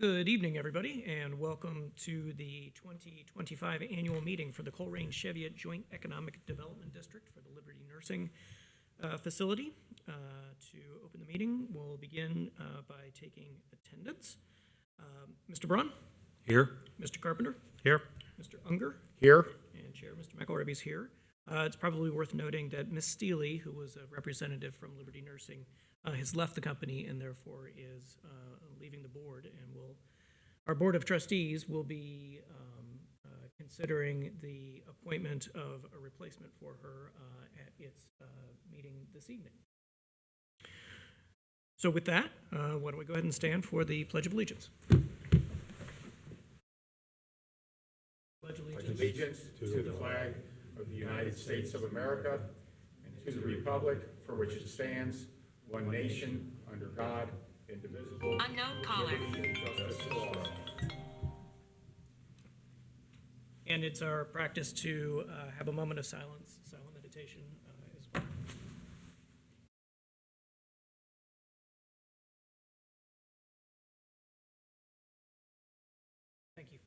Good evening, everybody, and welcome to the 2025 annual meeting for the Colerain Cheviot Joint Economic Development District for the Liberty Nursing Facility. To open the meeting, we'll begin by taking attendance. Mr. Braun? Here. Mr. Carpenter? Here. Mr. Unger? Here. And Chair Mr. McElraby's here. It's probably worth noting that Ms. Steely, who was a representative from Liberty Nursing, has left the company and therefore is leaving the board, and our Board of Trustees will be considering the appointment of a replacement for her at its meeting this evening. So with that, why don't we go ahead and stand for the Pledge of Allegiance. Pledge allegiance to the flag of the United States of America and to the republic for which it stands, one nation, under God, indivisible. Unknown caller. And justice for all. And it's our practice to have a moment of silence, silent meditation as well. Thank you.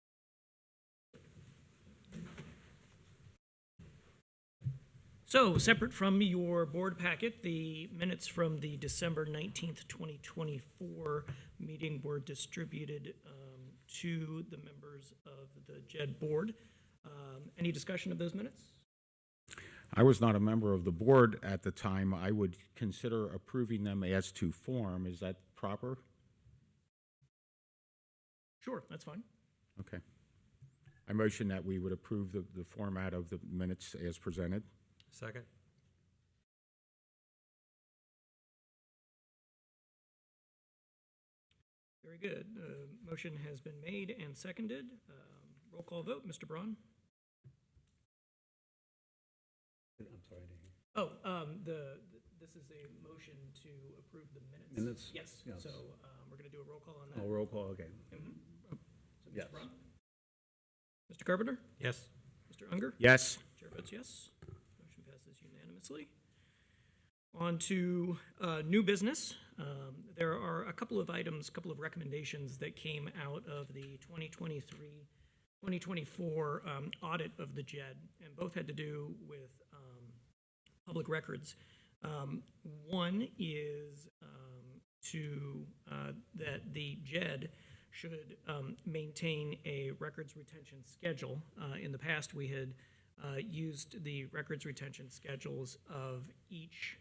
So, separate from your board packet, the minutes from the December 19th, 2024 meeting were distributed to the members of the JEDD board. Any discussion of those minutes? I was not a member of the board at the time. I would consider approving them as to form. Is that proper? Sure, that's fine. Okay. I motion that we would approve the format of the minutes as presented. Second. Very good. Motion has been made and seconded. Roll call vote. Mr. Braun? I'm sorry, I didn't hear. This is a motion to approve the minutes. Minutes? Yes. Yes. So we're going to do a roll call on that. Oh, roll call, okay. So Yes. Mr. Braun? Mr. Carpenter? Yes. Mr. Unger? Yes. Chair votes yes. Motion passes unanimously. On to new business. There are a couple of items, a couple of recommendations that came out of the 2023-2024 audit of the JEDD, and both had to do with public records. One is that the JEDD should maintain a records retention schedule. In the past, we had used the records retention schedules of each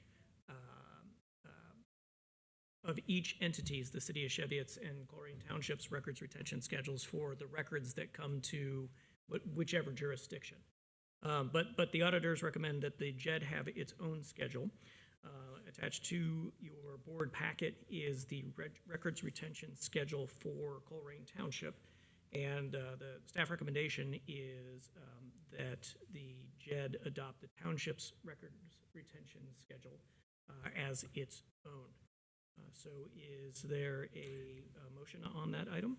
entities, the City of Cheviot's and Colerain Township's records retention schedules for the records that come to whichever jurisdiction. But the auditors recommend that the JEDD have its own schedule. Attached to your board packet is the records retention schedule for Colerain Township, and the staff recommendation is that the JEDD adopt the Township's records retention schedule as its own. So is there a motion on that item?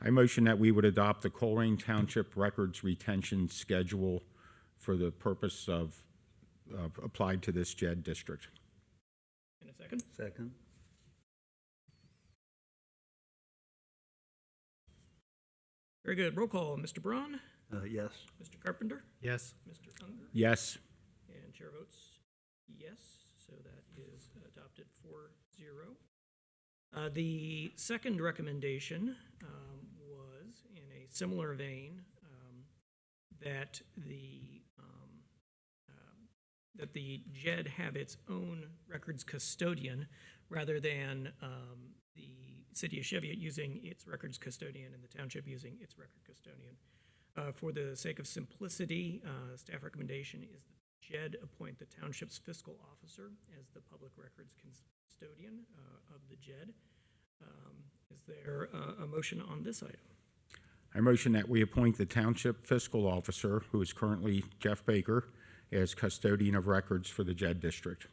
I motion that we would adopt the Colerain Township Records Retention Schedule for the purpose of applied to this JEDD district. In a second. Second. Very good. Roll call. Mr. Braun? Yes. Mr. Carpenter? Yes. Mr. Unger? Yes. And chair votes yes, so that is adopted 4-0. The second recommendation was in a similar vein, that the JEDD have its own records custodian rather than the City of Cheviot using its records custodian and the township using its record custodian. For the sake of simplicity, staff recommendation is that JEDD appoint the township's fiscal officer as the public records custodian of the JEDD. Is there a motion on this item? I motion that we appoint the Township Fiscal Officer, who is currently Jeff Baker, as custodian of records for the JEDD district.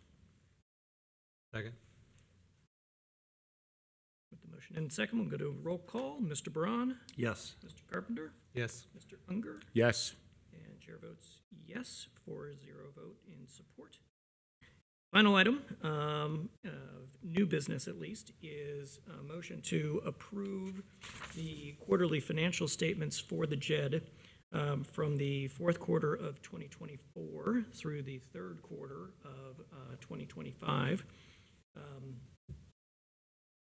Second. With the motion and second, we'll go to roll call. Mr. Braun? Yes. Mr. Carpenter? Yes. Mr. Unger? Yes. And chair votes yes, 4-0 vote in support. Final item, new business at least, is a motion to approve the quarterly financial statements for the JED from the fourth quarter of 2024 through the third quarter of 2025.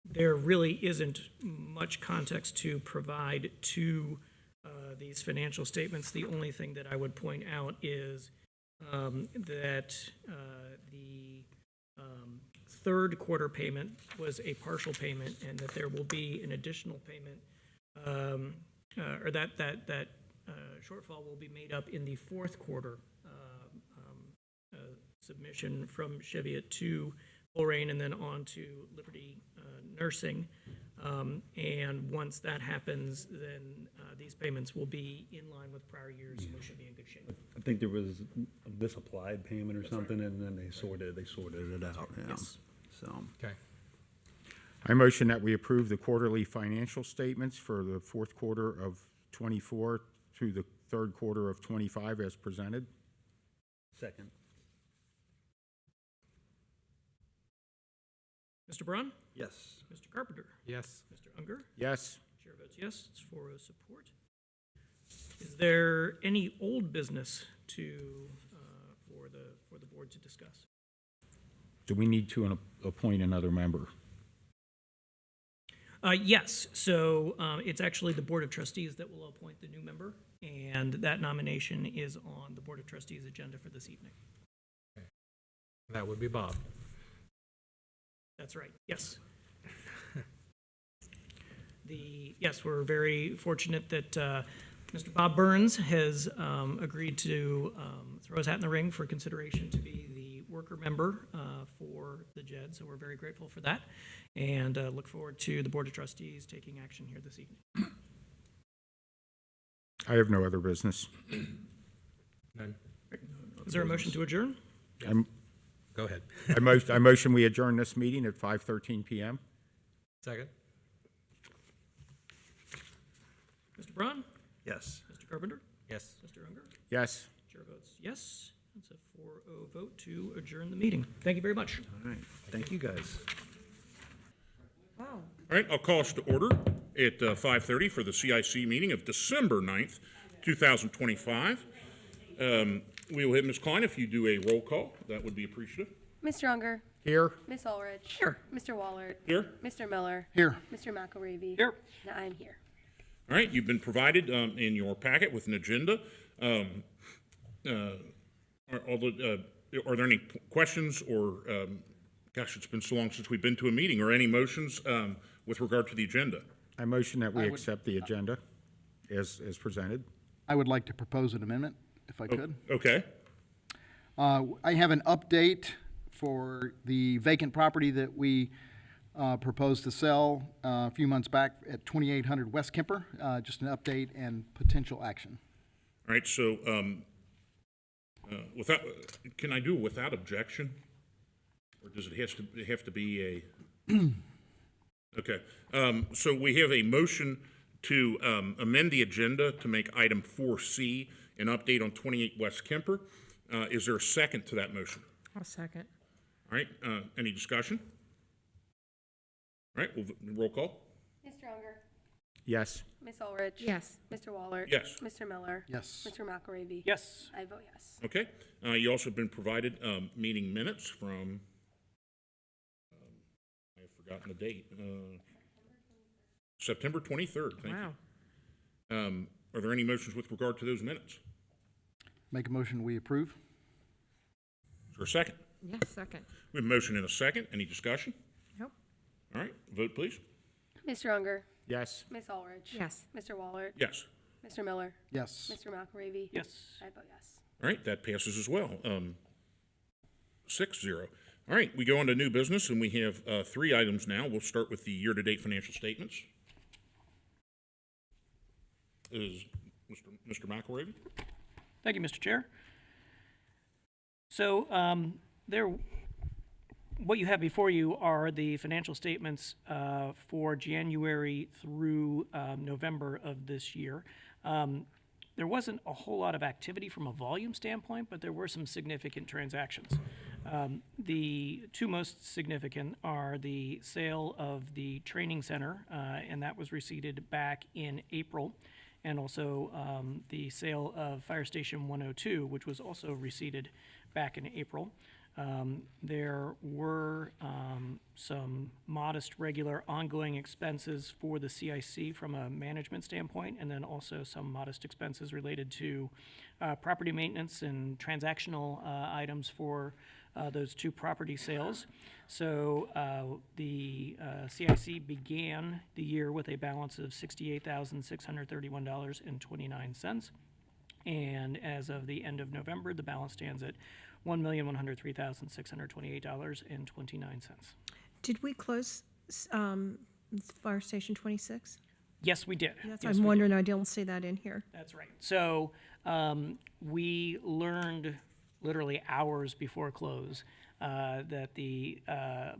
There really isn't much context to provide to these financial statements. The only thing that I would point out is that the third quarter payment was a partial payment, and that there will be an additional payment, or that shortfall will be made up in the fourth quarter submission from Cheviot to Colerain and then on to Liberty Nursing. And once that happens, then these payments will be in line with prior years, and we should be in good shape. I think there was a misapplied payment or something, and then they sorted it out, yeah. Yes. So, Okay. I motion that we approve the quarterly financial statements for the fourth quarter of '24 through the third quarter of '25 as presented. second. Mr. Braun? Yes. Mr. Carpenter? Yes. Mr. Unger? Yes. Chair votes yes, it's 4-0 support. Is there any old business for the board to discuss? Do we need to appoint another member? Yes, so it's actually the Board of Trustees that will appoint the new member, and that nomination is on the Board of Trustees agenda for this evening. That would be Bob. That's right, yes. Yes, we're very fortunate that Mr. Bob Burns has agreed to throw his hat in the ring for consideration to be the worker member for the JED, so we're very grateful for that, and look forward to the Board of Trustees taking action here this evening. I have no other business. None. Is there a motion to adjourn? Go ahead. I motion we adjourn this meeting at 5:13 PM. Second? Mr. Braun? Yes. Mr. Carpenter? Yes. Mr. Unger? Yes. Chair votes yes. It's a 4-0 vote to adjourn the meeting. Thank you very much. All right. Thank you, guys. Wow. All right, I'll call us to order at 5:30 for the CIC meeting of December 9th, 2025. We will hit Ms. Klein if you do a roll call. That would be appreciative. Mr. Unger. Here. Miss Ulrich. Here. Mr. Wallert. Here. Mr. Miller. Here. Mr. McElravy. Here. And I'm here. All right, you've been provided in your packet with an agenda. Are there any questions or, gosh, it's been so long since we've been to a meeting, or any motions with regard to the agenda? I motion that we accept the agenda as presented. I would like to propose an amendment, if I could. Okay. I have an update for the vacant property that we proposed to sell a few months back at 2800 West Kemper. Just an update and potential action. All right, so can I do it without objection? Or does it have to be a? Okay, so we have a motion to amend the agenda to make item 4C an update on 28 West Kemper. Is there a second to that motion? I'll second. All right, any discussion? All right, we'll roll call. Mr. Unger. Yes. Miss Ulrich. Yes. Mr. Wallert. Yes. Mr. Miller. Yes. Mr. McElravy. Yes. I vote yes. Okay, you also have been provided meeting minutes from, I have forgotten the date, September 23rd, thank you. Are there any motions with regard to those minutes? Make a motion, we approve. Is there a second? Yes, second. We have a motion and a second. Any discussion? Nope. All right, vote please. Mr. Unger. Yes. Miss Ulrich. Yes. Mr. Wallert. Yes. Mr. Miller. Yes. Mr. McElravy. Yes. I vote yes. All right, that passes as well. 6-0. All right, we go on to new business, and we have 3 items now. We'll start with the year-to-date financial statements. Is Mr. McElravy? Thank you, Mr. Chair. So what you have before you are the financial statements for January through November of this year. There wasn't a whole lot of activity from a volume standpoint, but there were some significant transactions. The two most significant are the sale of the training center, and that was receipted back in April, and also the sale of Fire Station 102, which was also receipted back in April. There were some modest, regular, ongoing expenses for the CIC from a management standpoint, and then also some modest expenses related to property maintenance and transactional items for those two property sales. So the CIC began the year with a balance of $68,631.29. And as of the end of November, the balance stands at $1,103,628.29. Did we close Fire Station 26? Yes, we did. That's, Yes, I'm we wondering, I don't see that in here. That's right. So we learned literally hours before close that the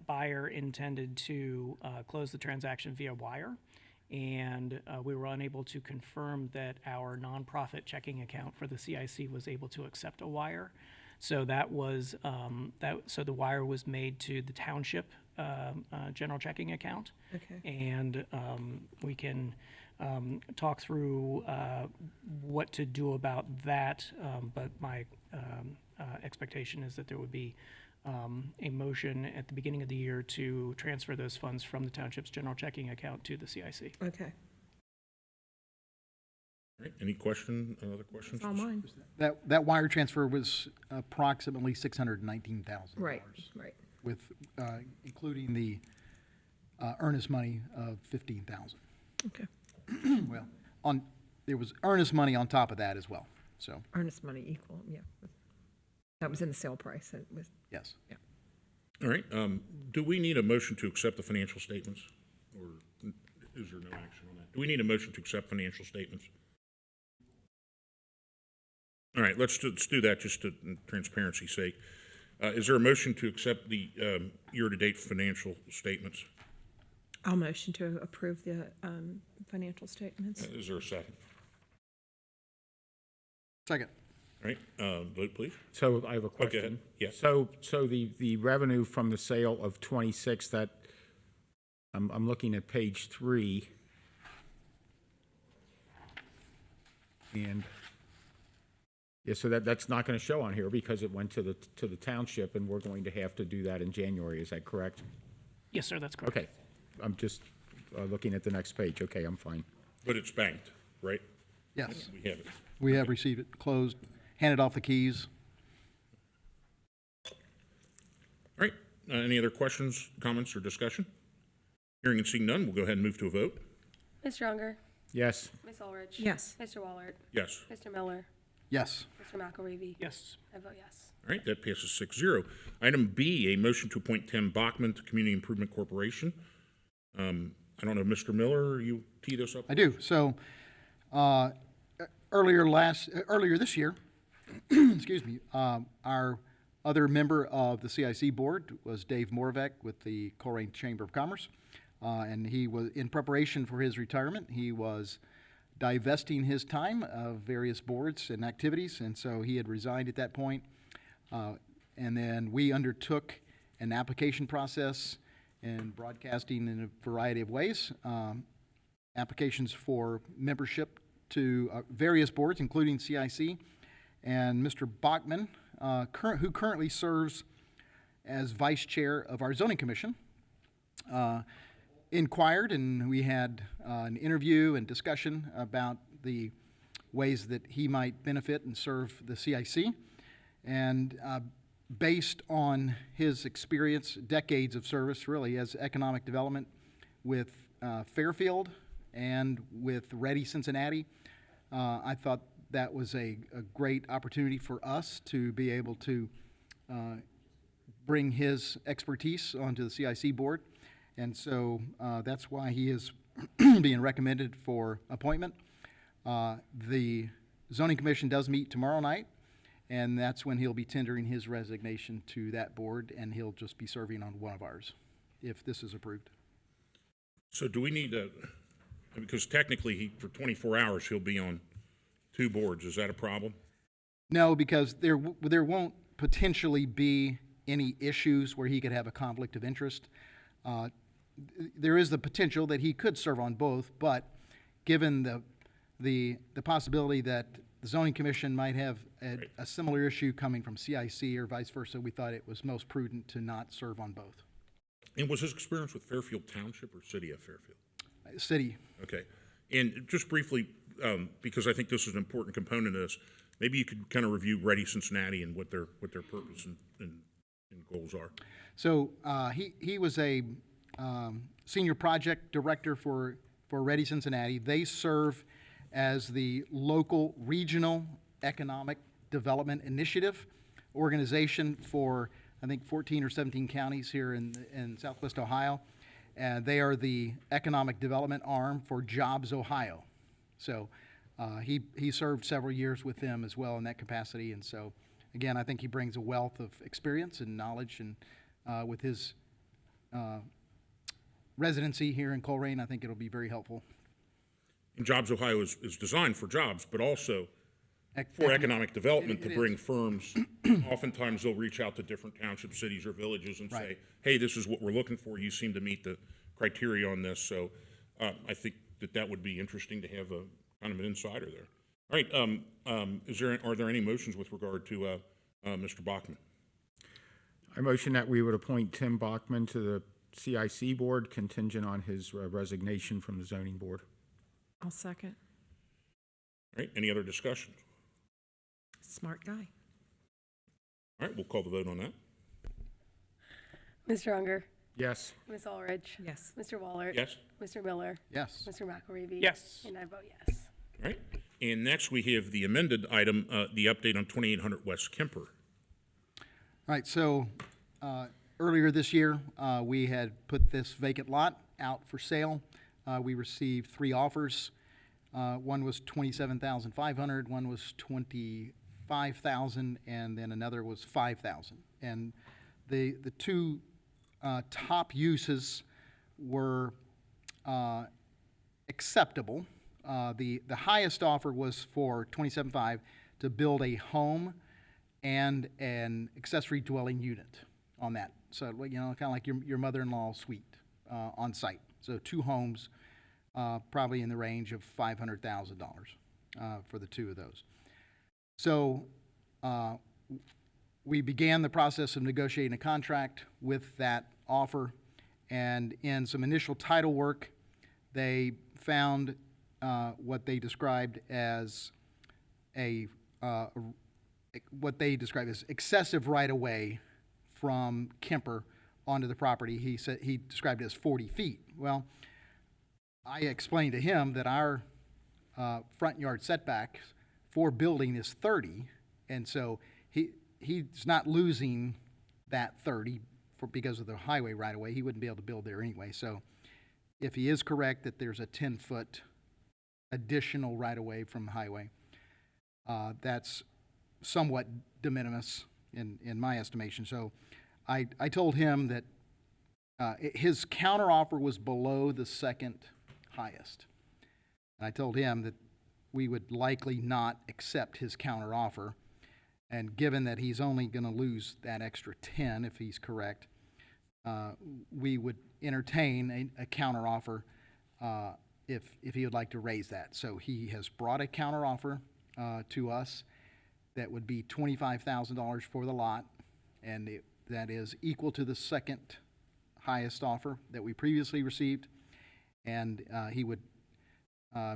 buyer intended to close the transaction via wire. And we were unable to confirm that our nonprofit checking account for the CIC was able to accept a wire. So that was so the wire was made to the Township general checking account. Okay. And we can talk through what to do about that. But my expectation is that there would be a motion at the beginning of the year to transfer those funds from the Township's general checking account to the CIC. Okay. All right, any other questions? It's all mine. That wire transfer was approximately $619,000. Right, right. With, including the earnest money of $15,000. Okay. Well, there was earnest money on top of that as well, so, Earnest money equal, yeah. That was in the sale price. It was, yes. All right, do we need a motion to accept the financial statements? Or is there no action on that? Do we need a motion to accept financial statements? All right, let's do that just to transparency's sake. Is there a motion to accept the year-to-date financial statements? I'll motion to approve the financial statements. Is there a second? Second. All right, vote please. So I have a Okay, question. yeah. So the revenue from the sale of 26, that, I'm looking at page 3. And, yeah, so that's not going to show on here because it went to the Township, and we're going to have to do that in January. Is that correct? Yes, sir, that's correct. Okay. I'm just looking at the next page. Okay, I'm fine. But it's banked, right? Yes, We have it. we have received it, closed, handed off the keys. All right, any other questions, comments, or discussion? Hearing and seeing none, we'll go ahead and move to a vote. Mr. Unger? Yes. Ms. Ulrich? Yes. Mr. Wallert? Yes. Mr. Miller? Yes. Mr. McElravy? Yes. I vote yes. All right, that passes 6-0. Item B, a motion to appoint Tim Bachman to Community Improvement Corporation. I don't know, Mr. Miller, you tee this up? I do. So, earlier this year, excuse me, our other member of the CIC board was Dave Moravec with the Colerain Chamber of Commerce. And he was, in preparation for his retirement, he was divesting his time of various boards and activities, and so he had resigned at that point. And then we undertook an application process and broadcasting in a variety of ways, applications for membership to various boards, including CIC. And Mr. Bachman, who currently serves as vice chair of our zoning commission, inquired, and we had an interview and discussion about the ways that he might benefit and serve the CIC. And based on his experience, decades of service really as economic development with Fairfield and with Ready Cincinnati, I thought that was a great opportunity for us to be able to bring his expertise onto the CIC board. And so that's why he is being recommended for appointment. The zoning commission does meet tomorrow night, and that's when he'll be tendering his resignation to that board, and he'll just be serving on one of ours, if this is approved. So do we need to, because technically, for 24 hours, he'll be on 2 boards. Is that a problem? No, because there won't potentially be any issues where he could have a conflict of interest. There is the potential that he could serve on both, but given the possibility that the zoning commission might have a similar issue coming from CIC or vice versa, we thought it was most prudent to not serve on both. And was his experience with Fairfield Township or City of Fairfield? City. Okay. And just briefly, because I think this is an important component of this, maybe you could kind of review Ready Cincinnati and what their purpose and goals are. So he was a senior project director for Ready Cincinnati. They serve as the local regional economic development initiative organization for, I think, 14 or 17 counties here in Southwest Ohio. And they are the economic development arm for Jobs Ohio. So he served several years with them as well in that capacity. And so, again, I think he brings a wealth of experience and knowledge. And with his residency here in Colerain, I think it'll be very helpful. And Jobs Ohio is designed for jobs, but also for economic development to bring firms. Oftentimes they'll reach out to different townships, cities, or villages and say, hey, this is what we're looking for. You seem to meet the criteria on this. So I think that would be interesting to have a kind of an insider there. All right. Are there any motions with regard to Mr. Bachman? I motion that we would appoint Tim Bachman to the CIC board contingent on his resignation from the zoning board. I'll second. All right. Any other discussion? Smart guy. All right. We'll call the vote on that. Mr. Unger, Yes. Ms. Ulrich. Yes. Mr. Waller. Yes. Mr. Miller. Yes. Mr. McElravy. Yes. And I vote yes. All right. And next we have the amended item, the update on 2800 West Kemper. All right, so earlier this year, we had put this vacant lot out for sale. We received 3 offers. One was $27,500, one was $25,000, and then another was $5,000. And the two top uses were acceptable. The highest offer was for $27,500 to build a home and an accessory dwelling unit on that. So, you know, kind of like your mother-in-law suite on site. So 2 homes, probably in the range of $500,000 for the 2 of those. So we began the process of negotiating a contract with that offer, and in some initial title work, they found what they described as excessive right-of-way from Kemper onto the property. He described it as 40 feet. Well, I explained to him that our front yard setback for building is 30, and so he's not losing that 30 because of the highway right-of-way. He wouldn't be able to build there anyway. So if he is correct that there's a 10-foot additional right-of-way from the highway, that's somewhat de minimis in my estimation. So I told him that his counteroffer was below the second highest. And I told him that we would likely not accept his counteroffer. And given that he's only going to lose that extra 10 if he's correct, we would entertain a counteroffer if he would like to raise that. So he has brought a counteroffer to us that would be $25,000 for the lot, and that is equal to the second highest offer that we previously received, and he would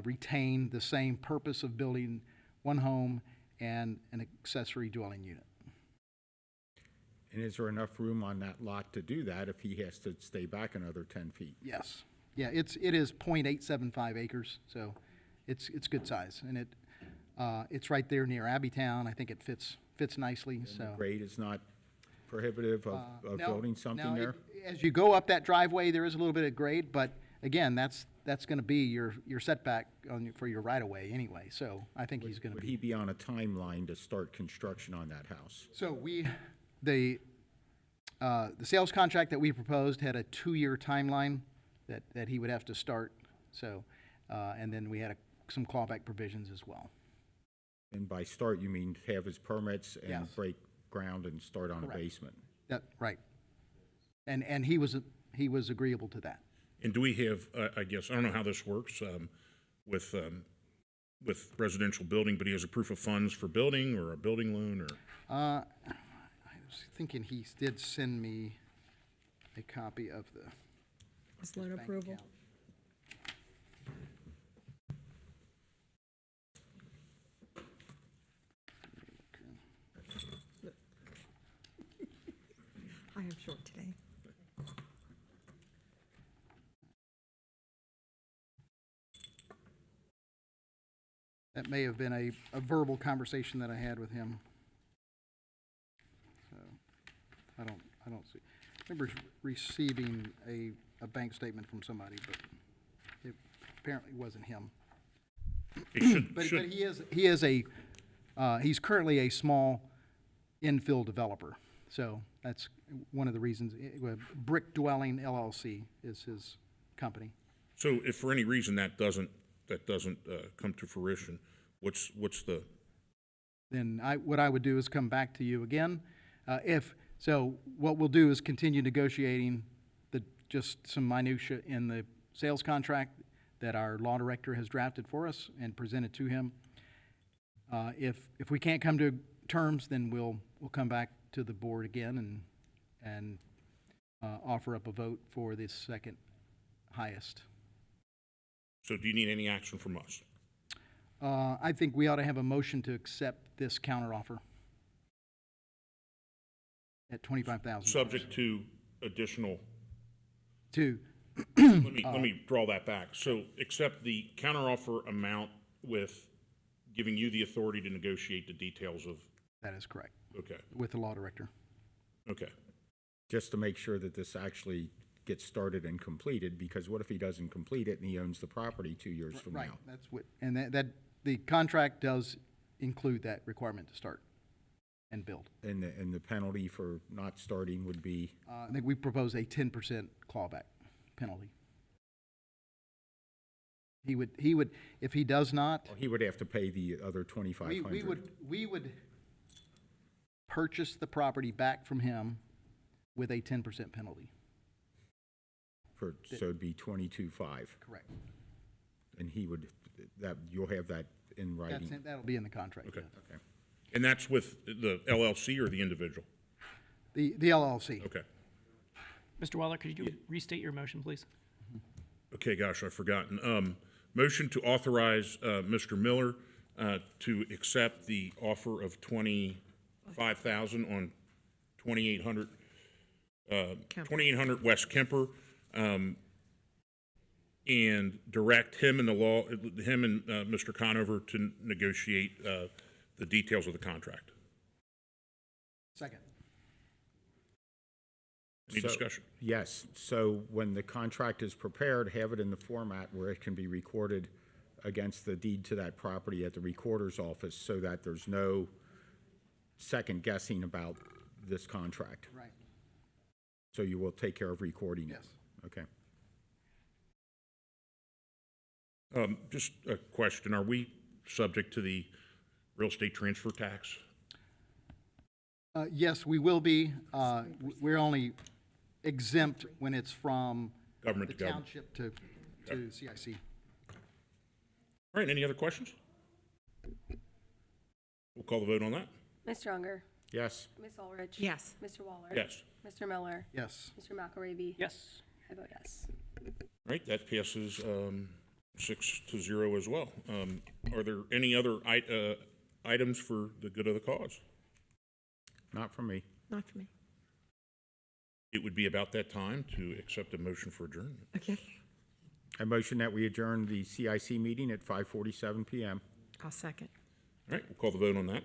retain the same purpose of building one home and an accessory dwelling unit. And is there enough room on that lot to do that if he has to stay back another 10 feet? Yes. Yeah, it is 0.875 acres, so it's good size, and it's right there near Abbeytown. I think it fits nicely. And So the grade is not prohibitive of no, building something no, there? as you go up that driveway, there is a little bit of grade, but again, that's going to be your setback for your right of way anyway. So I think he's going to Would be. he be on a timeline to start construction on that house? So the sales contract that we proposed had a 2-year timeline that he would have to start. So and then we had some clawback provisions as well. And by start, you mean have his permits and Yes. break ground and start on a Correct. basement? That, right. And he was agreeable to that. And do we have, I guess, I don't know how this works with residential building, but he has a proof of funds for building or a building loan or? I was thinking he did send me a copy of the Is loan bank approval? account. I am short today. That may have been a verbal conversation that I had with him. So, I don't see. I remember receiving a bank statement from somebody, but it apparently wasn't him. It should, But should, he's currently a small infill developer. So that's one of the reasons. Brick Dwelling LLC is his company. so if for any reason that doesn't come to fruition, what's the, Then what I would do is come back to you again. So what we'll do is continue negotiating just some minutia in the sales contract that our law director has drafted for us and presented to him. If we can't come to terms, then we'll come back to the board again and offer up a vote for the second highest. so do you need any action from us? I think we ought to have a motion to accept this counteroffer at $25,000. Subject to additional, To, let me draw that back. So accept the counteroffer amount with giving you the authority to negotiate the details of, that is correct, okay, with the law director. okay. Just to make sure that this actually gets started and completed, because what if he doesn't complete it and he owns the property 2 years from Right, now? that's what, and that the contract does include that requirement to start and build. And the penalty for not starting would be, I think we propose a 10% clawback penalty. He would, if he does not, he would have to pay the other $2,500. we would purchase the property back from him with a 10% penalty. So it'd be 22.5, Correct. and he would, you'll have that in writing. That'll be in the contract. Okay. yeah. Okay. And that's with the LLC or the individual? The LLC. Okay. Mr. Waller, could you restate your motion, please? Okay, gosh, I've forgotten. Motion to authorize Mr. Miller to accept the offer of $25,000 on 2800 West Kemper, and direct him and Mr. Conover to negotiate the details of the contract. Second. Any discussion? Yes, so when the contract is prepared, have it in the format where it can be recorded against the deed to that property at the recorder's office, so that there's no second guessing about this contract. Right. So you will take care of recording it? Yes. Okay. Just a question, are we subject to the real estate transfer tax? Yes, we will be. We're only exempt when it's from Government the to government. township to CIC. All right, any other questions? We'll call the vote on that. Mr. Unger. Yes. Ms. Ulrich. Yes. Mr. Waller. Yes. Mr. Miller. Yes. Mr. McElravy. Yes. I vote yes. All right, that passes 6-0 as well. Are there any other items for the good of the cause? Not for me. Not for me. It would be about that time to accept a motion for adjournment. Okay. I motion that we adjourn the CIC meeting at 5:47 PM. I'll second. All right, we'll call the vote on that.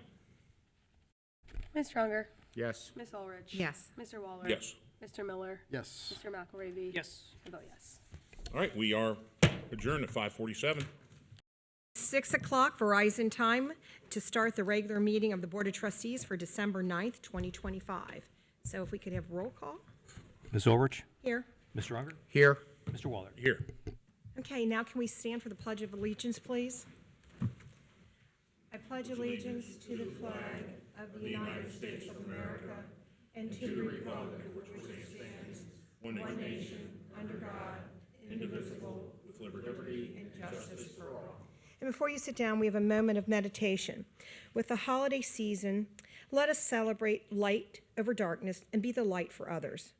Mr. Unger. Yes. Ms. Ulrich. Yes. Mr. Waller. Yes. Mr. Miller. Yes. Mr. McElravy. Yes. I vote yes. All right, we are adjourned at 5:47. 6 o'clock Verizon time to start the regular meeting of the Board of Trustees for December 9th, 2025. So if we could have roll call Ms. Ulrich, here. Mr. Unger, Here. Mr. Waller. Here. Okay, now can we stand for the Pledge of Allegiance, please? I pledge allegiance to the flag of the United States of America and to the republic for which it stands, one nation, under God, indivisible, with liberty and justice for all. And before you sit down, we have a moment of meditation. With the holiday season, let us celebrate light over darkness and be the light for others.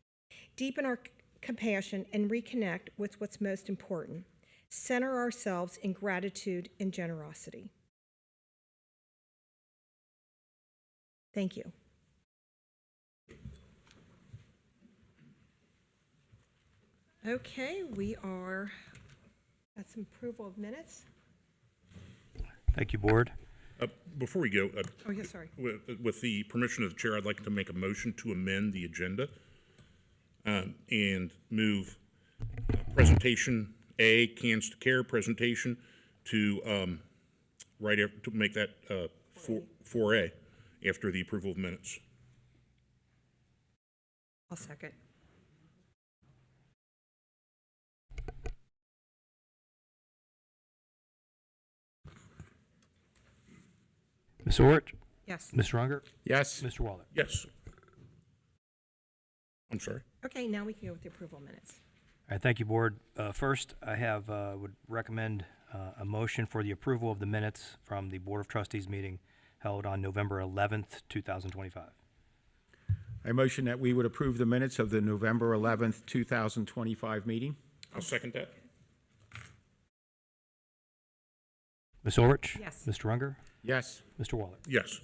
Deepen our compassion and reconnect with what's most important. Center ourselves in gratitude and generosity. Thank you. Okay, we are at some approval of minutes. Thank you, Board. Before we go, Oh, yeah, sorry. with the permission of the chair, I'd like to make a motion to amend the agenda and move presentation A, cans to care presentation, to right after, to make that 4A after the approval of minutes. I'll second. Ms. Orich? Yes. Mr. Unger? Yes. Mr. Waller? Yes. I'm sorry. Okay, now we can go with the approval minutes. All right, thank you, Board. First, I would recommend a motion for the approval of the minutes from the Board of Trustees meeting held on November 11th, 2025. I motion that we would approve the minutes of the November 11th, 2025 meeting. I'll second that. Ms. Orich? Yes. Mr. Unger? Yes. Mr. Waller? Yes.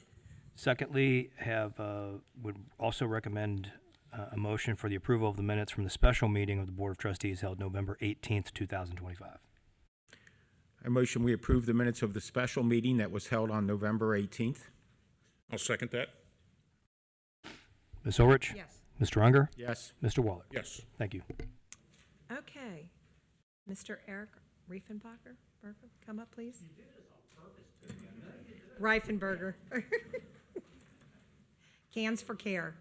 Secondly, would also recommend a motion for the approval of the minutes from the special meeting of the Board of Trustees held November 18th, 2025. I motion we approve the minutes of the special meeting that was held on November 18th. I'll second that. Ms. Orich? Yes. Mr. Unger? Yes. Mr. Waller? Yes. Thank you. Okay. Mr. Eric Reifenbacher, come up, please. You did this on purpose, didn't you? Reifenberger. Cans for Care.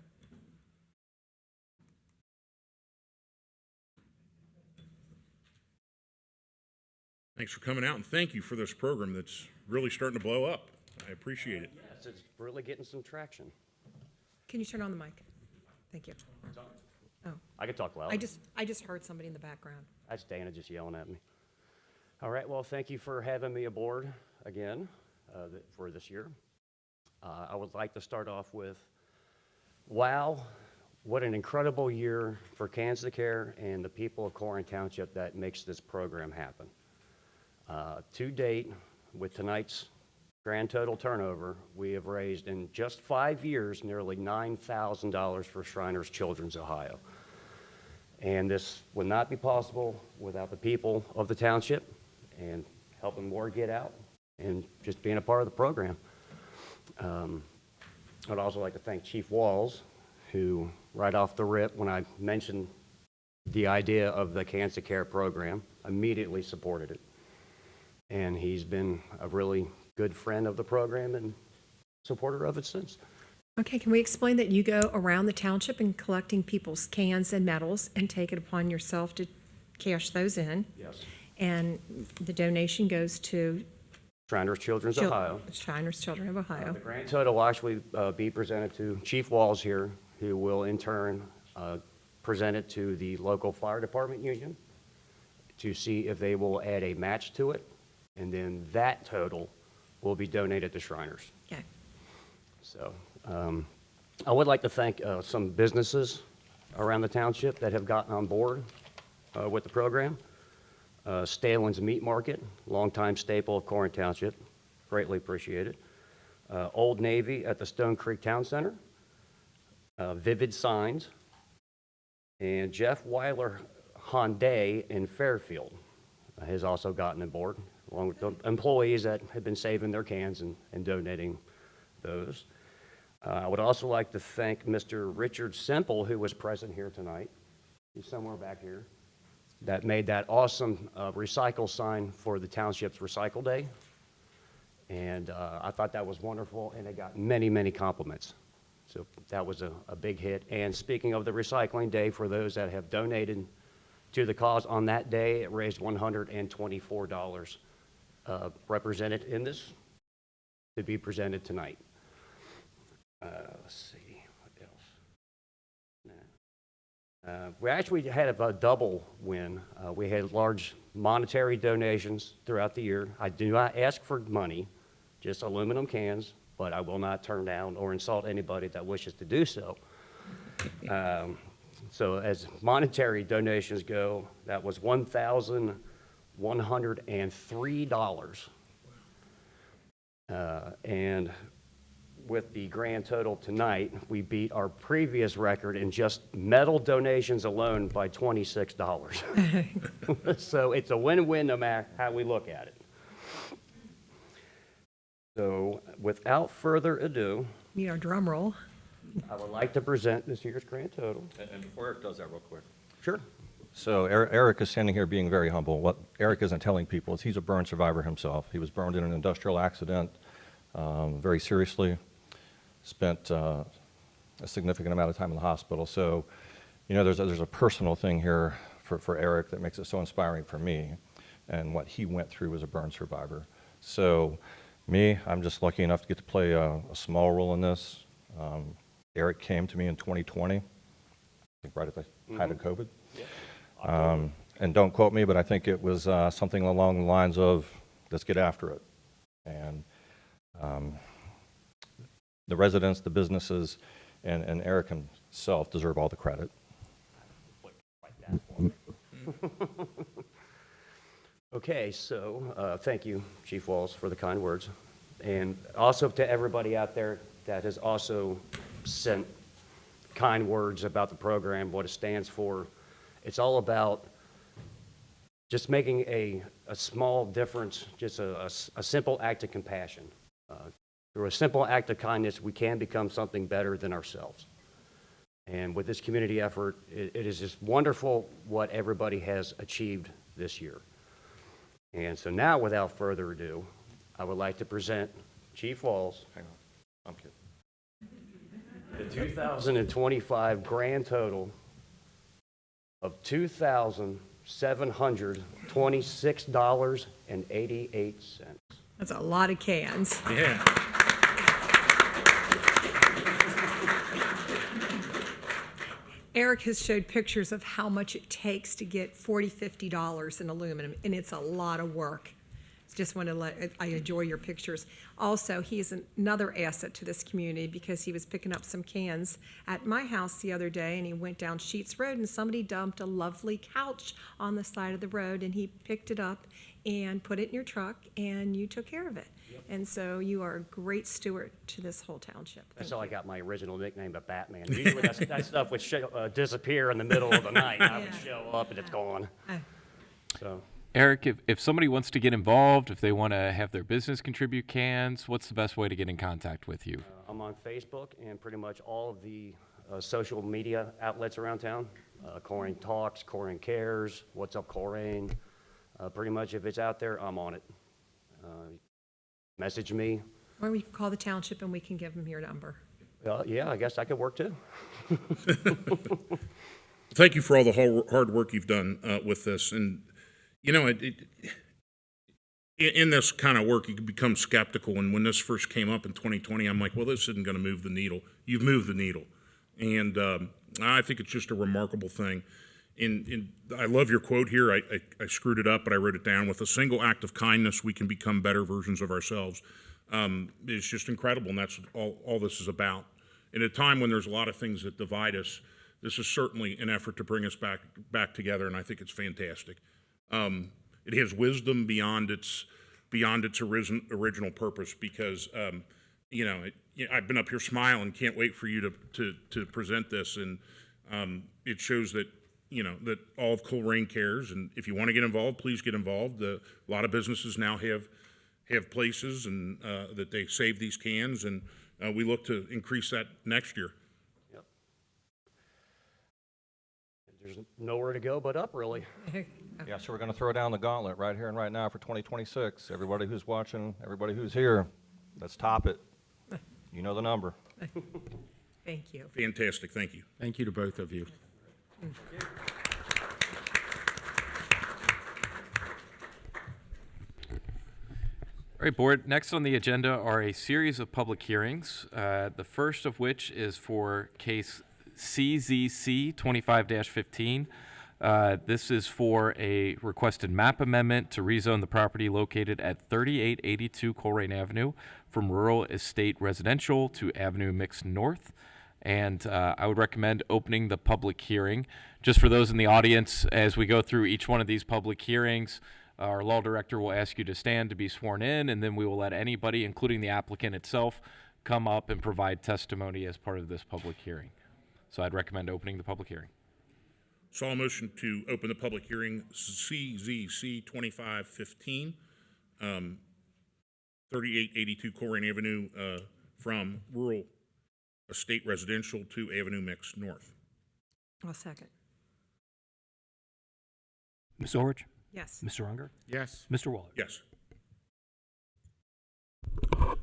Thanks for coming out, and thank you for this program that's really starting to blow up. I appreciate it. Yes, it's really getting some traction. Can you turn on the mic? Thank you. Oh, I could talk loud. I just heard somebody in the background. That's Dana just yelling at me. All right, well, thank you for having me aboard again for this year. I would like to start off with, wow, what an incredible year for Cans to Care and the people of Colerain Township that makes this program happen. To date, with tonight's grand total turnover, we have raised in just 5 years nearly $9,000 for Shriners Children's Ohio. And this would not be possible without the people of the township and helping more get out and just being a part of the program. I'd also like to thank Chief Walls, who right off the rip, when I mentioned the idea of the Cans to Care program, immediately supported it. And he's been a really good friend of the program and supporter of it since. Okay, can we explain that you go around the township and collecting people's cans and medals and take it upon yourself to cash those in? Yes. And the donation goes to Shriners Children's Ohio. Shriners Children of Ohio. The grand total will actually be presented to Chief Walls here, who will in turn present it to the local fire department union to see if they will add a match to it. And then that total will be donated to Shriners. Okay. So I would like to thank some businesses around the township that have gotten on board with the program. Stalin's Meat Market, longtime staple of Colerain Township, greatly appreciated. Old Navy at the Stone Creek Town Center, Vivid Signs, and Jeff Weiler Hyundai in Fairfield has also gotten on board, along with the employees that have been saving their cans and donating those. I would also like to thank Mr. Richard Semple, who was present here tonight. He's somewhere back here, that made that awesome recycle sign for the township's Recycle Day. And I thought that was wonderful, and it got many, many compliments. So that was a big hit. And speaking of the Recycling Day, for those that have donated to the cause on that day, it raised $124 represented in this to be presented tonight. Let's see. We actually had a double win. We had large monetary donations throughout the year. I do not ask for money, just aluminum cans, but I will not turn down or insult anybody that wishes to do so. So as monetary donations go, that was $1,103. And with the grand total tonight, we beat our previous record in just metal donations alone by $26. So it's a win-win no matter how we look at it. So without further ado, Need our drum roll. I would like to present this year's grand total. And before Eric does that real quick. Sure. So Eric is standing here being very humble. What Eric isn't telling people is he's a burn survivor himself. He was burned in an industrial accident very seriously, spent a significant amount of time in the hospital. So, you know, there's a personal thing here for Eric that makes it so inspiring for me and what he went through as a burn survivor. So me, I'm just lucky enough to get to play a small role in this. Eric came to me in 2020, I think right at the height of COVID. And don't quote me, but I think it was something along the lines of, let's get after it. And the residents, the businesses, and Eric himself deserve all the credit. Okay, so thank you, Chief Walls, for the kind words. And also to everybody out there that has also sent kind words about the program, what it stands for. It's all about just making a small difference, just a simple act of compassion. Through a simple act of kindness, we can become something better than ourselves. And with this community effort, it is just wonderful what everybody has achieved this year. And so now, without further ado, I would like to present Chief Walls. Hang on, I'm kidding. The 2025 grand total of $2,726.88. That's a lot of cans. Yeah. Eric has showed pictures of how much it takes to get $40, $50 in aluminum, and it's a lot of work. Just want to I enjoy your pictures. Also, he is another asset to this community because he was picking up some cans at my house the other day, and he went down Sheets Road, and somebody dumped a lovely couch on the side of the road, and he picked it up and put it in your truck, and you took care of it. Yep. And so you are a great steward to this whole township. That's how I got my original nickname of Batman. Usually that stuff would disappear in the middle of the night. I would show up and it's gone. So. Eric, if somebody wants to get involved, if they want to have their business contribute cans, what's the best way to get in contact with you? I'm on Facebook and pretty much all of the social media outlets around town. Colerain Talks, Colerain Cares, What's Up Colerain. Pretty much if it's out there, I'm on it. Message me. Or we can call the township and we can give them your number. Yeah, I guess I could work too. Thank you for all the hard work you've done with this. And, you know, in this kind of work, you can become skeptical. And when this first came up in 2020, I'm like, well, this isn't going to move the needle. You've moved the needle. And I think it's just a remarkable thing. I love your quote here. I screwed it up, but I wrote it down. With a single act of kindness, we can become better versions of ourselves. It's just incredible, and that's all this is about. In a time when there's a lot of things that divide us, this is certainly an effort to bring us back together, and I think it's fantastic. It has wisdom beyond its original purpose because you know, I've been up here smiling, can't wait for you to present this, and it shows that, you know, that all of Colerain cares, and if you want to get involved, please get involved. A lot of businesses now have places and that they save these cans, and we look to increase that next year. Yep. There's nowhere to go but up, really. Yeah, so we're going to throw down the gauntlet right here and right now for 2026. Everybody who's watching, everybody who's here, let's top it. You know the number. Thank you. Fantastic, thank you. Thank you to both of you. All right, Board, next on the agenda are a series of public hearings, the first of which is for case CZC 25-15. This is for a requested map amendment to rezone the property located at 3882 Colerain Avenue from rural estate residential to Avenue Mixed North. And I would recommend opening the public hearing. Just for those in the audience, as we go through each one of these public hearings, our law director will ask you to stand to be sworn in, and then we will let anybody, including the applicant itself, come up and provide testimony as part of this public hearing. So I'd recommend opening the public hearing. So I'll motion to open the public hearing, CZC 2515, 3882 Colerain Avenue, from rural estate residential to Avenue Mixed North. I'll second. Ms. Orich? Yes. Mr. Unger? Yes. Mr. Waller? Yes.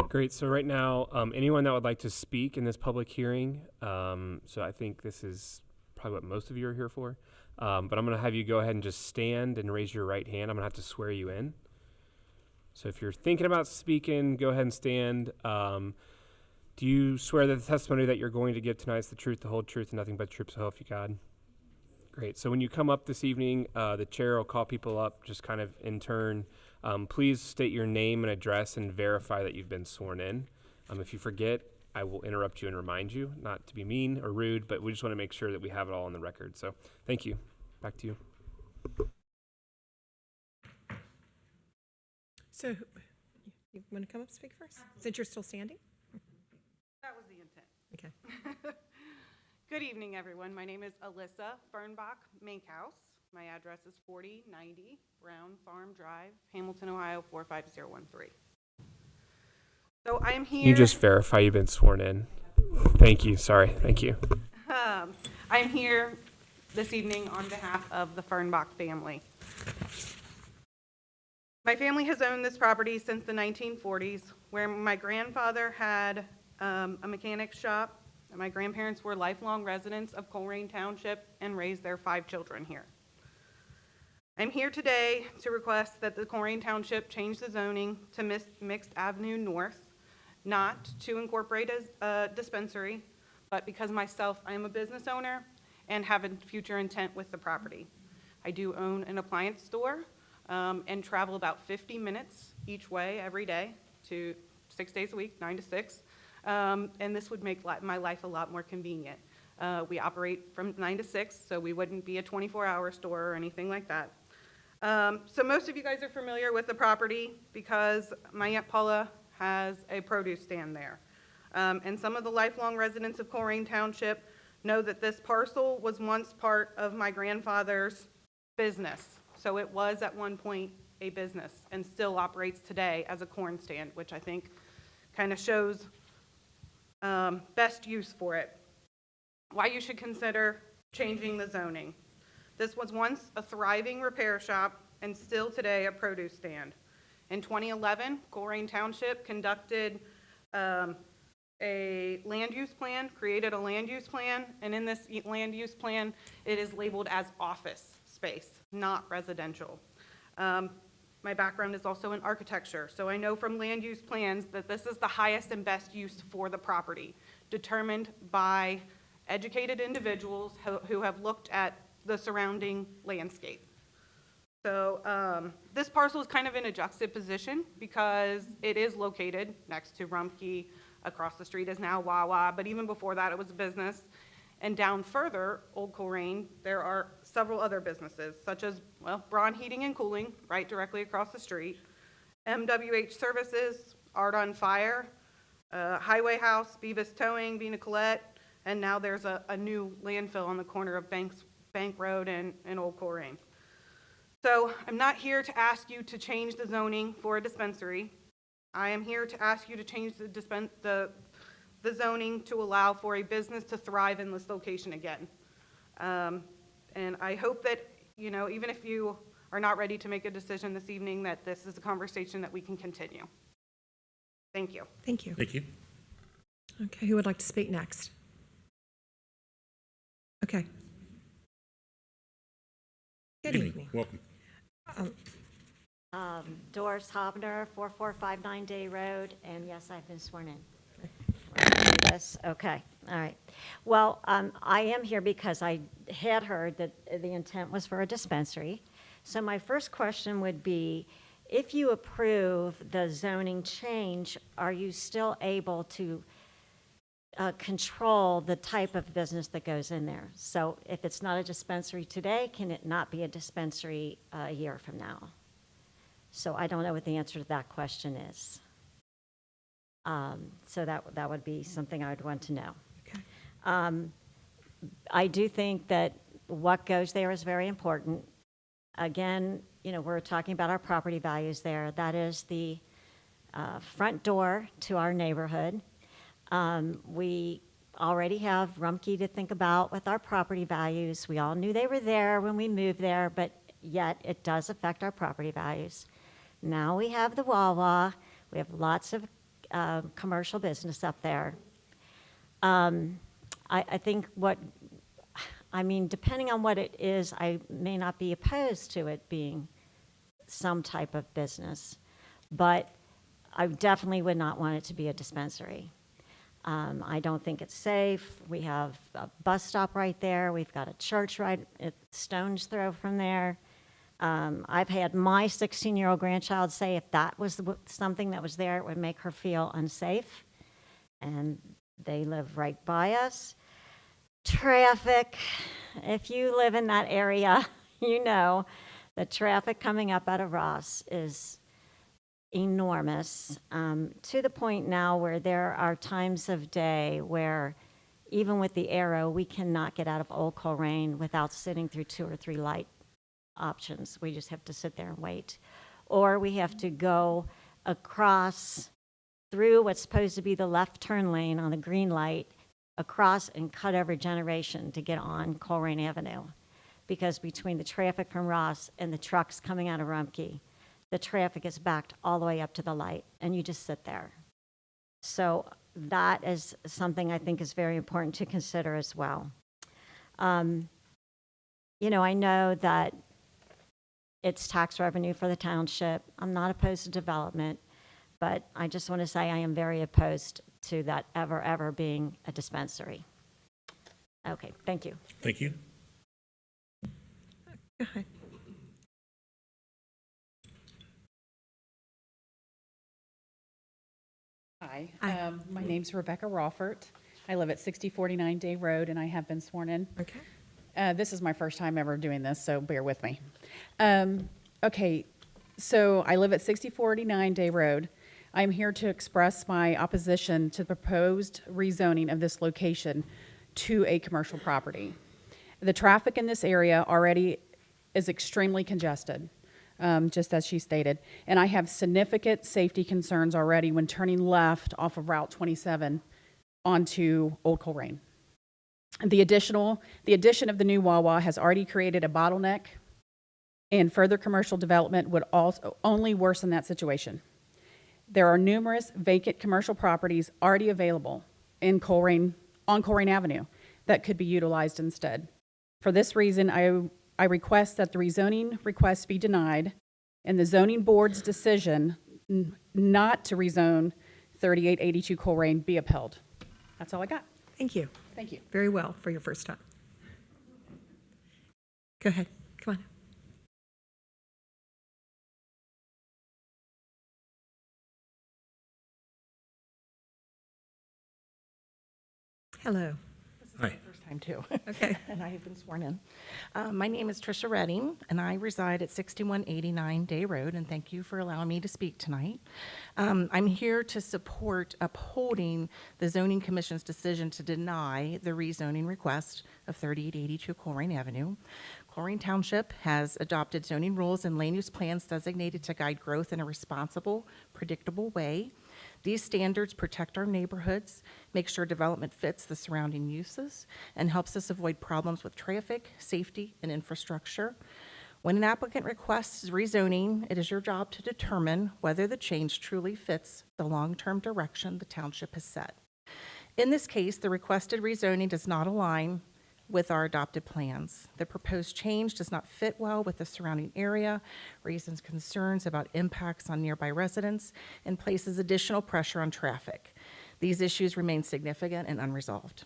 Great. So right now, anyone that would like to speak in this public hearing, so I think this is probably what most of you are here for, but I'm going to have you go ahead and just stand and raise your right hand. I'm going to have to swear you in. So if you're thinking about speaking, go ahead and stand. Do you swear that the testimony that you're going to give tonight is the truth, the whole truth, and nothing but the truth, so help you God? Great. So when you come up this evening, the chair will call people up just kind of in turn. Please state your name and address and verify that you've been sworn in. If you forget, I will interrupt you and remind you, not to be mean or rude, but we just want to make sure that we have it all on the record. So thank you. Back to you. So you want to come up and speak first, since you're still standing? That was the intent. Okay. Good evening, everyone. My name is Alyssa Fernbach Makehouse. My address is 4090 Brown Farm Drive, Hamilton, Ohio 45013. So I am here. Can you just verify you've been sworn in? Thank you. Sorry. Thank you. I'm here this evening on behalf of the Fernbach family. My family has owned this property since the 1940s, where my grandfather had a mechanic shop. My grandparents were lifelong residents of Colerain Township and raised their 5 children here. I'm here today to request that the Colerain Township change the zoning to Mixed Avenue North, not to incorporate a dispensary, but because myself, I am a business owner and have a future intent with the property. I do own an appliance store and travel about 50 minutes each way every day to 6 days a week, 9 to 6. And this would make my life a lot more convenient. We operate from 9 to 6, so we wouldn't be a 24-hour store or anything like that. So most of you guys are familiar with the property because my Aunt Paula has a produce stand there. And some of the lifelong residents of Colerain Township know that this parcel was once part of my grandfather's business. So it was at one point a business and still operates today as a corn stand, which I think kind of shows best use for it. Why you should consider changing the zoning. This was once a thriving repair shop and still today a produce stand. In 2011, Colerain Township conducted a land use plan, created a land use plan, and in this land use plan, it is labeled as office space, not residential. My background is also in architecture, so I know from land use plans that this is the highest and best use for the property, determined by educated individuals who have looked at the surrounding landscape. So this parcel is kind of in a juxtaposition because it is located next to Rumpke. Across the street is now Wawa, but even before that it was a business. And down further, Old Colerain, there are several other businesses, such as, well, Braun Heating and Cooling, right directly across the street, MWH Services, Art on Fire, Highway House, Beavis Towing, Vina Colette, and now there's a new landfill on the corner of Bank Road and Old Colerain. So I'm not here to ask you to change the zoning for a dispensary. I am here to ask you to change the zoning to allow for a business to thrive in this location again. And I hope that, you know, even if you are not ready to make a decision this evening, that this is a conversation that we can continue. Thank you. Thank you. Thank you. Okay, who would like to speak next? Okay. Good evening. Welcome. Doris Hobner, 4459 Day Road, and yes, I've been sworn in. this, okay, all right. Well, I am here because I had heard that the intent was for a dispensary. So my first question would be, if you approve the zoning change, are you still able to control the type of business that goes in there? So if it's not a dispensary today, can it not be a dispensary a year from now? So I don't know what the answer to that question is. So that would be something I would want to know. Okay. I do think that what goes there is very important. Again, we're talking about our property values there. That is the front door to our neighborhood. We already have Rumpke to think about with our property values. We all knew they were there when we moved there, but yet it does affect our property values. Now we have the Wawa. We have lots of commercial business up there. I think depending on what it is, I may not be opposed to it being some type of business, but I definitely would not want it to be a dispensary. I don't think it's safe. We have a bus stop right there. We've got a church right at stone's throw from there. I've had my 16-year-old grandchild say if that was something that was there, it would make her feel unsafe. And they live right by us. Traffic, if you live in that area, you know the traffic coming up out of Ross is enormous, to the point now where there are times of day where even with the arrow, we cannot get out of Old Colerain without sitting through 2 or 3 light options. We just have to sit there and wait. Or we have to go across through what's supposed to be the left turn lane on the green light, across and cut over Generation to get on Colerain Avenue. Because between the traffic from Ross and the trucks coming out of Rumpke, the traffic is backed all the way up to the light, and you just sit there. So that is something I think is very important to consider as well. I know that it's tax revenue for the township. I'm not opposed to development, but I just want to say I am very opposed to that ever being a dispensary. Okay, thank you. Thank you. Go ahead. Hi, my name's Rebecca Rawford. I live at 6049 Day Road, and I have been sworn in. Okay. This is my first time ever doing this, so bear with me. Okay, so I live at 6049 Day Road. I'm here to express my opposition to the proposed rezoning of this location to a commercial property. The traffic in this area already is extremely congested. Just as she stated. And I have significant safety concerns already when turning left off of Route 27 onto Old Colerain. The addition of the new Wawa has already created a bottleneck, and further commercial development would also only worsen that situation. There are numerous vacant commercial properties already available in Colerain, on Colerain Avenue, that could be utilized instead. For this reason, I request that the rezoning request be denied and the zoning board's decision not to rezone 3882 Colerain be upheld. That's all I got. Thank you. Thank you. Very well for your first time. Go ahead. Come on. Hello. Hi. First time too. Okay. And I have been sworn in. My name is Tricia Redding, and I reside at 6189 Day Road, and thank you for allowing me to speak tonight. I'm here to support upholding the Zoning Commission's decision to deny the rezoning request of 3882 Colerain Avenue. Colerain Township has adopted zoning rules and land use plans designated to guide growth in a responsible, predictable way. These standards protect our neighborhoods, make sure development fits the surrounding uses, and helps us avoid problems with traffic, safety, and infrastructure. When an applicant requests rezoning, it is your job to determine whether the change truly fits the long-term direction the township has set. In this case, the requested rezoning does not align with our adopted plans. The proposed change does not fit well with the surrounding area, raises concerns about impacts on nearby residents, and places additional pressure on traffic. These issues remain significant and unresolved.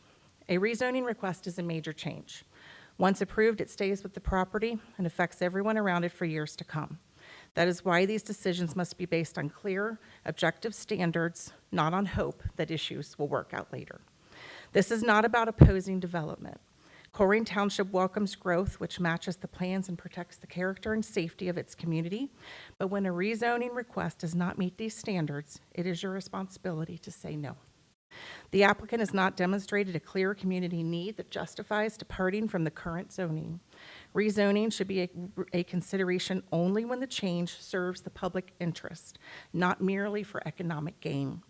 A rezoning request is a major change. Once approved, it stays with the property and affects everyone around it for years to come. That is why these decisions must be based on clear, objective standards, not on hope that issues will work out later. This is not about opposing development. Colerain Township welcomes growth which matches the plans and protects the character and safety of its community. But when a rezoning request does not meet these standards, it is your responsibility to say no. The applicant has not demonstrated a clear community need that justifies departing from the current zoning. Rezoning should be a consideration only when the change serves the public interest, not merely for economic gain.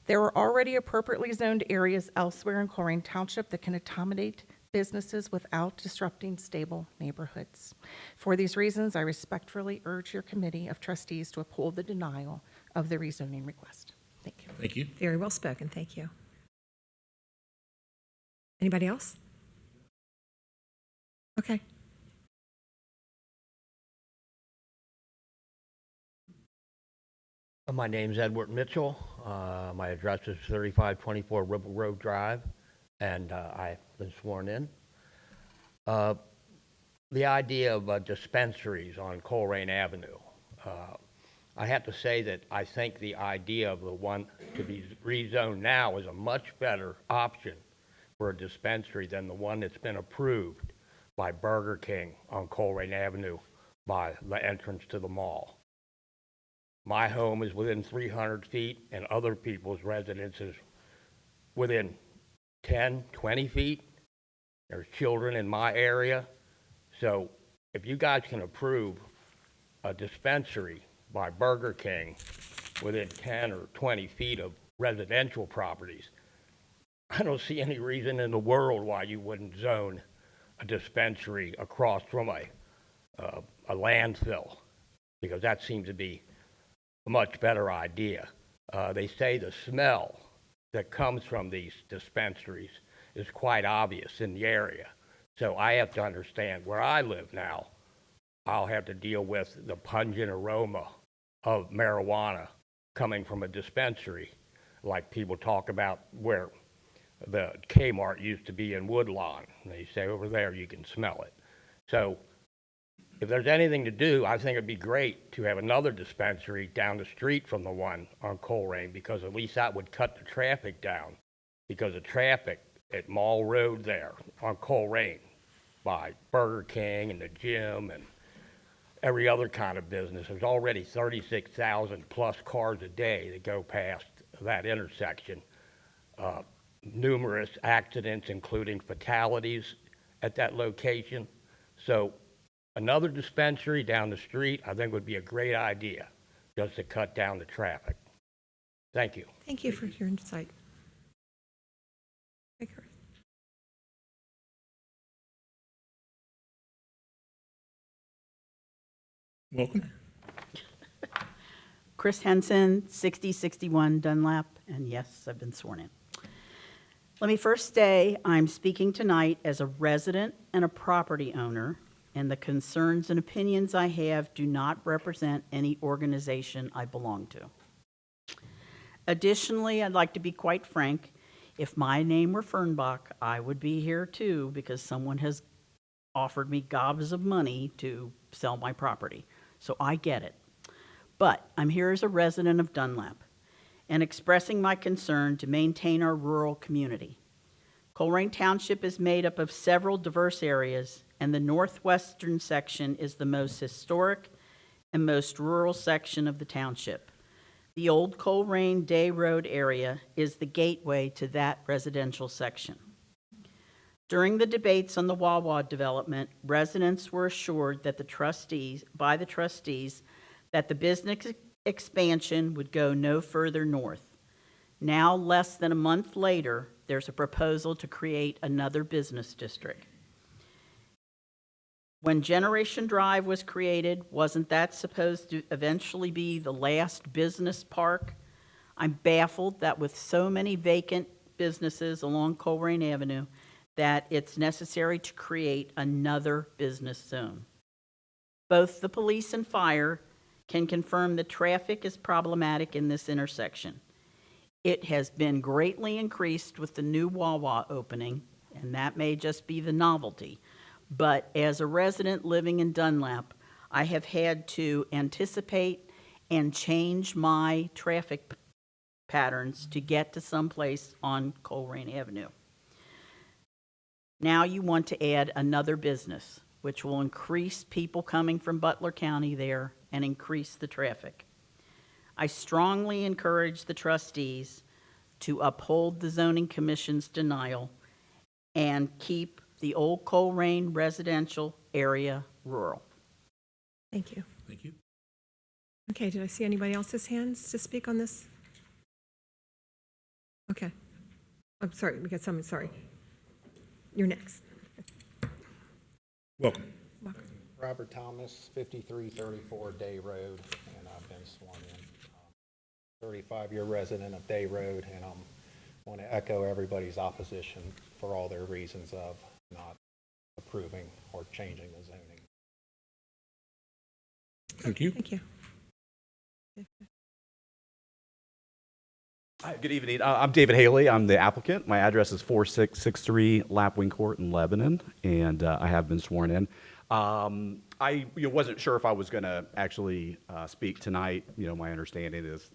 There are already appropriately zoned areas elsewhere in Colerain Township that can accommodate businesses without disrupting stable neighborhoods. For these reasons, I respectfully urge your committee of trustees to uphold the denial of the rezoning request. Thank you. Thank you. Very well spoken, thank you. Anybody else? Okay. My name's Edward Mitchell. My address is 3524 Ribble Grove Drive, and I've been sworn in. The idea of dispensaries on Colerain Avenue. I have to say that I think the idea of the one to be rezoned now is a much better option for a dispensary than the one that's been approved by Burger King on Colerain Avenue by the entrance to the mall. My home is within 300 feet, and other people's residences within 10, 20 feet. There's children in my area. So if you guys can approve a dispensary by Burger King within 10 or 20 feet of residential properties, I don't see any reason in the world why you wouldn't zone a dispensary across from a landfill, because that seems to be a much better idea. They say the smell that comes from these dispensaries is quite obvious in the area. So I have to understand, where I live now, I'll have to deal with the pungent aroma of marijuana coming from a dispensary, like people talk about where the Kmart used to be in Woodlawn. They say over there you can smell it. So if there's anything to do, I think it'd be great to have another dispensary down the street from the one on Colerain, because at least that would cut the traffic down, because the traffic at Mall Road there on Colerain by Burger King and the gym and every other kind of business, there's already 36,000 plus cars a day that go past that intersection. Numerous accidents, including fatalities at that location. So another dispensary down the street, I think, would be a great idea, just to cut down the traffic. Thank you. Thank you for your insight. Okay, Chris. Welcome. Chris Henson, 6061 Dunlap, and yes, I've been sworn in. Let me first say I'm speaking tonight as a resident and a property owner, and the concerns and opinions I have do not represent any organization I belong to. Additionally, I'd like to be quite frank. If my name were Fernbach, I would be here too, because someone has offered me gobs of money to sell my property. So I get it. But I'm here as a resident of Dunlap and expressing my concern to maintain our rural community. Colerain Township is made up of several diverse areas, and the northwestern section is the most historic and most rural section of the township. The old Colerain Day Road area is the gateway to that residential section. During the debates on the Wawa development, residents were assured that the trustees that the business expansion would go no further north. Now, less than a month later, there's a proposal to create another business district. When Generation Drive was created, wasn't that supposed to eventually be the last business park? I'm baffled that with so many vacant businesses along Colerain Avenue, that it's necessary to create another business zone. Both the police and fire can confirm that traffic is problematic in this intersection. It has been greatly increased with the new Wawa opening, and that may just be the novelty. But as a resident living in Dunlap, I have had to anticipate and change my traffic patterns to get to someplace on Colerain Avenue. Now you want to add another business, which will increase people coming from Butler County there and increase the traffic. I strongly encourage the trustees to uphold the zoning commission's denial and keep the old Colerain residential area rural. Thank you. Thank you. Okay, did I see anybody else's hands to speak on this? Okay. I'm sorry, we got someone, sorry. You're next. Welcome. Robert Thomas, 5334 Day Road, and I've been sworn in. 35-year resident of Day Road, and I want to echo everybody's opposition for all their reasons of not approving or changing the zoning. Thank you. Thank you. Hi, good evening. I'm David Haley. I'm the applicant. My address is 4663 Lapwing Court in Lebanon, and I have been sworn in. I wasn't sure if I was going to actually speak tonight. My understanding is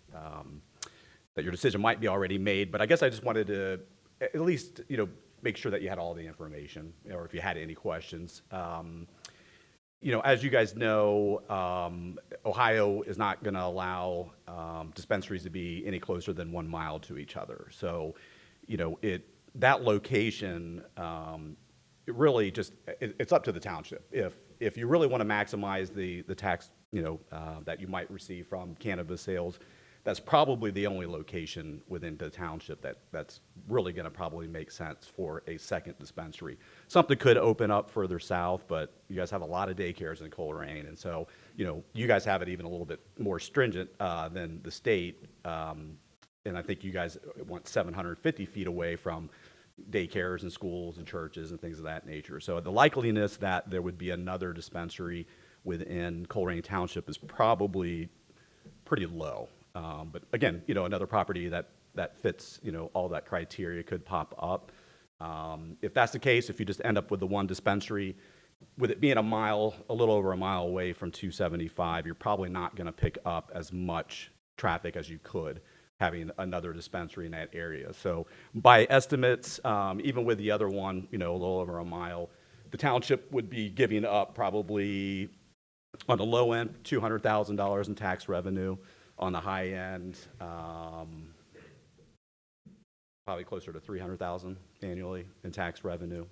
that your decision might be already made, but I guess I just wanted to at least, make sure that you had all the information, or if you had any questions. As you guys know, Ohio is not going to allow dispensaries to be any closer than 1 mile to each other. So, that location, it really just, it's up to the township. If you really want to maximize the tax, that you might receive from cannabis sales, that's probably the only location within the township that's really going to probably make sense for a second dispensary. Something could open up further south, but you guys have a lot of daycares in Colerain, and so you guys have it even a little bit more stringent than the state. And I think you guys want 750 feet away from daycares and schools and churches and things of that nature. So the likeliness that there would be another dispensary within Colerain Township is probably pretty low. But again, another property that fits, all that criteria could pop up. If that's the case, if you just end up with the one dispensary, with it being a little over a mile away from 275, you're probably not going to pick up as much traffic as you could having another dispensary in that area. So by estimates, even with the other one, a little over a mile, the township would be giving up probably on the low end, $200,000 in tax revenue. On the high end, probably closer to $300,000 annually in tax revenue.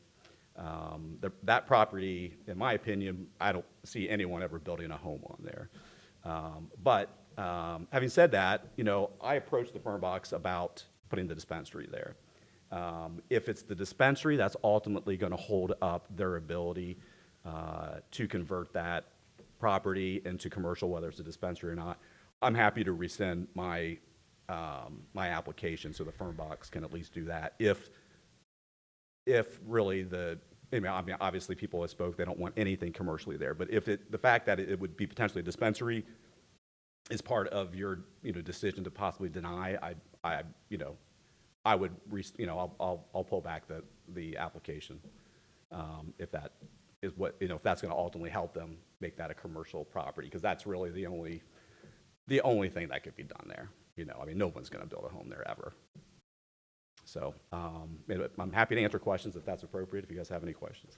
That property, in my opinion, I don't see anyone ever building a home on there. But having said that, I approached the Fernbachs about putting the dispensary there. If it's the dispensary that's ultimately going to hold up their ability to convert that property into commercial, whether it's a dispensary or not, I'm happy to rescind my my application so the Fernbachs can at least do that. If really obviously people have spoke, they don't want anything commercially there. But if the fact that it would be potentially a dispensary is part of your decision to possibly deny, I would I'll pull back the application if that is what if that's going to ultimately help them make that a commercial property, because that's really the only thing that could be done there. No one's going to build a home there ever. So I'm happy to answer questions if that's appropriate, if you guys have any questions.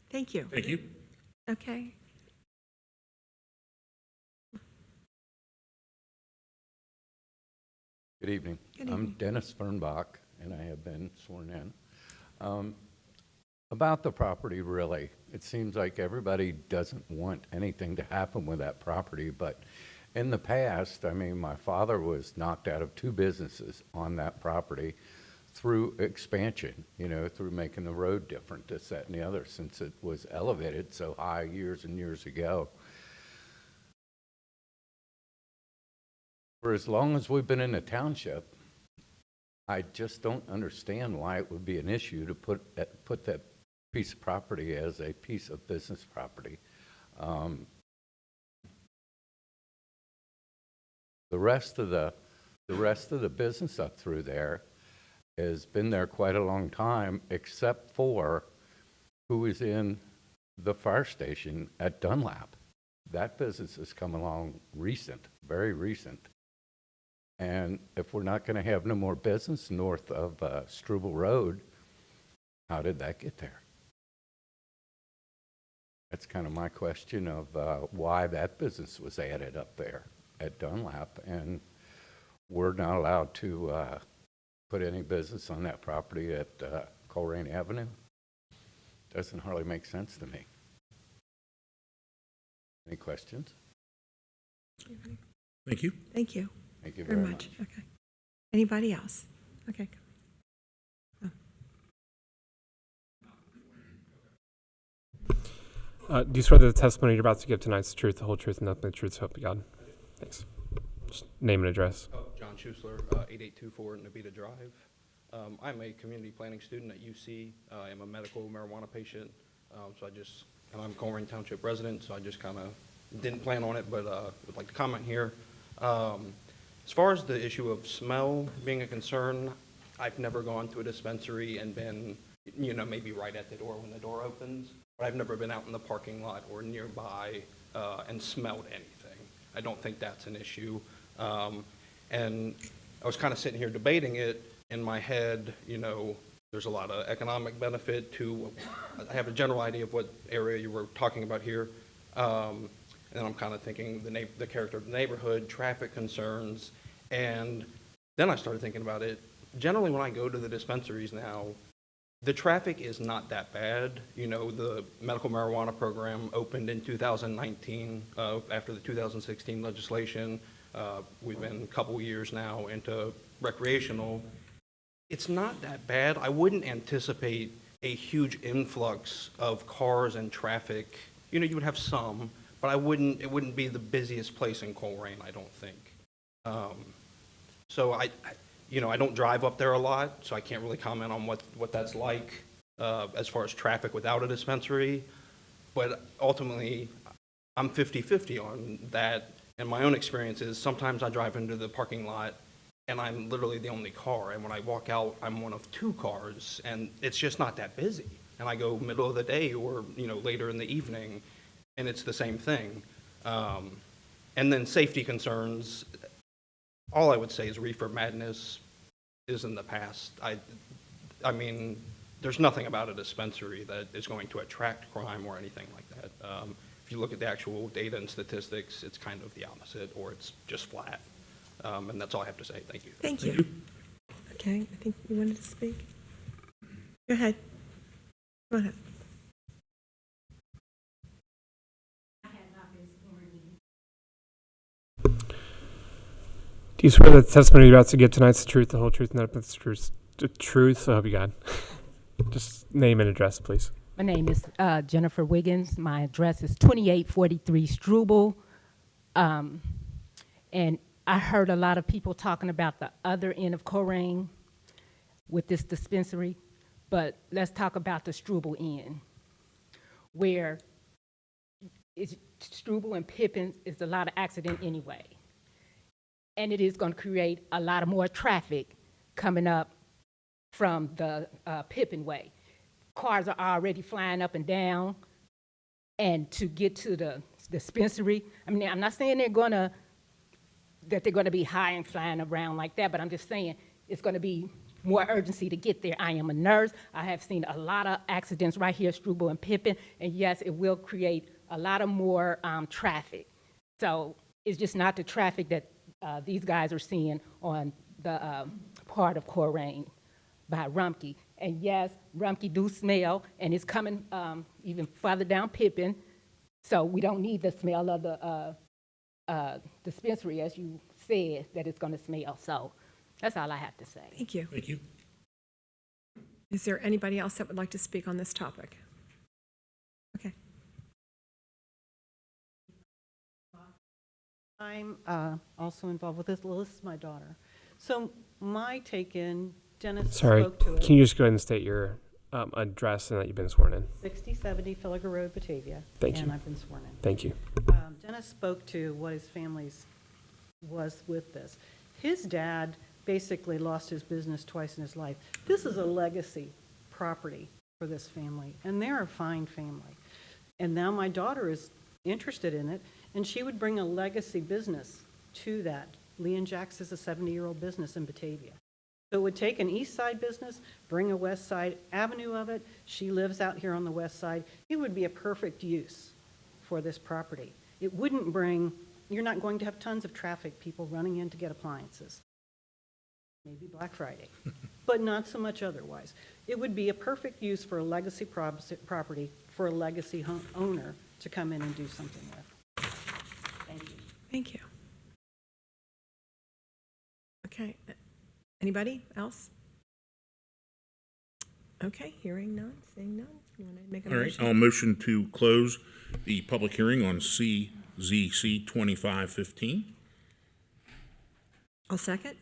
Thank you. Thank you. Okay. Good evening. Good I'm evening. Dennis Fernbach, and I have been sworn in. About the property, really, it seems like everybody doesn't want anything to happen with that property, but in the past, my father was knocked out of 2 businesses on that property through expansion, through making the road different, this, that, and the other, since it was elevated so high years and years ago. For as long as we've been in the township, I just don't understand why it would be an issue to put that piece of property as a piece of business property. The rest of the The rest of the business up through there has been there quite a long time, except for who is in the fire station at Dunlap. That business has come along recent, very recent. And if we're not going to have no more business north of Struble Road, how did that get there? That's kind of my question of why that business was added up there at Dunlap, and we're not allowed to put any business on that property at Colerain Avenue. Doesn't hardly make sense to me. Any questions? Thank you. Thank you. Thank you very much. Okay. Anybody else? Okay. Do you swear that the testimony you're about to give tonight's the truth, the whole truth, and nothing but the truth, so help you God? Thanks. Just name and address. John Schusler, 8824 Nabita Drive. I'm a community planning student at UC. I am a medical marijuana patient, and I'm Colerain Township resident, so I just kind of didn't plan on it, but would like to comment here. As far as the issue of smell being a concern, I've never gone to a dispensary and been, maybe right at the door when the door opens. But I've never been out in the parking lot or nearby and smelled anything. I don't think that's an issue. And I was kind of sitting here debating it in my head. There's a lot of economic benefit to, I have a general idea of what area you were talking about here. And then I'm kind of thinking the character of the neighborhood, traffic concerns. And then I started thinking about it. Generally, when I go to the dispensaries now, the traffic is not that bad. The medical marijuana program opened in 2019 after the 2016 legislation. We've been a couple years now into recreational. It's not that bad. I wouldn't anticipate a huge influx of cars and traffic. You would have some, but it wouldn't be the busiest place in Colerain, I don't think. So I don't drive up there a lot, so I can't really comment on what that's like as far as traffic without a dispensary. But ultimately, I'm 50-50 on that. And my own experience is sometimes I drive into the parking lot and I'm literally the only car. And when I walk out, I'm one of two cars, and it's just not that busy. And I go middle of the day or later in the evening, and it's the same thing. And then safety concerns. All I would say is reefer madness is in the past. I mean, there's nothing about a dispensary that is going to attract crime or anything like that. If you look at the actual data and statistics, it's kind of the opposite, or it's just flat. And that's all I have to say. Thank you. Thank you. Okay, I think you wanted to speak. Go ahead. Go ahead. Do you swear that the testimony you're about to give tonight's the truth, the whole truth, and nothing but the truth? The truth, so help you God. Just name and address, please. My name is Jennifer Wiggins. My address is 2843 Struble. And I heard a lot of people talking about the other end of Colerain with this dispensary, but let's talk about the Struble end, where Struble and Pippin is a lot of accident anyway. And it is going to create a lot of more traffic coming up from the Pippin way. Cars are already flying up and down, and to get to the dispensary, I mean, I'm not saying that they're going to be high and flying around like that, but I'm just saying it's going to be more urgency to get there. I am a nurse. I have seen a lot of accidents right here, Struble and Pippin, and yes, it will create a lot of more traffic. So it's just not the traffic that these guys are seeing on the part of Colerain by Rumpke. And yes, Rumpke do smell, and it's coming even further down Pippin, so we don't need the smell of the dispensary, as you said, that it's going to smell. So that's all I have to say. Thank you. Thank you. Is there anybody else that would like to speak on this topic? Okay. I'm also involved with this. Well, this is my daughter. So my take-in, Dennis Sorry, spoke to it. can you just go ahead and state your address and that you've been sworn in? 6070 Filiger Road, Batavia. Thank you. And I've been sworn in. Thank you. Dennis spoke to what his family's was with this. His dad basically lost his business twice in his life. This is a legacy property for this family, and they're a fine family. And now my daughter is interested in it, and she would bring a legacy business to that. Lee and Jack's is a 70-year-old business in Batavia. So it would take an east side business, bring a west side avenue of it. She lives out here on the west side. It would be a perfect use for this property. It wouldn't bring, you're not going to have tons of traffic, people running in to get appliances. Maybe Black Friday, but not so much otherwise. It would be a perfect use for a legacy property for a legacy owner to come in and do something with. Thank you. Thank you. Okay. Anybody else? Okay, hearing none, seeing none. You want to make a All right, motion? I'll motion to close the public hearing on CZC 2515. I'll second.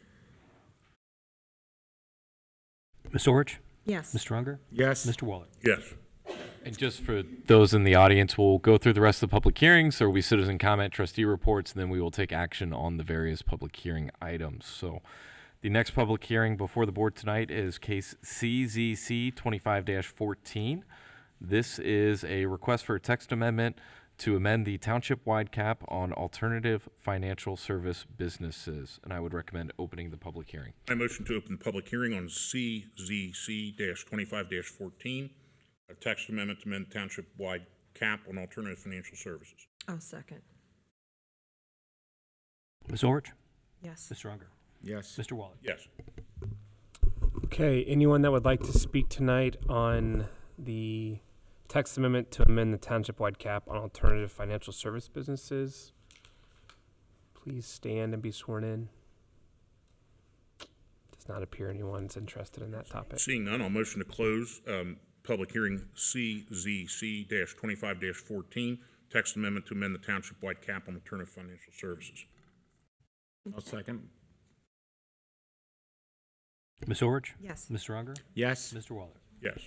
Ms. Orich? Yes. Mr. Unger? Yes. Mr. Waller? Yes. And just for those in the audience, we'll go through the rest of the public hearings. There will be citizen comment, trustee reports, and then we will take action on the various public hearing items. So the next public hearing before the board tonight is case CZC 25-14. This is a request for a text amendment to amend the township-wide cap on alternative financial service businesses, and I would recommend opening the public hearing. I motion to open the public hearing on CZC-25-14, a text amendment to amend township-wide cap on alternative financial services. I'll second. Ms. Orich? Yes. Mr. Unger? Yes. Mr. Waller? Yes. Okay, anyone that would like to speak tonight on the text amendment to amend the township-wide cap on alternative financial service businesses, please stand and be sworn in. Does not appear anyone's interested in that topic. Seeing none, I'll motion to close public hearing CZC-25-14, text amendment to amend the township-wide cap on alternative financial services. I'll second. Ms. Orich? Yes. Mr. Unger? Yes. Mr. Waller? Yes.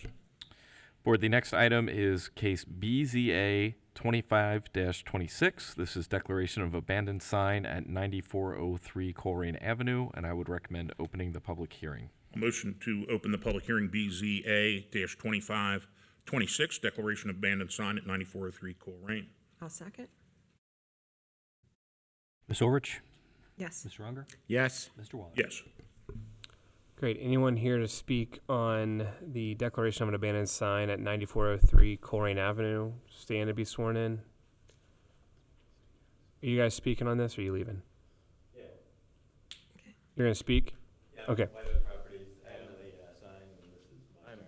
Board, the next item is case BZA 25-26. This is declaration of abandoned sign at 9403 Colerain Avenue, and I would recommend opening the public hearing. A motion to open the public hearing BZA-25-26, declaration of abandoned sign at 9403 Colerain. I'll second. Ms. Orich? Yes. Mr. Unger? Yes. Mr. Waller? Yes. Great. Anyone here to speak on the declaration of an abandoned sign at 9403 Colerain Avenue? Stand to be sworn in. Are you guys speaking on this, or are you leaving? Yeah. Okay. You're going to speak? Yeah. Okay. White Oak Properties, I own the sign, and this is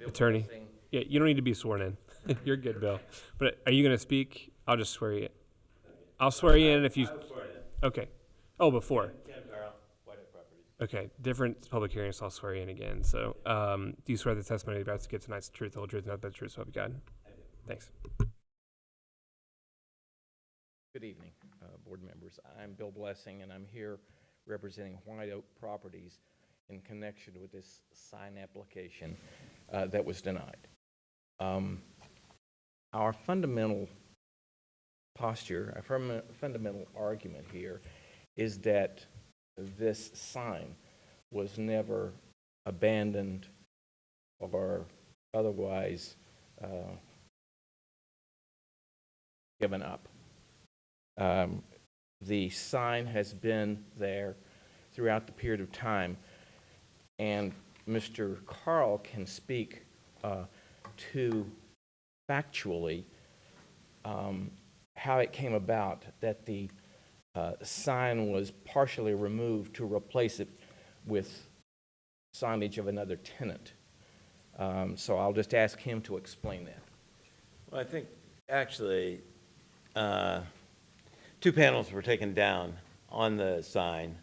my Attorney? Yeah, you don't need to be sworn in. You're good, Bill. But are you going to speak? I'll just swear you in. I'll swear you in if you... I was sworn in. Okay. Oh, before. Ken Carl, White Oak Properties. Okay, different public hearings, so I'll swear you in again. So, do you swear the testimony you're about to give tonight's the truth, the whole truth, and nothing but the truth, so help you God? I do. Thanks. Good evening, board members. I'm Bill Blessing, and I'm here representing White Oak Properties in connection with this sign application that was denied. Our fundamental posture, our fundamental argument here is that this sign was never abandoned or otherwise given up. The sign has been there throughout the period of time, and Mr. Carl can speak to factually how it came about that the sign was partially removed to replace it with signage of another tenant. So I'll just ask him to explain that. Well, I think actually 2 panels were taken down on the sign,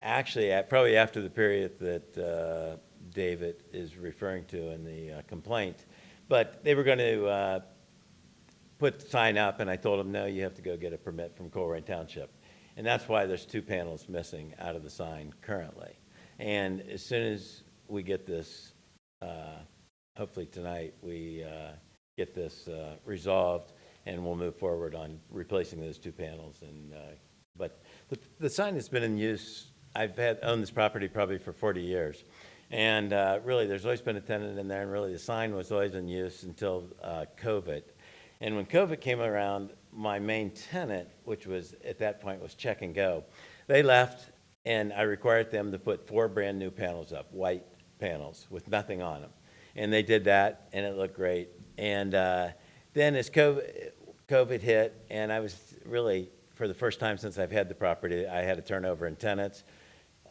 actually probably after the period that David is referring to in the complaint. But they were going to put the sign up, and I told them, no, you have to go get a permit from Colerain Township. And that's why there's 2 panels missing out of the sign currently. And as soon as we get this, hopefully tonight, we get this resolved, and we'll move forward on replacing those 2 panels. And but the sign has been in use, owned this property probably for 40 years. And really, there's always been a tenant in there, and really the sign was always in use until COVID. And when COVID came around, my main tenant, which was at that point was Check and Go, they left, and I required them to put 4 brand new panels up, white panels with nothing on them. And they did that, and it looked great. And then as COVID hit, and I was really, for the first time since I've had the property, I had a turnover in tenants.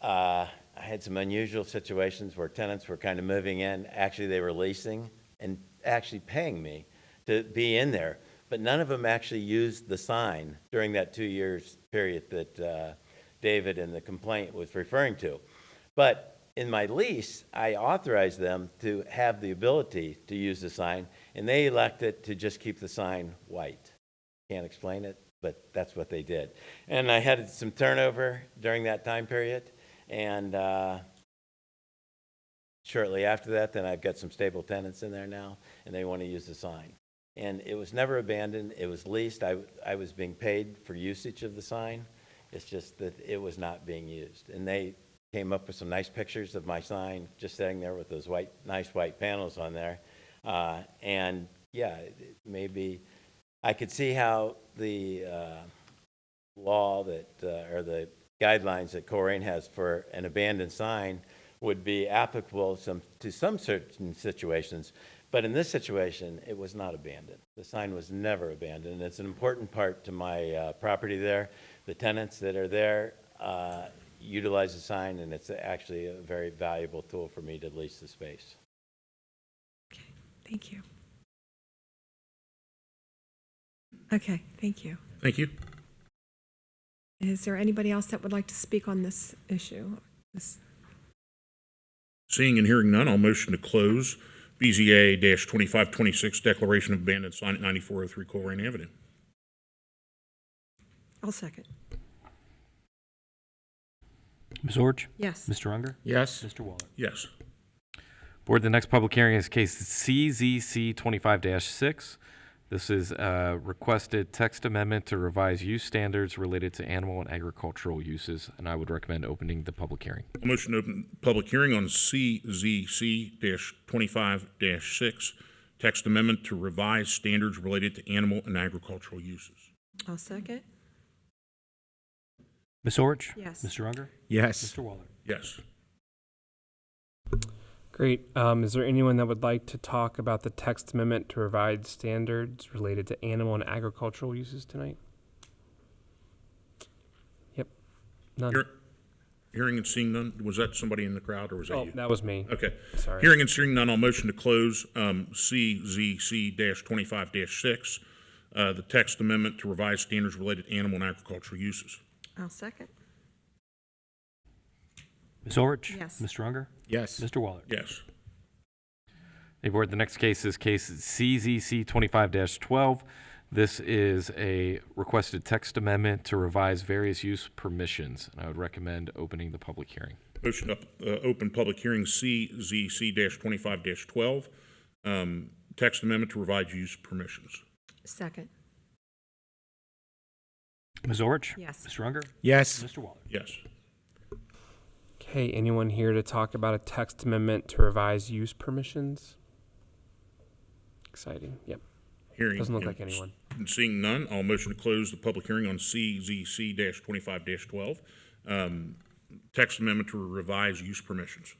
I had some unusual situations where tenants were kind of moving in. Actually, they were leasing and actually paying me to be in there. But none of them actually used the sign during that 2 years period that David in the complaint was referring to. But in my lease, I authorized them to have the ability to use the sign, and they elected to just keep the sign white. Can't explain it, but that's what they did. And I had some turnover during that time period, and shortly after that, then I've got some stable tenants in there now, and they want to use the sign. And it was never abandoned. It was leased. I was being paid for usage of the sign. It's just that it was not being used. And they came up with some nice pictures of my sign just sitting there with those nice white panels on there. And yeah, maybe I could see how the law that, or the guidelines that Colerain has for an abandoned sign would be applicable to some certain situations. But in this situation, it was not abandoned. The sign was never abandoned. It's an important part to my property there. The tenants that are there utilize the sign, and it's actually a very valuable tool for me to lease the space. Okay, thank you. Okay, thank you. Thank you. Is there anybody else that would like to speak on this issue? Seeing and hearing none, I'll motion to close BZA-2526 Declaration of Abandoned Sign at 9403 Colerain Avenue. I'll second. Ms. Orch? Yes. Mr. Unger? Yes. Mr. Waller? Yes. Board, the next public hearing is case CZC 25-6. This is a requested text amendment to revise use standards related to animal and agricultural uses, and I would recommend opening the public hearing. A motion to open public hearing on CZC-25-6, text amendment to revise standards related to animal and agricultural uses. I'll second. Ms. Orch? Yes. Mr. Unger? Yes. Mr. Waller? Yes. Great. Is there anyone that would like to talk about the text amendment to revise standards related to animal and agricultural uses tonight? Yep. None. Hearing and seeing none. Was that somebody in the crowd, or was that you? That was me. Okay. Sorry. Hearing and seeing none, I'll motion to close CZC-25-6, the text amendment to revise standards related to animal and agricultural uses. I'll second. Ms. Orch? Yes. Mr. Unger? Yes. Mr. Waller? Yes. Hey, Board, the next case is case CZC 25-12. This is a requested text amendment to revise various use permissions, and I would recommend opening the public hearing. Motion to open public hearing CZC-25-12, text amendment to revise use permissions. Second. Ms. Orch? Yes. Mr. Unger? Yes. Mr. Waller? Yes. Okay, anyone here to talk about a text amendment to revise use permissions? Exciting. Yep. Hearing Doesn't look and like anyone. Seeing none, I'll motion to close the public hearing on CZC-25-12, text amendment to revise use permissions.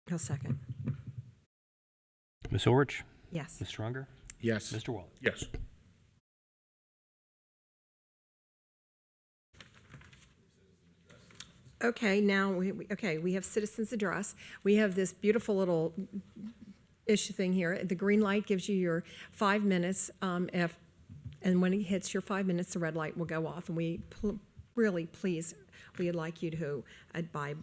I'll second. Ms. Orch? Yes. Mr. Unger? Yes. Mr. Waller? Yes. Okay, now, we have citizens address. We have this beautiful little issue thing here. The green light gives you your 5 minutes. And when it hits your 5 minutes, the red light will go off. And we really, please, we would like you to abide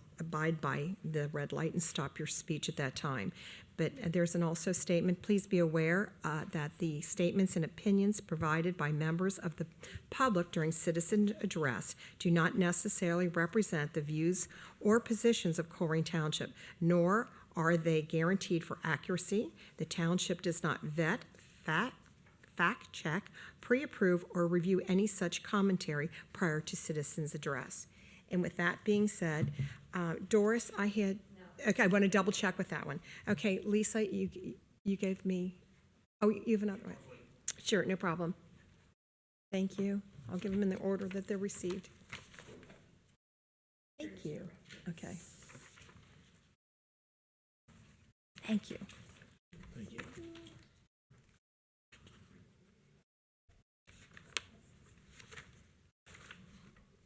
by the red light and stop your speech at that time. But there's an also statement. Please be aware that the statements and opinions provided by members of the public during citizen address do not necessarily represent the views or positions of Colerain Township, nor are they guaranteed for accuracy. The township does not vet, fact check, pre-approve, or review any such commentary prior to citizens address. And with that being said, Doris, okay, I want to double check with that one. Okay, Lisa, you gave me, oh, you have another one. Sure, no problem. Thank you. I'll give them in the order that they're received. Thank you. Okay. Thank you.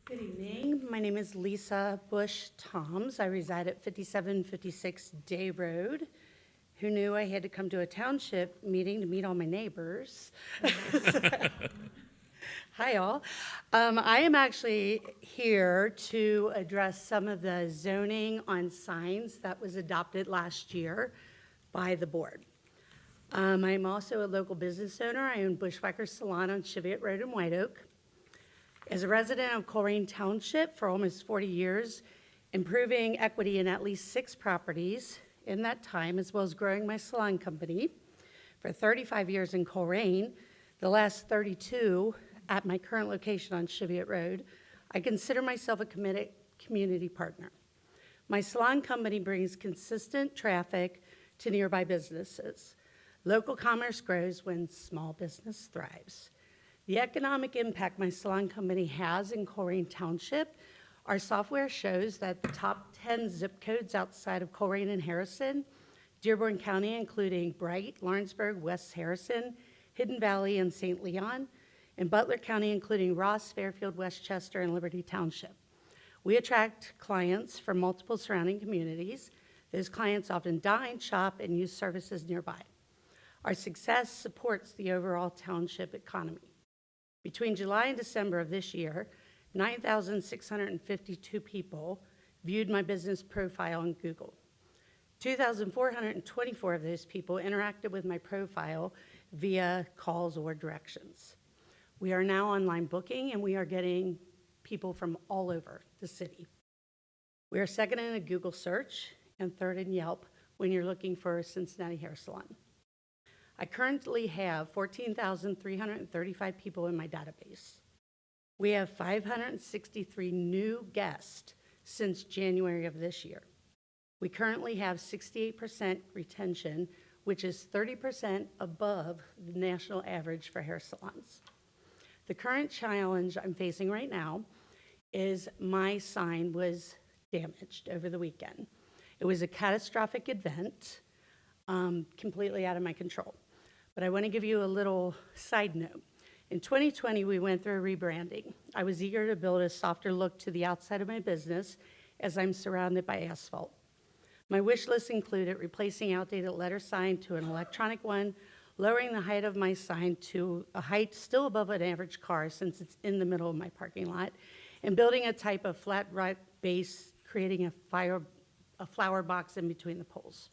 Good evening. My name is Lisa Bush Toms. I reside at 5756 Day Road. Who knew I had to come to a township meeting to meet all my neighbors? Hi, all. I am actually here to address some of the zoning on signs that was adopted last year by the board. I'm also a local business owner. I own Bushwhacker Salon on Cheviot Road in White Oak. As a resident of Colerain Township for almost 40 years, improving equity in at least 6 properties in that time, as well as growing my salon company for 35 years in Colerain, the last 32 at my current location on Cheviot Road, I consider myself a committed community partner. My salon company brings consistent traffic to nearby businesses. Local commerce grows when small business thrives. The economic impact my salon company has in Colerain Township, our software shows that the top 10 zip codes outside of Colerain and Harrison, Dearborn County, including Bright, Lawrenceburg, West Harrison, Hidden Valley, and St. Leon, and Butler County, including Ross, Fairfield, Westchester, and Liberty Township. We attract clients from multiple surrounding communities. Those clients often dine, shop, and use services nearby. Our success supports the overall township economy. Between July and December of this year, 9,652 people viewed my business profile on Google. 2,424 of those people interacted with my profile via calls or directions. We are now online booking, and we are getting people from all over the city. We are second in a Google search and third in Yelp when you're looking for a Cincinnati hair salon. I currently have 14,335 people in my database. We have 563 new guests since January of this year. We currently have 68% retention, which is 30% above the national average for hair salons. The current challenge I'm facing right now is my sign was damaged over the weekend. It was a catastrophic event, completely out of my control. But I want to give you a little side note. In 2020, we went through a rebranding. I was eager to build a softer look to the outside of my business as I'm surrounded by asphalt. My wish list included replacing outdated letter sign to an electronic one, lowering the height of my sign to a height still above an average car since it's in the middle of my parking lot, and building a type of flat rock base, creating a flower box in between the poles.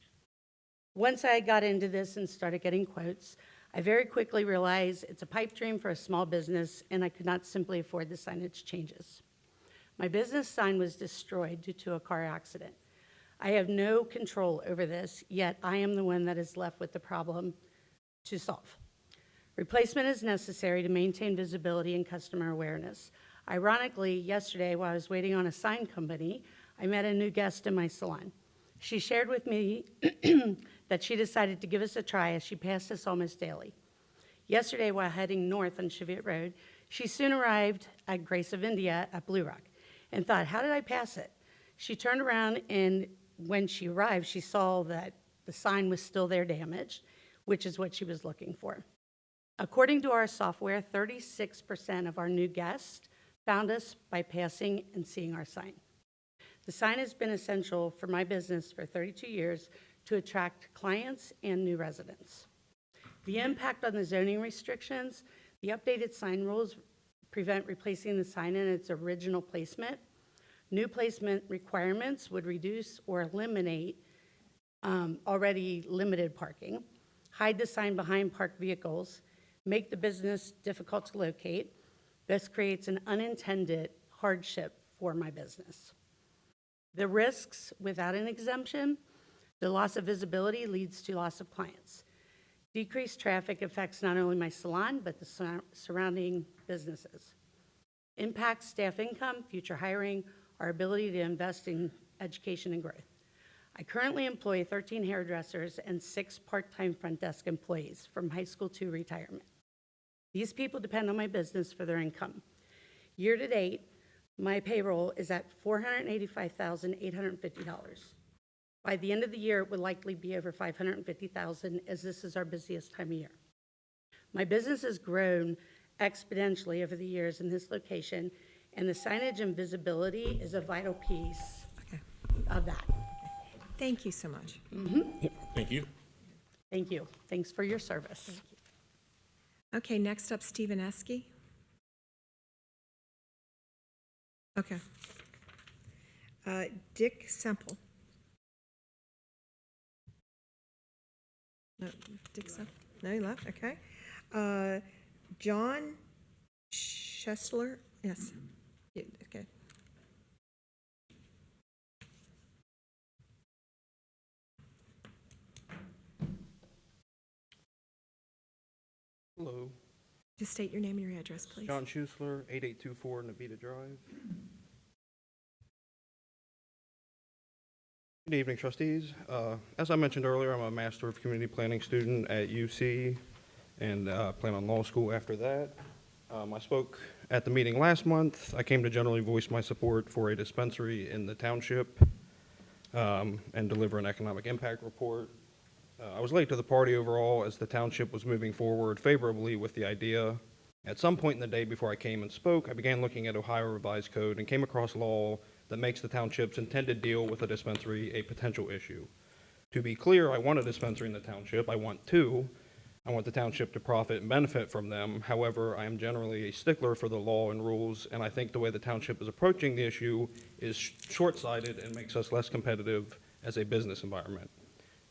Once I got into this and started getting quotes, I very quickly realized it's a pipe dream for a small business, and I could not simply afford the signage changes. My business sign was destroyed due to a car accident. I have no control over this, yet I am the one that is left with the problem to solve. Replacement is necessary to maintain visibility and customer awareness. Ironically, yesterday while I was waiting on a sign company, I met a new guest in my salon. She shared with me that she decided to give us a try as she passed us almost daily. Yesterday, while heading north on Cheviot Road, she soon arrived at Grace of India at Blue Rock and thought, how did I pass it? She turned around, and when she arrived, she saw that the sign was still there damaged, which is what she was looking for. According to our software, 36% of our new guests found us by passing and seeing our sign. The sign has been essential for my business for 32 years to attract clients and new residents. The impact on the zoning restrictions, the updated sign rules prevent replacing the sign in its original placement. New placement requirements would reduce or eliminate already limited parking, hide the sign behind parked vehicles, make the business difficult to locate. This creates an unintended hardship for my business. The risks without an exemption, the loss of visibility leads to loss of clients. Decreased traffic affects not only my salon, but the surrounding businesses. Impacts staff income, future hiring, our ability to invest in education and growth. I currently employ 13 hairdressers and 6 part-time front desk employees from high school to retirement. These people depend on my business for their income. Year to date, my payroll is at $485,850. By the end of the year, it would likely be over $550,000, as this is our busiest time of year. My business has grown exponentially over the years in this location, and the signage and visibility is a vital piece of that. Thank you so much. Thank you. Thank you. Thanks for your service. Okay, next up, Stephen Esky. Okay. Dick Semple. No, Dick Semple. No, he left. Okay. John Schessler. Yes. Yeah, okay. Hello. Just state your name and your address, please. John Schusler, 8824 Navita Drive. Good evening, trustees. As I mentioned earlier, I'm a Master of Community Planning student at UC and plan on law school after that. I spoke at the meeting last month. I came to generally voice my support for a dispensary in the township and deliver an economic impact report. I was late to the party overall as the township was moving forward favorably with the idea. At some point in the day before I came and spoke, I began looking at Ohio Revised Code and came across law that makes the township's intended deal with a dispensary a potential issue. To be clear, I want a dispensary in the township. I want two. I want the township to profit and benefit from them. However, I am generally a stickler for the law and rules, and I think the way the township is approaching the issue is short-sighted and makes us less competitive as a business environment.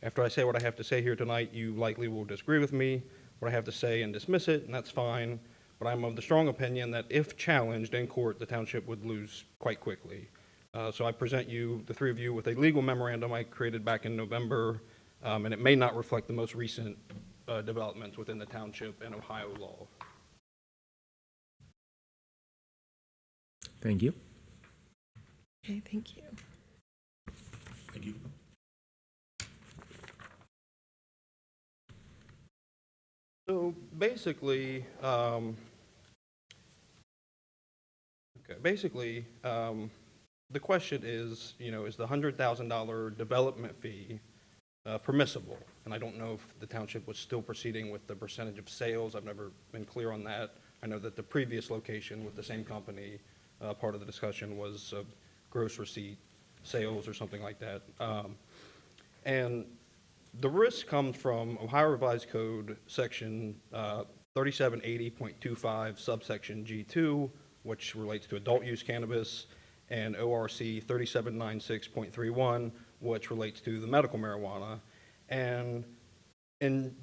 After I say what I have to say here tonight, you likely will disagree with me, what I have to say, and dismiss it, and that's fine. But I'm of the strong opinion that if challenged in court, the township would lose quite quickly. So I present you, the three of you, with a legal memorandum I created back in November, and it may not reflect the most recent developments within the township and Ohio law. Thank you. Okay, thank you. Thank you. So basically, the question is, is the $100,000 development fee permissible? And I don't know if the township was still proceeding with the percentage of sales. I've never been clear on that. I know that the previous location with the same company, part of the discussion was gross receipt sales or something like that. And the risk comes from Ohio Revised Code, section 3780.25, subsection G2, which relates to adult use cannabis, and ORC 3796.31, which relates to the medical marijuana. And in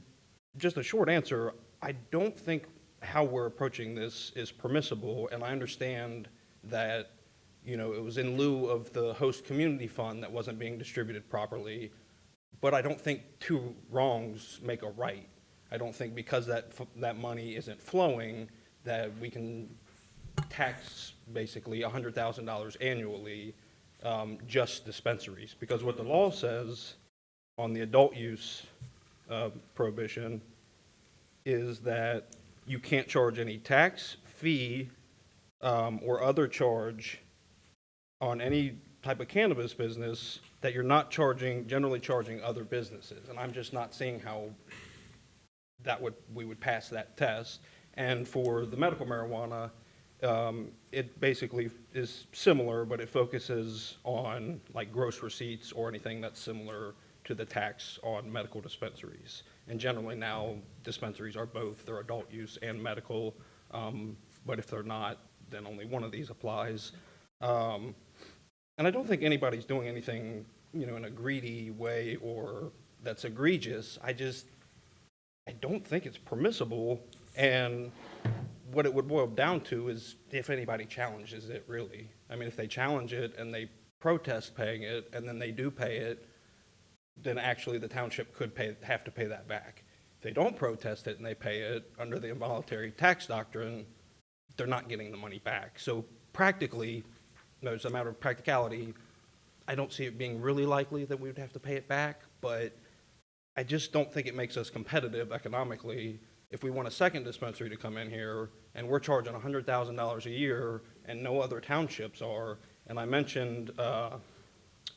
just a short answer, I don't think how we're approaching this is permissible, and I understand that, it was in lieu of the host community fund that wasn't being distributed properly. But I don't think two wrongs make a right. I don't think because that money isn't flowing that we can tax basically $100,000 annually just dispensaries. Because what the law says on the adult use prohibition is that you can't charge any tax, fee, or other charge on any type of cannabis business that you're not generally charging other businesses. And I'm just not seeing how we would pass that test. And for the medical marijuana, it basically is similar, but it focuses on like gross receipts or anything that's similar to the tax on medical dispensaries. And generally now, dispensaries are both, they're adult use and medical, but if they're not, then only one of these applies. And I don't think anybody's doing anything, in a greedy way or that's egregious. I don't think it's permissible. And what it would boil down to is if anybody challenges it, really. I mean, if they challenge it and they protest paying it and then they do pay it, then actually the township could have to pay that back. If they don't protest it and they pay it under the involuntary tax doctrine, they're not getting the money back. So practically, as a matter of practicality, I don't see it being really likely that we would have to pay it back, but I just don't think it makes us competitive economically if we want a second dispensary to come in here and we're charging $100,000 a year and no other townships are. And I mentioned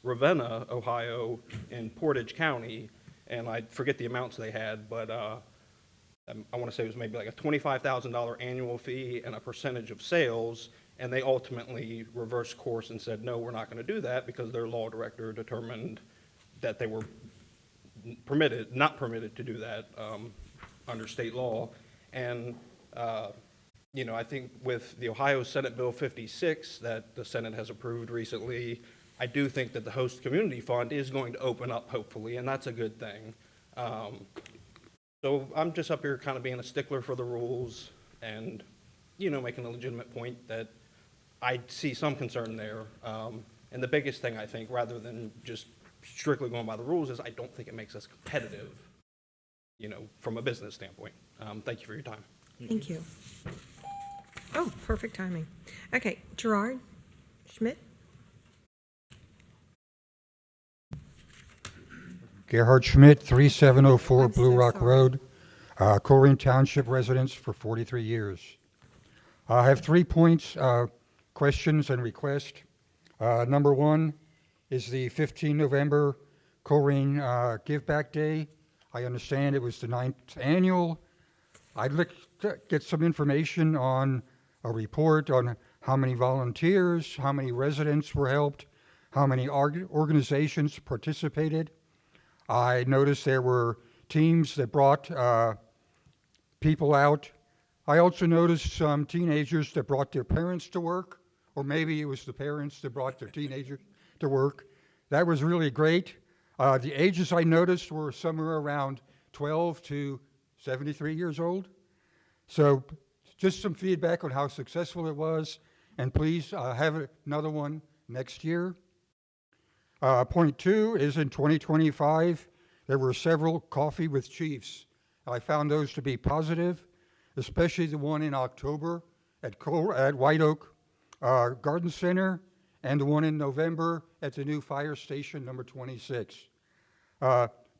Ravenna, Ohio, in Portage County, and I forget the amounts they had, but I want to say it was maybe like a $25,000 annual fee and a percentage of sales, and they ultimately reversed course and said, no, we're not going to do that because their law director determined that they were not permitted to do that under state law. And, I think with the Ohio Senate Bill 56 that the Senate has approved recently, I do think that the host community fund is going to open up, hopefully, and that's a good thing. So I'm just up here kind of being a stickler for the rules and, making a legitimate point that I see some concern there. And the biggest thing, I think, rather than just strictly going by the rules, is I don't think it makes us competitive, from a business standpoint. Thank you for your time. Thank you. Oh, perfect timing. Okay, Gerard Schmidt? Gerhard Schmidt, 3704 Blue so Rock sorry. Road, Colerain Township residence for 43 years. I have 3 points, questions and requests. Number one is the 15 November Colerain Give Back Day. I understand it was the 9th annual. I'd like to get some information on a report on how many volunteers, how many residents were helped, how many organizations participated. I noticed there were teams that brought people out. I also noticed some teenagers that brought their parents to work, or maybe it was the parents that brought their teenagers to work. That was really great. The ages I noticed were somewhere around 12 to 73 years old. So just some feedback on how successful it was, and please have another one next year. Point two is in 2025, there were several Coffee with Chiefs. I found those to be positive, especially the one in October at White Oak Garden Center, and the one in November at the new fire station, number 26.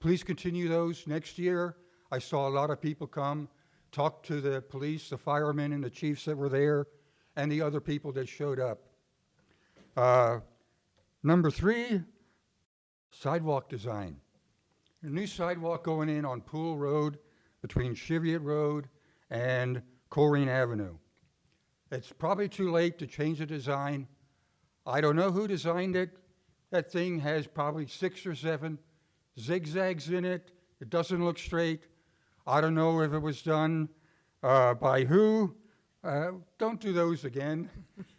Please continue those next year. I saw a lot of people come, talk to the police, the firemen, and the chiefs that were there, and the other people that showed up. Number three, sidewalk design. A new sidewalk going in on Pool Road between Cheviot Road and Colerain Avenue. It's probably too late to change the design. I don't know who designed it. That thing has probably 6 or 7 zigzags in it. It doesn't look straight. I don't know if it was done by who. Don't do those again.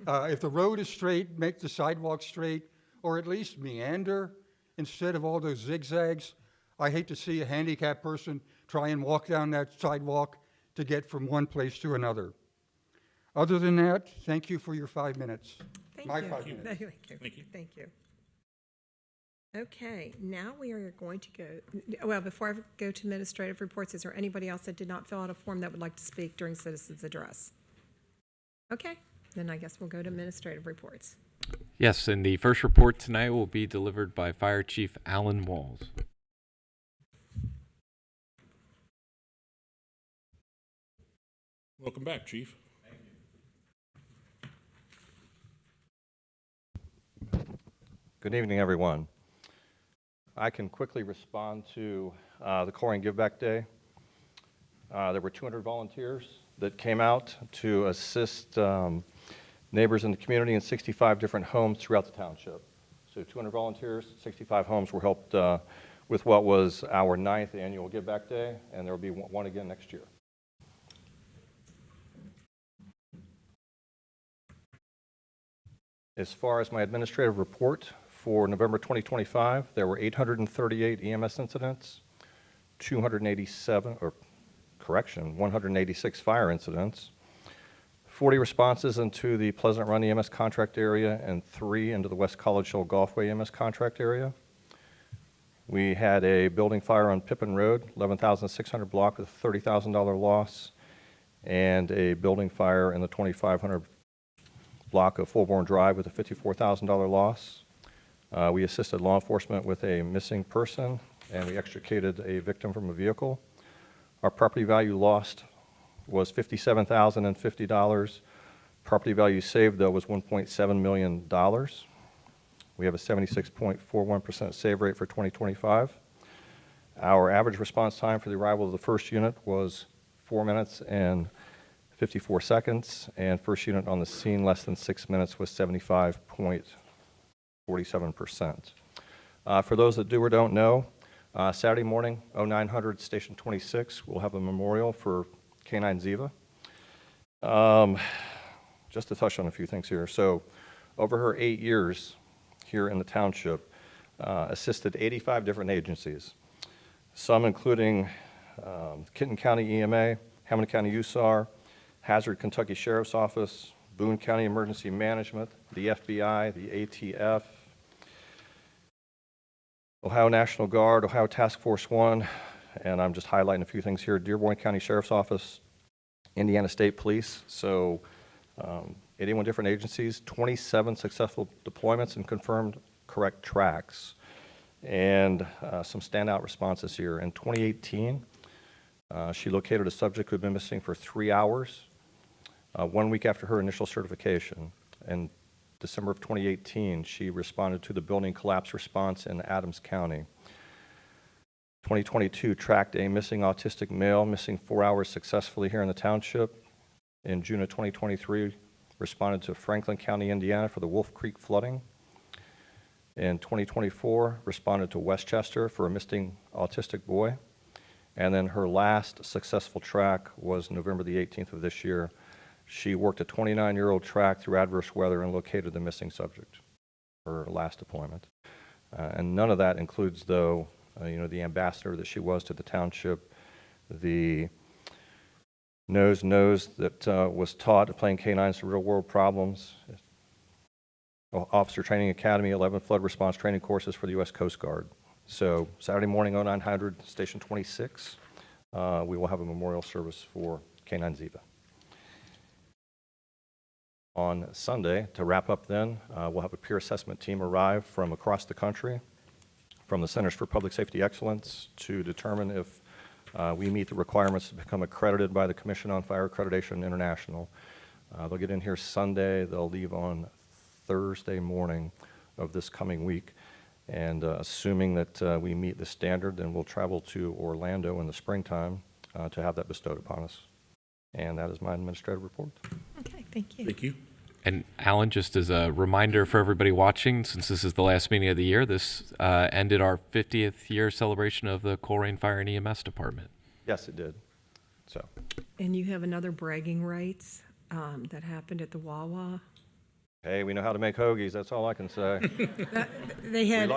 If the road is straight, make the sidewalk straight, or at least meander instead of all those zigzags. I hate to see a handicapped person try and walk down that sidewalk to get from one place to another. Other than that, thank you for your 5 minutes. Thank My you. 5 minutes. Thank you. Thank you. Thank you. Okay, now we are going to go, well, before I go to administrative reports, is there anybody else that did not fill out a form that would like to speak during citizens' address? Okay, then I guess we'll go to administrative reports. Yes, and the first report tonight will be delivered by Fire Chief Alan Walls. Welcome back, Chief. Good evening, everyone. I can quickly respond to the Colerain Give Back Day. There were 200 volunteers that came out to assist neighbors in the community in 65 different homes throughout the township. So 200 volunteers, 65 homes were helped with what was our 9th annual Give Back Day, and there will be one again next year. As far as my administrative report for November 2025, there were 838 EMS incidents, 186 fire incidents, 40 responses into the Pleasant Run EMS contract area, and 3 into the West College Hill Golfway EMS contract area. We had a building fire on Pippin Road, 11,600 block with a $30,000 loss, and a building fire in the 2500 block of Fulbourn Drive with a $54,000 loss. We assisted law enforcement with a missing person, and we extricated a victim from a vehicle. Our property value lost was $57,050. Property value saved, though, was $1.7 million. We have a 76.41% save rate for 2025. Our average response time for the arrival of the first unit was 4 minutes and 54 seconds, and first unit on the scene less than 6 minutes was 75.47%. For those that do or don't know, Saturday morning, 0900 Station 26, we'll have a memorial for Canine Ziva. Just to touch on a few things here. So over her 8 years here in the township, assisted 85 different agencies, some including Kenton County EMA, Hamilton County USAR, Hazard Kentucky Sheriff's Office, Boone County Emergency Management, the FBI, the ATF, Ohio National Guard, Ohio Task Force 1, and I'm just highlighting a few things here, Dearborn County Sheriff's Office, Indiana State Police. So 81 different agencies, 27 successful deployments and confirmed correct tracks, and some standout responses here. In 2018, she located a subject who had been missing for 3 hours, 1 week after her initial certification. In December of 2018, she responded to the building collapse response in Adams County. 2022, tracked a missing autistic male, missing 4 hours successfully here in the township. In June of 2023, responded to Franklin County, Indiana for the Wolf Creek flooding. In 2024, responded to Westchester for a missing autistic boy. And then her last successful track was November the 18th of this year. She worked a 29-year-old track through adverse weather and located the missing subject, her last deployment. And none of that includes, though, the ambassador that she was to the township, the knows that was taught at playing canines to real-world problems, Officer Training Academy, 11 flood response training courses for the U.S. Coast Guard. So Saturday morning, 0900, Station 26, we will have a memorial service for Canine Ziva. On Sunday, to wrap up then, we'll have a peer assessment team arrive from across the country, from the Centers for Public Safety Excellence, to determine if we meet the requirements to become accredited by the Commission on Fire Accreditation International. They'll get in here Sunday. They'll leave on Thursday morning of this coming week. And assuming that we meet the standard, then we'll travel to Orlando in the springtime to have that bestowed upon us. And that is my administrative report. Okay, thank you. Thank you. And Alan, just as a reminder for everybody watching, since this is the last meeting of the year, this ended our 50th year celebration of the Colerain Fire and EMS Department. Yes, it did. So. And you have another bragging rights that happened at the Wawa. Hey, we know how to make hoagies. That's all I can say. They had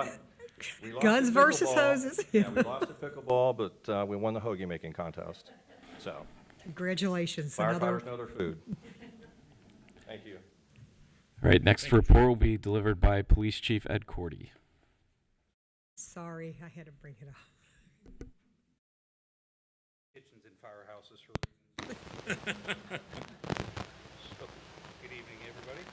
we lost guns at versus pickleball. hoses. Yeah, we lost at pickleball, but we won the hoagie making contest. So. Congratulations. Firefighters know their food. Thank you. All right, next report will be delivered by Police Chief Ed Cordy. Sorry, I had to bring it up. Kitchens and firehouses for reasons. So, good evening, everybody.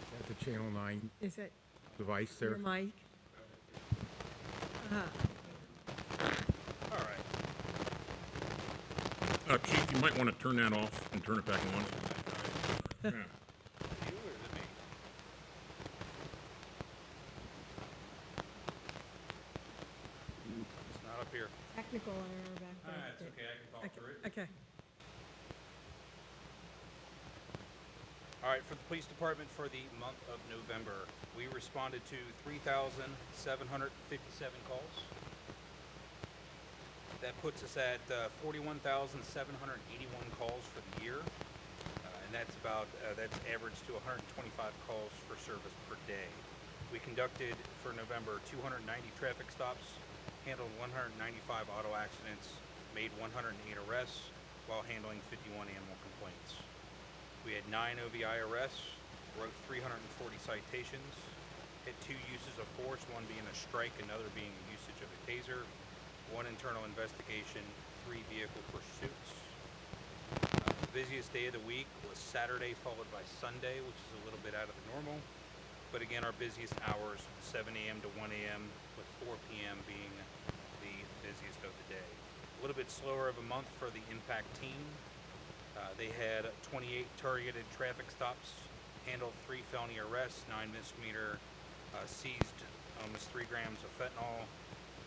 Is that the Channel 9 Is it device there? your mic? All right. Chief, you might want to turn that off and turn it back on. Yeah. You or is it me? It's not up here. Technical error back there. It's okay, I can talk through it. Okay. All right, for the police department for the month of November, we responded to 3,757 calls. That puts us at 41,781 calls for the year, and that's averaged to 125 calls for service per day. We conducted for November 290 traffic stops, handled 195 auto accidents, made 108 arrests, while handling 51 animal complaints. We had 9 OVI arrests, wrote 340 citations, hit 2 uses of force, one being a strike, another being a usage of a taser, 1 internal investigation, 3 vehicle pursuits. busiest day of the week was Saturday, followed by Sunday, which is a little bit out of the normal. But again, our busiest hours, 7 a.m. to 1 a.m., with 4 p.m. being the busiest of the day. A little bit slower of a month for the impact team. They had 28 targeted traffic stops, handled 3 felony arrests, 9 misdemeanor, seized almost 3 grams of fentanyl,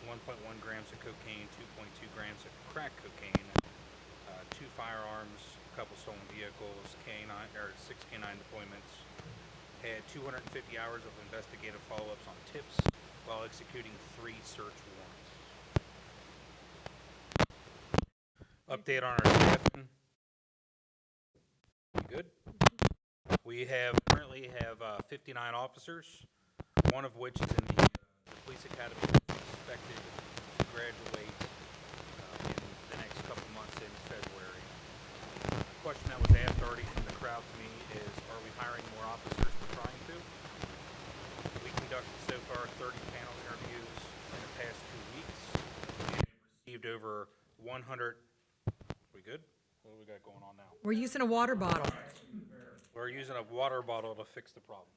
1.1 grams of cocaine, 2.2 grams of crack cocaine, 2 firearms, a couple stolen vehicles, 6 canine deployments, had 250 hours of investigative follow-ups on tips while executing 3 search warrants. Update on our staffing. Good. We currently have 59 officers, one of which is in the police academy, expected to graduate in the next couple months in February. The question that was asked already from the crowd to me is, are we hiring more officers? We're trying to. We conducted so far 30 panel interviews in the past 2 weeks and received over 100. We good? What do we got going on now? We're using a water bottle. We're using a water bottle to fix the problem.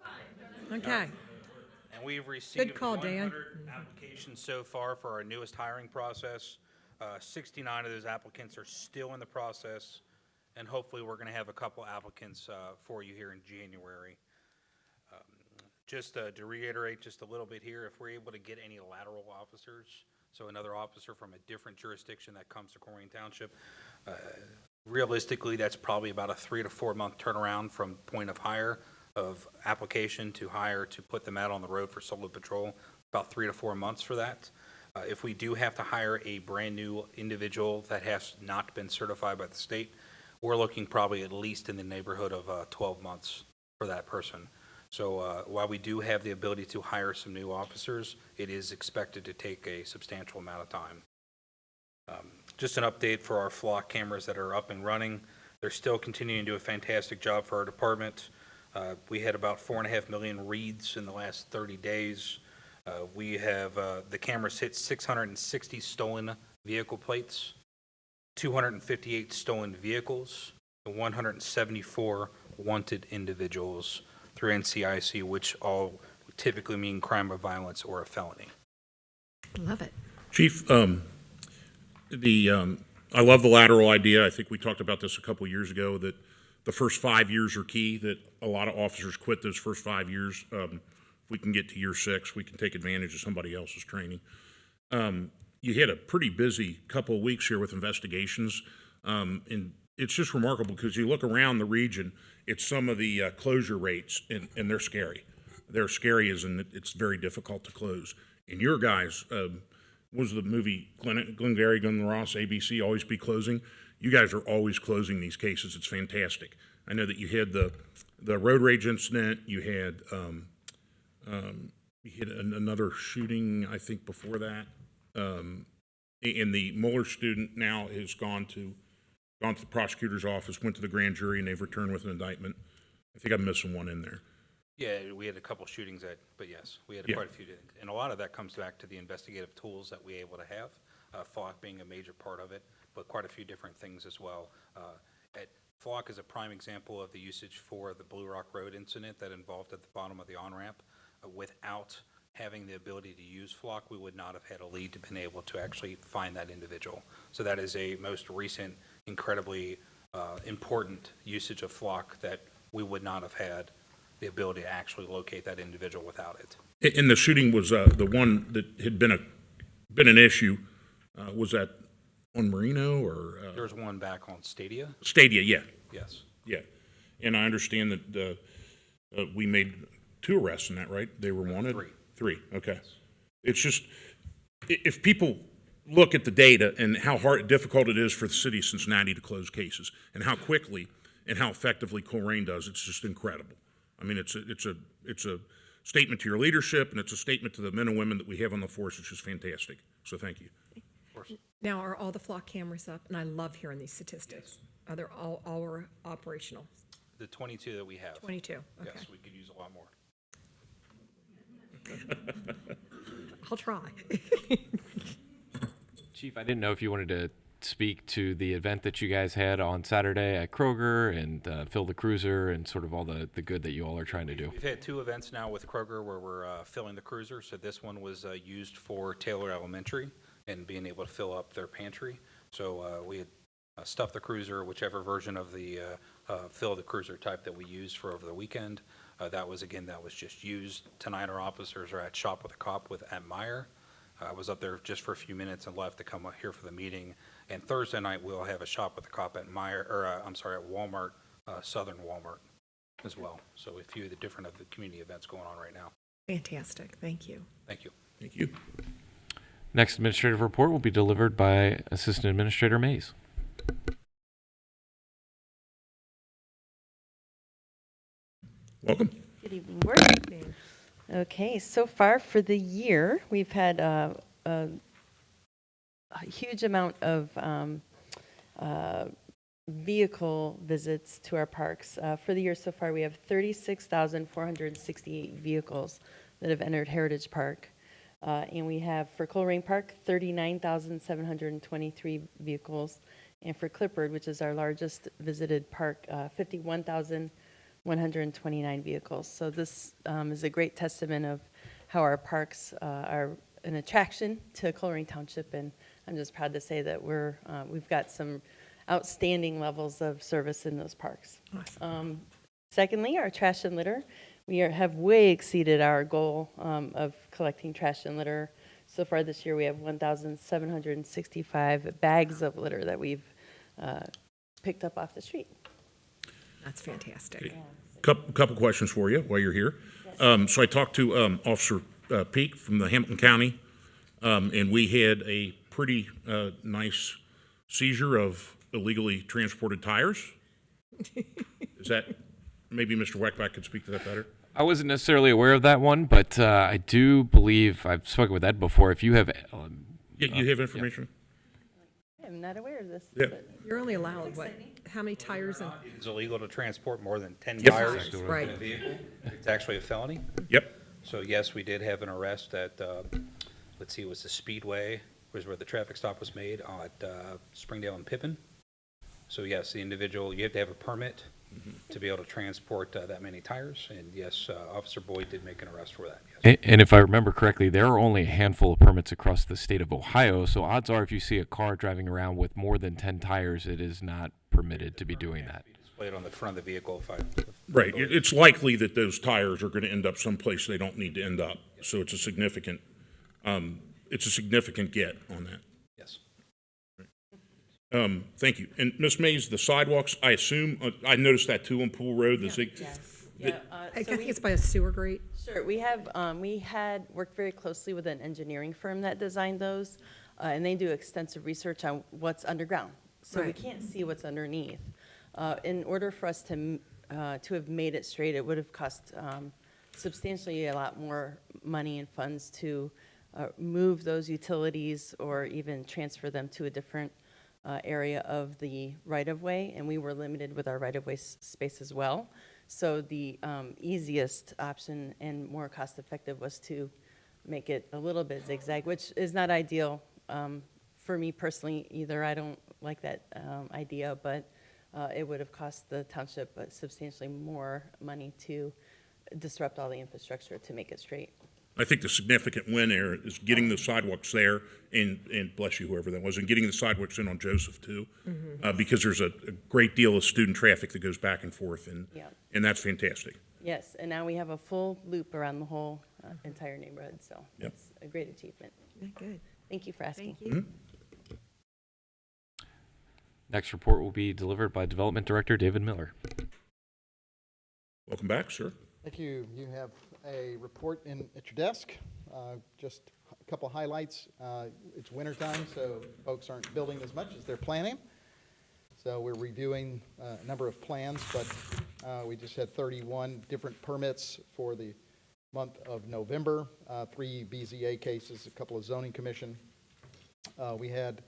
Okay. And we've received Good call, Dan. 100 applications so far for our newest hiring process. 69 of those applicants are still in the process, and hopefully we're going to have a couple applicants for you here in January. Just to reiterate just a little bit here, if we're able to get any lateral officers, so another officer from a different jurisdiction that comes to Colerain Township, realistically, that's probably about a 3 to 4 month turnaround from point of hire of application to hire to put them out on the road for solo patrol, about 3 to 4 months for that. If we do have to hire a brand new individual that has not been certified by the state, we're looking probably at least in the neighborhood of 12 months for that person. So while we do have the ability to hire some new officers, it is expected to take a substantial amount of time. Just an update for our flock cameras that are up and running. They're still continuing to do a fantastic job for our department. We had about 4.5 million reads in the last 30 days. We have, the cameras hit 660 stolen vehicle plates, 258 stolen vehicles, and 174 wanted individuals through NCIC, which all typically mean crime of violence or a felony. Love it. Chief, I love the lateral idea. I think we talked about this a couple years ago, that the first 5 years are key, that a lot of officers quit those first 5 years. If we can get to year 6, we can take advantage of somebody else's training. You had a pretty busy couple of weeks here with investigations, and it's just remarkable because you look around the region, it's some of the closure rates, and they're scary. They're scary as in it's very difficult to close. And your guys, was the movie Glengarry Glen Ross, ABC, Always Be Closing? You guys are always closing these cases. It's fantastic. I know that you had the road rage incident. You had another shooting, I think, before that. And the Mueller student now has gone to the prosecutor's office, went to the grand jury, and they've returned with an indictment. I think I'm missing one in there. Yeah, we had a couple shootings but yes, we had quite a few. And a lot of that comes back to the investigative tools that we're able to have, FLOC being a major part of it, but quite a few different things as well. FLOC is a prime example of the usage for the Blue Rock Road incident that involved at the bottom of the on-ramp. Without having the ability to use FLOC, we would not have had a lead to been able to actually find that individual. So that is a most recent, incredibly important usage of FLOC that we would not have had the ability to actually locate that individual without it. And the shooting was the one that had been an issue. Was that on Marino or? There's one back on Stadia. Stadia, yeah. Yes. Yeah, and I understand that we made 2 arrests in that, right? They were wanted? 3, okay. Yes. It's just, if people look at the data and how difficult it is for the city of Cincinnati to close cases, and how quickly and how effectively Colerain does, it's just incredible. I mean, it's a statement to your leadership, and it's a statement to the men and women that we have on the force. It's just fantastic. So thank you. Of course. Now, are all the flock cameras up? And I love hearing these statistics. Yes. Are they all operational? The 22 that we have. 22, okay. Yes, we could use a lot more. I'll try. Chief, I didn't know if you wanted to speak to the event that you guys had on Saturday at Kroger and Fill the Cruiser and sort of all the good that you all are trying to do. We've had 2 events now with Kroger where we're filling the cruiser. So this one was used for Taylor Elementary and being able to fill up their pantry. So we had stuffed the cruiser, whichever version of the fill the cruiser type that we used for over the weekend. That was just used. Tonight our officers are at Shop with a Cop at Meyer. I was up there just for a few minutes and left to come up here for the meeting. And Thursday night we'll have a Shop with a Cop at at Walmart, Southern Walmart as well. So a few of the different of the community events going on right now. Fantastic. Thank you. Thank you. Thank you. Next administrative report will be delivered by Assistant Administrator Mays. Welcome. Good evening, Board. Okay, so far for the year, we've had a huge amount of vehicle visits to our parks. For the year so far, we have 36,468 vehicles that have entered Heritage Park. And we have, for Colerain Park, 39,723 vehicles. And for Clippard, which is our largest visited park, 51,129 vehicles. So this is a great testament of how our parks are an attraction to Colerain Township, and I'm just proud to say that we've got some outstanding levels of service in those parks. Awesome. Secondly, our trash and litter. We have way exceeded our goal of collecting trash and litter. So far this year, we have 1,765 bags of litter that we've picked up off the street. That's fantastic. Couple questions for you while you're here. So I talked to Officer Peak from the Hamilton County, and we had a pretty nice seizure of illegally transported tires. Is that, maybe Mr. Weckbach could speak to that better? I wasn't necessarily aware of that one, but I do believe, I've spoken with Ed before, if you have... you have information? I'm not aware of this. Yeah. You're only allowed, what, how many tires? And It's illegal to transport more than 10 Yep. tires Right. in a vehicle. It's actually a felony. Yep. So yes, we did have an arrest at, let's see, it was the Speedway, was where the traffic stop was made at Springdale and Pippin. So yes, the individual, you have to have a permit to be able to transport that many tires. And yes, Officer Boyd did make an arrest for that. Yes. And if I remember correctly, there are only a handful of permits across the state of Ohio, so odds are if you see a car driving around with more than 10 tires, it is not permitted to be doing that. Displayed on the front of the vehicle. Right. It's likely that those tires are going to end up someplace they don't need to end up. So it's a significant get on that. Yes. Thank you. And Ms. Mays, the sidewalks, I assume, I noticed that too on Pool Road. Yes. I think it's by a sewer grate. Sure, we had worked very closely with an engineering firm that designed those, and they do extensive research on what's underground. So we Right. can't see what's underneath. In order for us to have made it straight, it would have cost substantially a lot more money and funds to move those utilities or even transfer them to a different area of the right-of-way, and we were limited with our right-of-way space as well. So the easiest option and more cost-effective was to make it a little bit zigzag, which is not ideal for me personally either. I don't like that idea, but it would have cost the township substantially more money to disrupt all the infrastructure to make it straight. I think the significant win there is getting the sidewalks there, and bless you, whoever that was, and getting the sidewalks in on Joseph too, because there's a great deal of student traffic that goes back and forth, and that's fantastic. Yes, and now we have a full loop around the whole entire neighborhood, so it's a great achievement. Good. Thank you for asking. Thank you. Next report will be delivered by Development Director David Miller. Welcome back, sir. Thank you. You have a report at your desk. Just a couple highlights. It's wintertime, so folks aren't building as much as they're planning. So we're reviewing a number of plans, but we just had 31 different permits for the month of November, 3 BZA cases, a couple of zoning commission. We had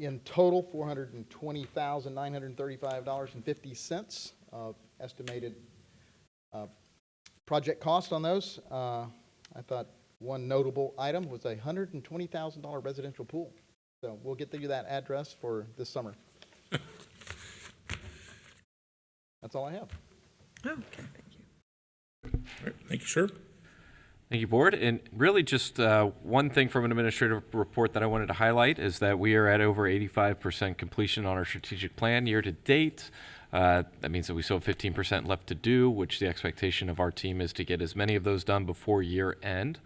in total $420,935.50 of estimated project cost on those. I thought one notable item was a $120,000 residential pool. So we'll get you that address for this summer. That's all I have. Okay, thank you. All right, thank you, sir. Thank you, Board. And really just one thing from an administrative report that I wanted to highlight is that we are at over 85% completion on our strategic plan year to date. That means that we still have 15% left to do, which the expectation of our team is to get as many of those done before year end.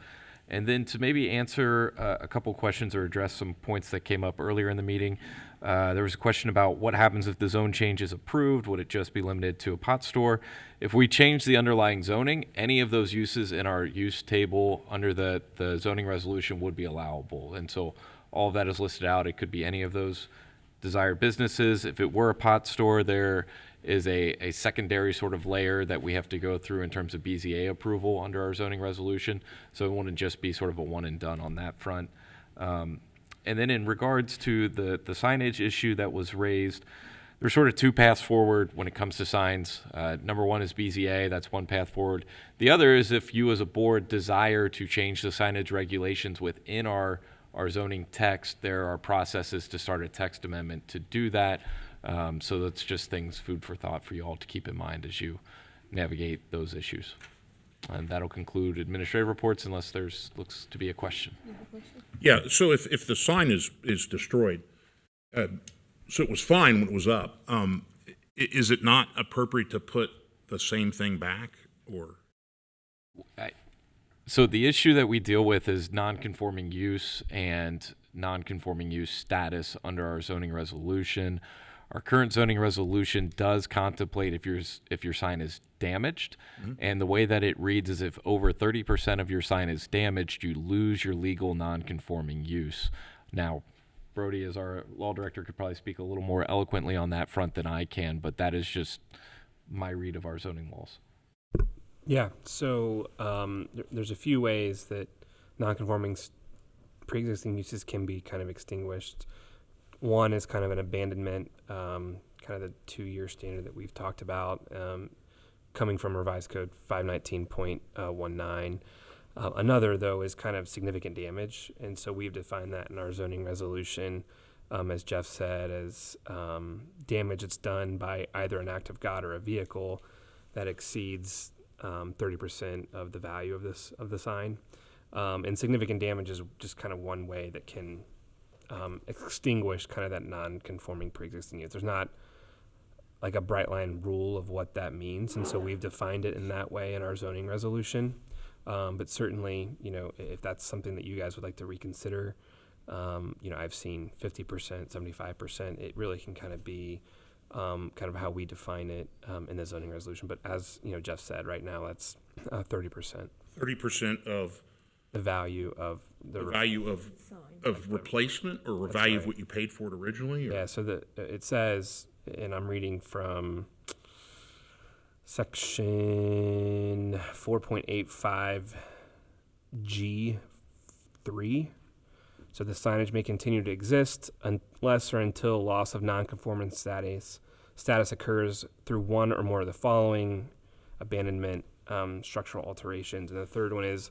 And then to maybe answer a couple questions or address some points that came up earlier in the meeting, there was a question about what happens if the zone change is approved. Would it just be limited to a pot store? If we change the underlying zoning, any of those uses in our use table under the zoning resolution would be allowable. And so all of that is listed out. It could be any of those desired businesses. If it were a pot store, there is a secondary sort of layer that we have to go through in terms of BZA approval under our zoning resolution. So it wouldn't just be sort of a one and done on that front. And then in regards to the signage issue that was raised, there's sort of two paths forward when it comes to signs. Number one is BZA, that's one path forward. The other is if you as a board desire to change the signage regulations within our zoning text, there are processes to start a text amendment to do that. So that's just things, food for thought for you all to keep in mind as you navigate those issues. And that'll conclude administrative reports unless looks to be a question. Yeah, so if the sign is destroyed, so it was fine when it was up, is it not appropriate to put the same thing back, or? So the issue that we deal with is non-conforming use and non-conforming use status under our zoning resolution. Our current zoning resolution does contemplate if your sign is damaged, and the way that it reads is if over 30% of your sign is damaged, you lose your legal non-conforming use. Now, Brody, as our law director, could probably speak a little more eloquently on that front than I can, but that is just my read of our zoning laws. Yeah, so there's a few ways that non-conforming pre-existing uses can be kind of extinguished. One is kind of an abandonment, kind of the 2-year standard that we've talked about, coming from Revised Code 519.19. Another, though, is kind of significant damage, and so we've defined that in our zoning resolution, as Jeff said, as damage that's done by either an act of God or a vehicle that exceeds 30% of the value of the sign. And significant damage is just kind of one way that can extinguish kind of that non-conforming pre-existing use. There's not like a bright line rule of what that means, and so we've defined it in that way in our zoning resolution. But certainly, if that's something that you guys would like to reconsider, I've seen 50%, 75%. It really can kind of be kind of how we define it in the zoning resolution. But as Jeff said, right now that's 30%. 30% of the value of the value of replacement, or That's value right. of what you paid for it originally? Or? Yeah, so it says, and I'm reading from section 4.85 G3. So the signage may continue to exist unless or until loss of non-conformance status occurs through one or more of the following: abandonment, structural alterations. And the third one is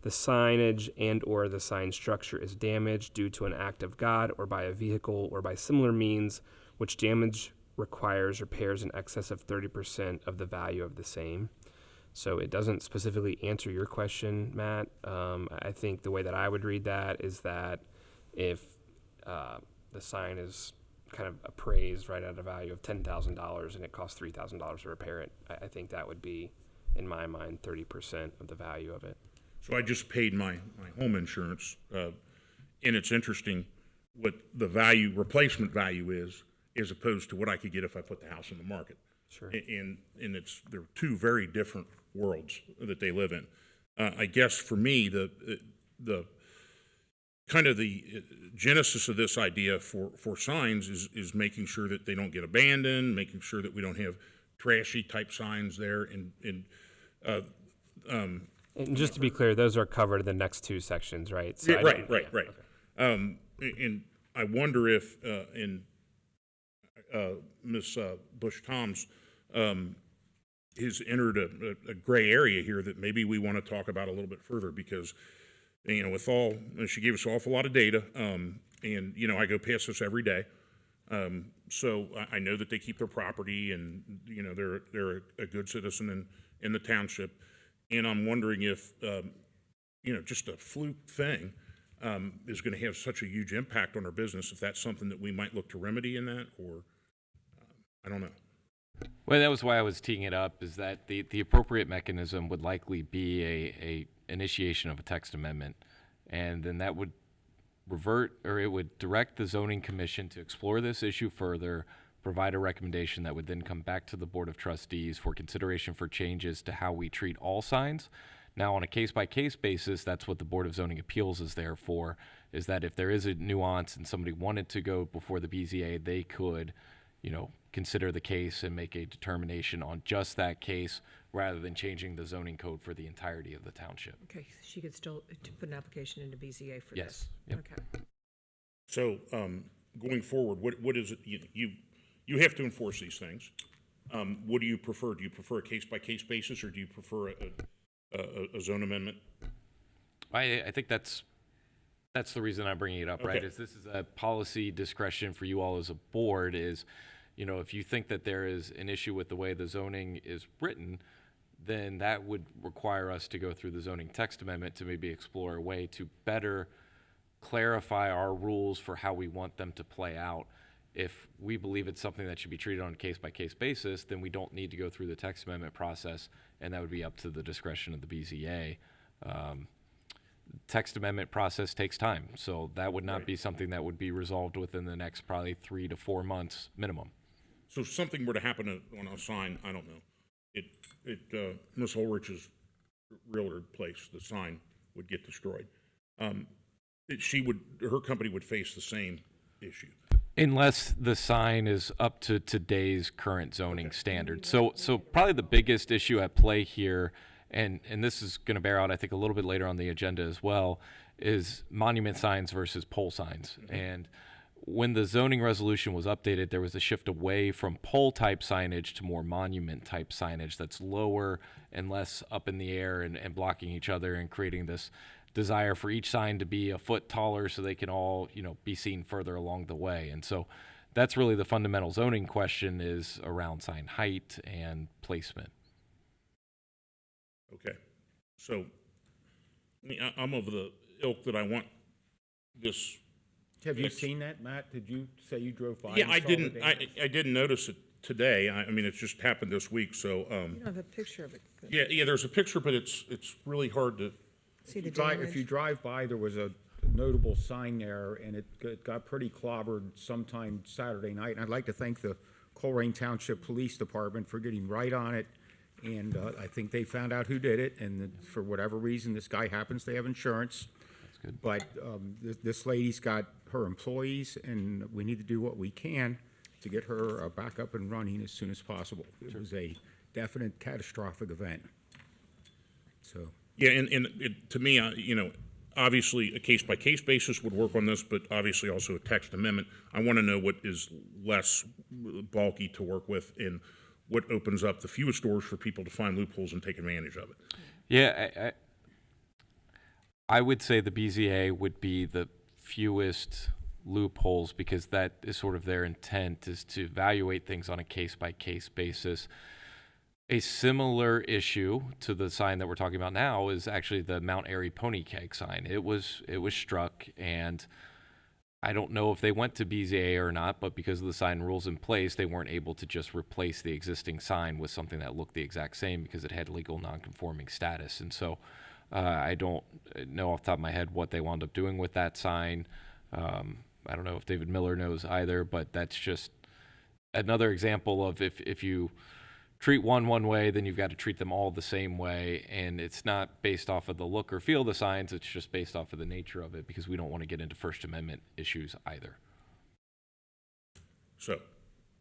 the signage and or the sign structure is damaged due to an act of God or by a vehicle or by similar means, which damage requires repairs in excess of 30% of the value of the same. So it doesn't specifically answer your question, Matt. I think the way that I would read that is that if the sign is kind of appraised right at a value of $10,000 and it costs $3,000 to repair it, I think that would be, in my mind, 30% of the value of it. So I just paid my home insurance, and it's interesting what the replacement value is, as opposed to what I could get if I put the house on the market. Sure. And they're two very different worlds that they live in. I guess for me, the kind of the genesis of this idea for signs is making sure that they don't get abandoned, making sure that we don't have trashy type signs there, And just to be clear, those are covered in the next two sections, right? So yeah, right. Okay. And I wonder if Ms. Bush-Toms has entered a gray area here that maybe we want to talk about a little bit further, because you know, she gave us an awful lot of data, and, you know, I go past this every day. So I know that they keep their property and, you know, they're a good citizen in the township. And I'm wondering if, you know, just a fluke thing is going to have such a huge impact on our business, if that's something that we might look to remedy in that, or I don't know. Well, that was why I was teeing it up, is that the appropriate mechanism would likely be a initiation of a text amendment, and then that would it would direct the zoning commission to explore this issue further, provide a recommendation that would then come back to the Board of Trustees for consideration for changes to how we treat all signs. Now, on a case-by-case basis, that's what the Board of Zoning Appeals is there for, is that if there is a nuance and somebody wanted to go before the BZA, they could, you know, consider the case and make a determination on just that case rather than changing the zoning code for the entirety of the township. Okay, she could still put an application into BZA for Yes. this? Yep. Okay. So, going forward, what is it, you have to enforce these things. What do you prefer? Do you prefer a case-by-case basis, or do you prefer a zone amendment? I think that's the reason I'm bringing it up, right? Okay. Is this is a policy discretion for you all as a board, is, you know, if you think that there is an issue with the way the zoning is written, then that would require us to go through the zoning text amendment to maybe explore a way to better clarify our rules for how we want them to play out. If we believe it's something that should be treated on a case-by-case basis, then we don't need to go through the text amendment process, and that would be up to the discretion of the BZA. Text amendment process takes time, so that would not be something that would be resolved within the next probably 3 to 4 months minimum. So if something were to happen on a sign, I don't know, Ms. Ulrich's realtor place, the sign would get destroyed. Her company would face the same issue. Unless the sign is up to today's current zoning standards. So probably the biggest issue at play here, and this is going to bear out, I think, a little bit later on the agenda as well, is monument signs versus pole signs. Mm-hmm. And when the zoning resolution was updated, there was a shift away from pole-type signage to more monument-type signage that's lower and less up in the air and blocking each other and creating this desire for each sign to be a foot taller so they can all, you know, be seen further along the way. And so that's really the fundamental zoning question, is around sign height and placement. Okay. So, I mean, I'm of the ilk that I want this. Have you seen that, Matt? Did you say you drove by? Yeah, and I saw the didn't, damage? I didn't notice it today. I mean, it's just happened this week, so, You don't have a picture of it. yeah, there's a picture, but it's really hard to. See the If you drive by, there was a notable sign there, and it got pretty clobbered sometime Saturday night. And I'd like to thank the Colerain Township Police Department for getting right on it. And I think they found out who did it, and for whatever reason, this guy happens to have insurance. That's good. But this lady's got her employees, and we need to do what we can to get her back up and running as soon as possible. It was a definite catastrophic event. So. Yeah, and to me, you know, obviously a case-by-case basis would work on this, but obviously also a text amendment. I want to know what is less bulky to work with and what opens up the fewest doors for people to find loopholes and take advantage of it. Yeah, I would say the BZA would be the fewest loopholes, because that is sort of their intent, is to evaluate things on a case-by-case basis. A similar issue to the sign that we're talking about now is actually the Mount Airy pony keg sign. It was struck, and I don't know if they went to BZA or not, but because of the sign rules in place, they weren't able to just replace the existing sign with something that looked the exact same because it had legal non-conforming status. And so I don't know off the top of my head what they wound up doing with that sign. I don't know if David Miller knows either, but that's just another example of if you treat one way, then you've got to treat them all the same way. And it's not based off of the look or feel of the signs, it's just based off of the nature of it, because we don't want to get into First Amendment issues either. So,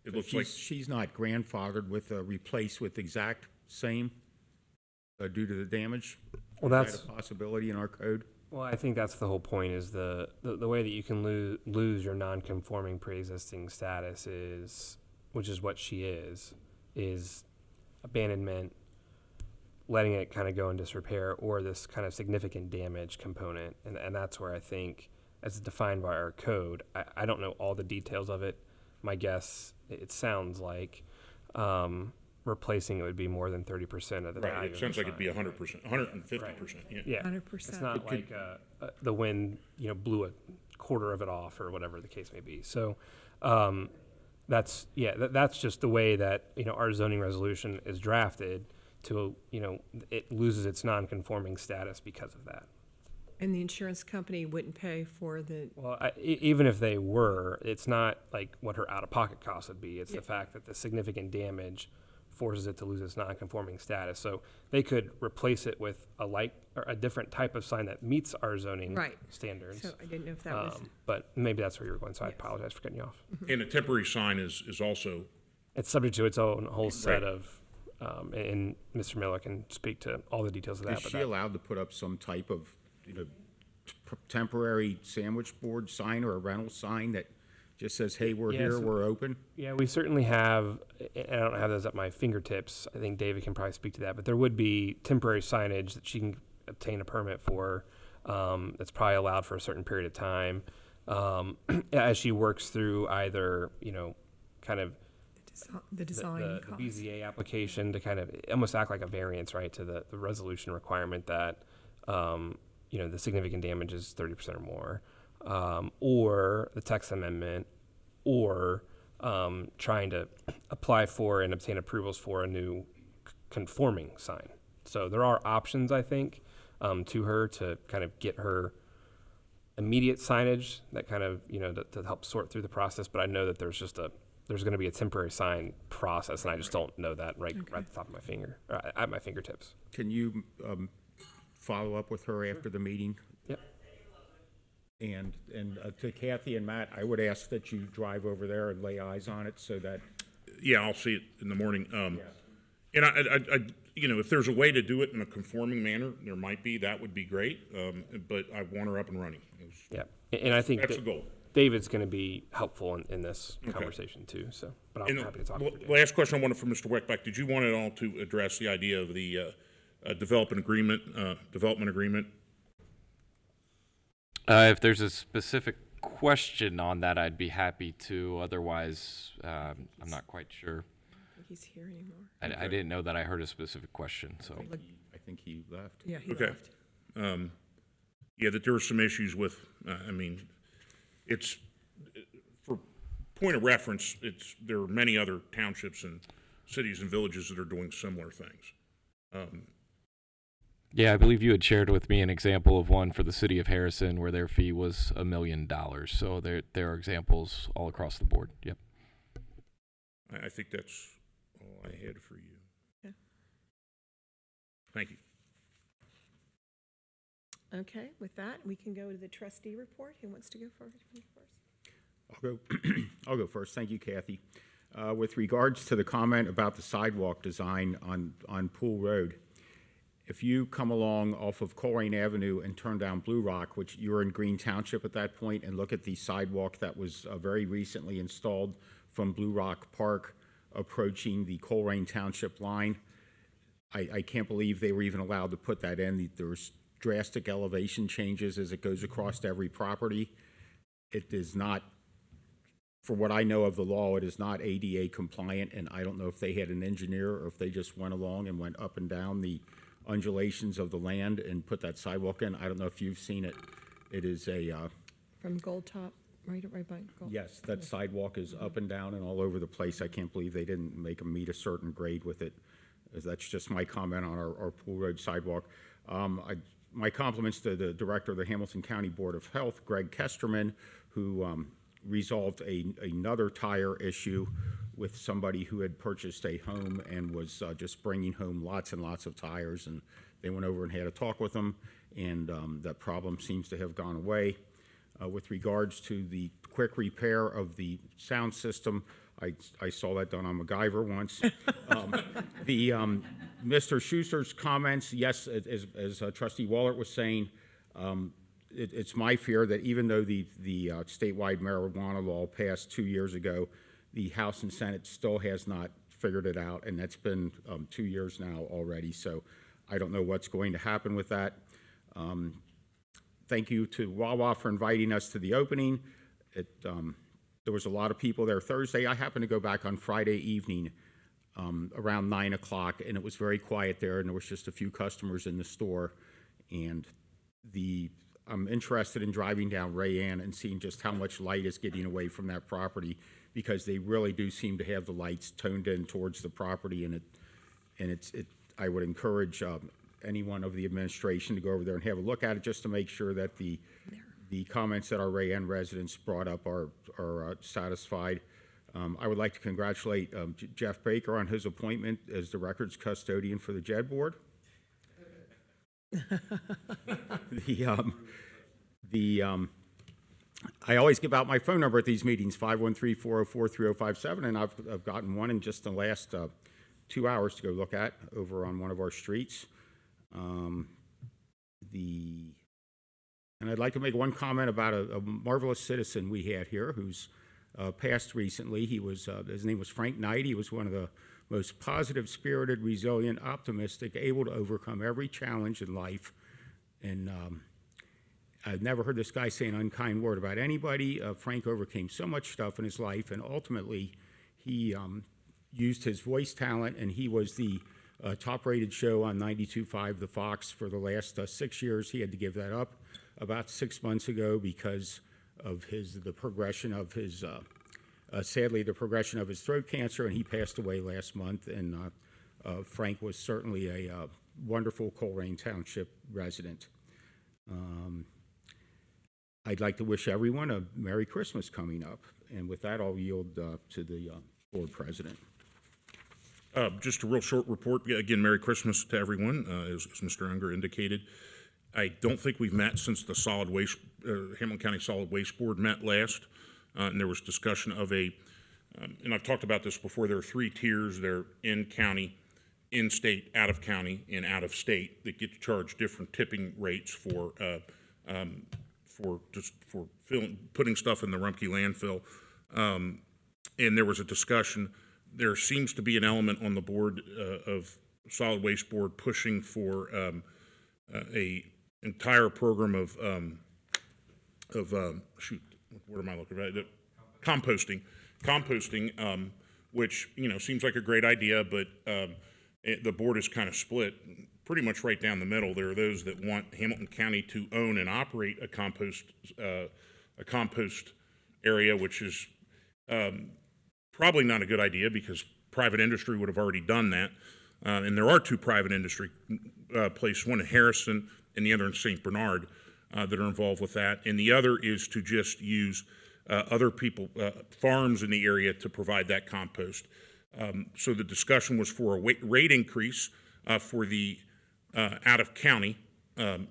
it looks like. She's not grandfathered with replace with exact same due to the damage? Well, Is that's that a possibility in our code? Well, I think that's the whole point, is the way that you can lose your non-conforming pre-existing status is, which is what she is abandonment, letting it kind of go in disrepair or this kind of significant damage component. And that's where I think, as defined by our code, I don't know all the details of it. My guess, it sounds like replacing it would be more than 30% of the value. Right, it sounds like it'd be 100%, 150%, yeah. Yeah. 100%. It's not like the wind, blew a quarter of it off or whatever the case may be. So that's just the way that, our zoning resolution is drafted to, it loses its non-conforming status because of that. And the insurance company wouldn't pay for the, Well, even if they were, it's not like what her out-of-pocket cost would be. It's the fact that the significant damage forces it to lose its non-conforming status. So they could replace it with a different type of sign that meets our zoning standards. so I didn't know if that was. But maybe that's where you were going, so I apologize for cutting you off. And a temporary sign is also, It's subject to its own whole set of, and Mr. Miller can speak to all the details of that. Is but she allowed to put up some type of, temporary sandwich board sign or a rental sign that just says, hey, we're Yeah, here, so- we're open? Yeah, we certainly have, and I don't have those at my fingertips. I think David can probably speak to that, but there would be temporary signage that she can obtain a permit for. That's probably allowed for a certain period of time. As she works through either, kind of The design the cost. BZA application to kind of almost act like a variance, right, to the resolution requirement that, the significant damage is 30% or more. Or the text amendment, or trying to apply for and obtain approvals for a new conforming sign. So there are options, I think, to her to kind of get her immediate signage that kind of, to help sort through the process. But I know that there's going to be a temporary sign process, and I just don't know that right at the top of my finger, or at my fingertips. Can you follow up with her after the meeting? Yep. And to Kathy and Matt, I would ask that you drive over there and lay eyes on it so that. yeah, I'll see it in the morning. And I if there's a way to do it in a conforming manner, there might be, that would be great. But I want her up and running. Yeah, and I think that's the goal. David's going to be helpful in this conversation too. So, but I'm happy to talk to you. Last question I wanted from Mr. Weckbeck. Did you want at all to address the idea of the development agreement? If there's a specific question on that, I'd be happy to. Otherwise, I'm not quite sure. I think he's here anymore. I didn't know that I heard a specific question, so. I think he left. Yeah, he Okay. left. Yeah, that there were some issues with, it's, for point of reference, there are many other townships and cities and villages that are doing similar things. Yeah, I believe you had shared with me an example of one for the city of Harrison where their fee was $1 million. So there are examples all across the board. Yep. I think that's all I had for you. Okay. Thank you. Okay, with that, we can go to the trustee report. Who wants to go first? I'll go first. Thank you, Kathy. With regards to the comment about the sidewalk design on Pool Road, if you come along off of Colerain Avenue and turn down Blue Rock, which you're in Green Township at that point, and look at the sidewalk that was very recently installed from Blue Rock Park approaching the Colerain Township line, I can't believe they were even allowed to put that in. There's drastic elevation changes as it goes across every property. It is not, for what I know of the law, it is not ADA compliant, and I don't know if they had an engineer or if they just went along and went up and down the undulations of the land and put that sidewalk in. I don't know if you've seen it. It is a From Gold Top, right by Gold. yes, that sidewalk is up and down and all over the place. I can't believe they didn't make them meet a certain grade with it. That's just my comment on our Pool Road sidewalk. My compliments to the director of the Hamilton County Board of Health, Greg Kesterman, who resolved another tire issue with somebody who had purchased a home and was just bringing home lots and lots of tires, and they went over and had a talk with them, and that problem seems to have gone away. With regards to the quick repair of the sound system, I saw that done on MacGyver once. Mr. Schuster's comments, yes, as Trustee Wallert was saying, it's my fear that even though the statewide marijuana law passed 2 years ago, the House and Senate still has not figured it out, and that's been 2 years now already. So I don't know what's going to happen with that. Thank you to Wawa for inviting us to the opening. There was a lot of people there Thursday. I happened to go back on Friday evening around 9 o'clock, and it was very quiet there, and there was just a few customers in the store. And I'm interested in driving down Rayanne and seeing just how much light is getting away from that property, because they really do seem to have the lights toned in towards the property, and I would encourage anyone of the administration to go over there and have a look at it, just to make sure that the comments that our Rayanne residents brought up are satisfied. I would like to congratulate Jeff Baker on his appointment as the records custodian for the JEDD board. I always give out my phone number at these meetings, 513-404-3057, and I've gotten one in just the last 2 hours to go look at over on one of our streets. And I'd like to make one comment about a marvelous citizen we had here who's passed recently. His name was Frank Knight. He was one of the most positive, spirited, resilient, optimistic, able to overcome every challenge in life. And I've never heard this guy say an unkind word about anybody. Frank overcame so much stuff in his life, and ultimately he used his voice talent, and he was the top-rated show on 92.5 The Fox for the last 6 years. He had to give that up about 6 months ago because of the progression of his throat cancer, and he passed away last month. And Frank was certainly a wonderful Colerain Township resident. I'd like to wish everyone a Merry Christmas coming up. And with that, I'll yield to the board president. Just a real short report. Again, Merry Christmas to everyone, as Mr. Unger indicated. I don't think we've met since the solid waste, Hamilton County Solid Waste Board met last, and there was discussion of and I've talked about this before, there are 3 tiers. They're in-county, in-state, out-of-county, and out-of-state that get charged different tipping rates for putting stuff in the Rumpke landfill. And there was a discussion. There seems to be an element on the board of Solid Waste Board pushing for a entire program of what am I looking at? Composting, which seems like a great idea, but the board is kind of split pretty much right down the middle. There are those that want Hamilton County to own and operate a compost area, which is probably not a good idea because private industry would have already done that. And there are 2 private industry places, one in Harrison and the other in St. Bernard, that are involved with that. And the other is to just use other people, farms in the area to provide that compost. So the discussion was for a rate increase for the out of county.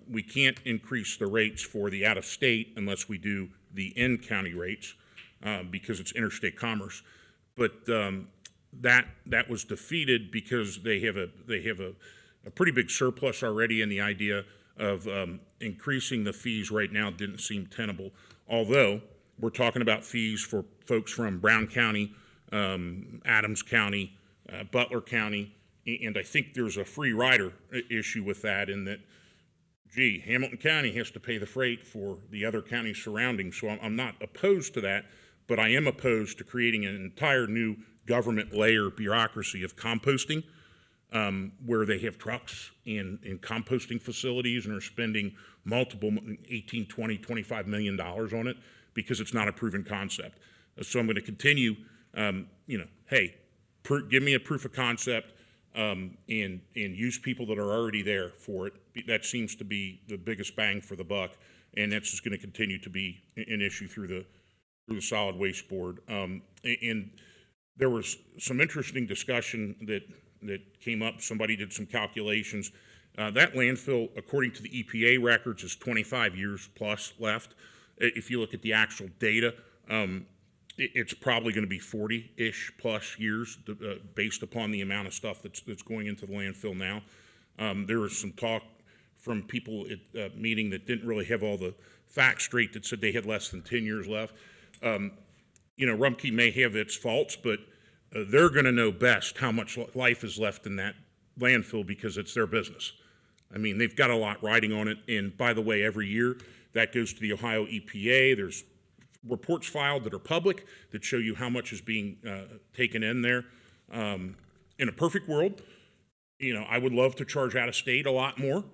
We can't increase the rates for the out of state unless we do the in-county rates because it's interstate commerce. But that was defeated because they have a pretty big surplus already, and the idea of increasing the fees right now didn't seem tenable. Although we're talking about fees for folks from Brown County, Adams County, Butler County, and I think there's a free rider issue with that in that, gee, Hamilton County has to pay the freight for the other counties surrounding. So I'm not opposed to that, but I am opposed to creating an entire new government layer bureaucracy of composting, where they have trucks and composting facilities and are spending multiple 18, 20, $25 million on it because it's not a proven concept. So I'm going to continue, hey, give me a proof of concept and use people that are already there for it. That seems to be the biggest bang for the buck, and that's just going to continue to be an issue through the Solid Waste Board. And there was some interesting discussion that came up. Somebody did some calculations. That landfill, according to the EPA records, is 25 years plus left. If you look at the actual data, it's probably going to be 40-ish plus years based upon the amount of stuff that's going into the landfill now. There was some talk from people at a meeting that didn't really have all the facts straight that said they had less than 10 years left. Rumpke may have its faults, but they're going to know best how much life is left in that landfill because it's their business. I mean, they've got a lot riding on it. And by the way, every year that goes to the Ohio EPA. There's reports filed that are public that show you how much is being taken in there. In a perfect world, you know, I would love to charge out of state a lot more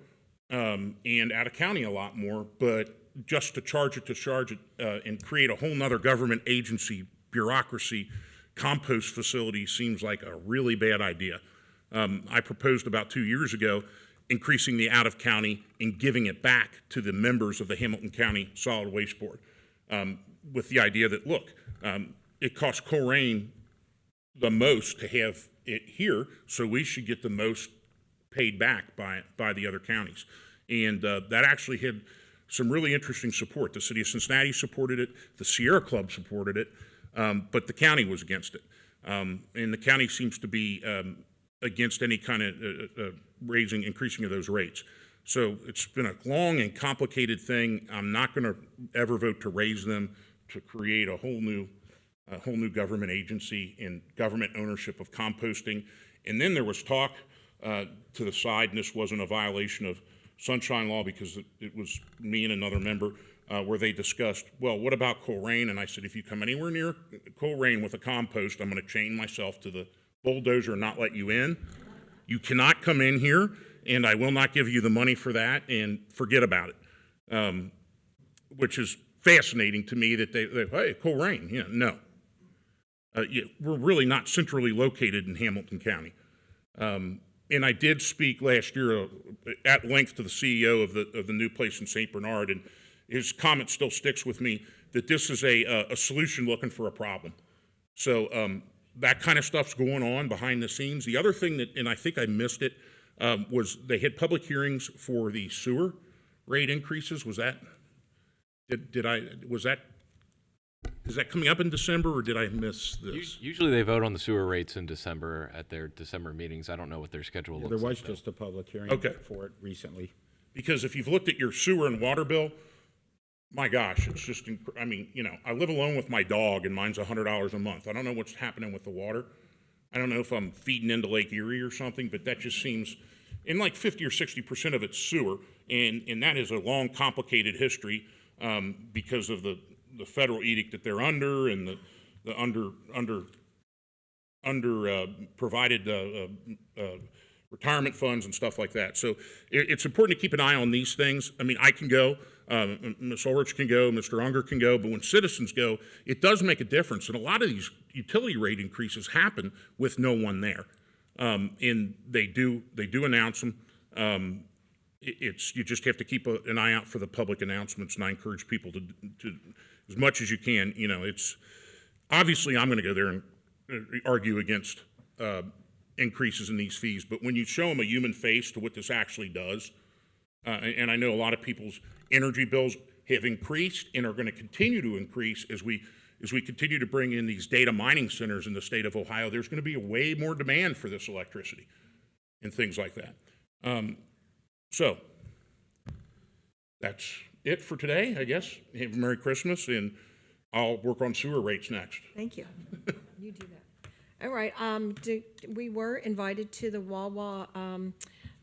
and out of county a lot more, but just to charge it and create a whole nother government agency, bureaucracy, compost facility seems like a really bad idea. I proposed about 2 years ago increasing the out of county and giving it back to the members of the Hamilton County Solid Waste Board with the idea that, look, it costs Colerain the most to have it here, so we should get the most paid back by the other counties. And that actually had some really interesting support. The city of Cincinnati supported it, the Sierra Club supported it, but the county was against it. And the county seems to be against any kind of increasing of those rates. So it's been a long and complicated thing. I'm not going to ever vote to raise them, to create a whole new government agency and government ownership of composting. And then there was talk to the side, and this wasn't a violation of Sunshine Law because it was me and another member, where they discussed, well, what about Colerain? And I said, if you come anywhere near Colerain with a compost, I'm going to chain myself to the bulldozer and not let you in. You cannot come in here, and I will not give you the money for that, and forget about it. Which is fascinating to me that they hey, Colerain, yeah, no. We're really not centrally located in Hamilton County. And I did speak last year at length to the CEO of the new place in St. Bernard, and his comment still sticks with me that this is a solution looking for a problem. So that kind of stuff's going on behind the scenes. The other thing that, and I think I missed it, was they had public hearings for the sewer rate increases. Was that, is that coming up in December, or did I miss this? Usually they vote on the sewer rates in December at their December meetings. I don't know what their schedule looks like. There was just a public hearing for it recently. Because if you've looked at your sewer and water bill, my gosh, it's just, I mean, you know, I live alone with my dog and mine's $100 a month. I don't know what's happening with the water. I don't know if I'm feeding into Lake Erie or something, but that just seems, and like 50 or 60% of it's sewer, and that is a long, complicated history because of the federal edict that they're under and the provided retirement funds and stuff like that. So it's important to keep an eye on these things. I mean, I can go, Ms. Ulrich can go, Mr. Unger can go, but when citizens go, it does make a difference. And a lot of these utility rate increases happen with no one there. And they do announce them. You just have to keep an eye out for the public announcements, and I encourage people to as much as you can. You know, it's obviously I'm going to go there and argue against increases in these fees, but when you show them a human face to what this actually does, and I know a lot of people's energy bills have increased and are going to continue to increase as we continue to bring in these data mining centers in the state of Ohio. There's going to be a way more demand for this electricity and things like that. So that's it for today, I guess. Have a Merry Christmas, and I'll work on sewer rates next. Thank you. You do that. All right. We were invited to the Wawa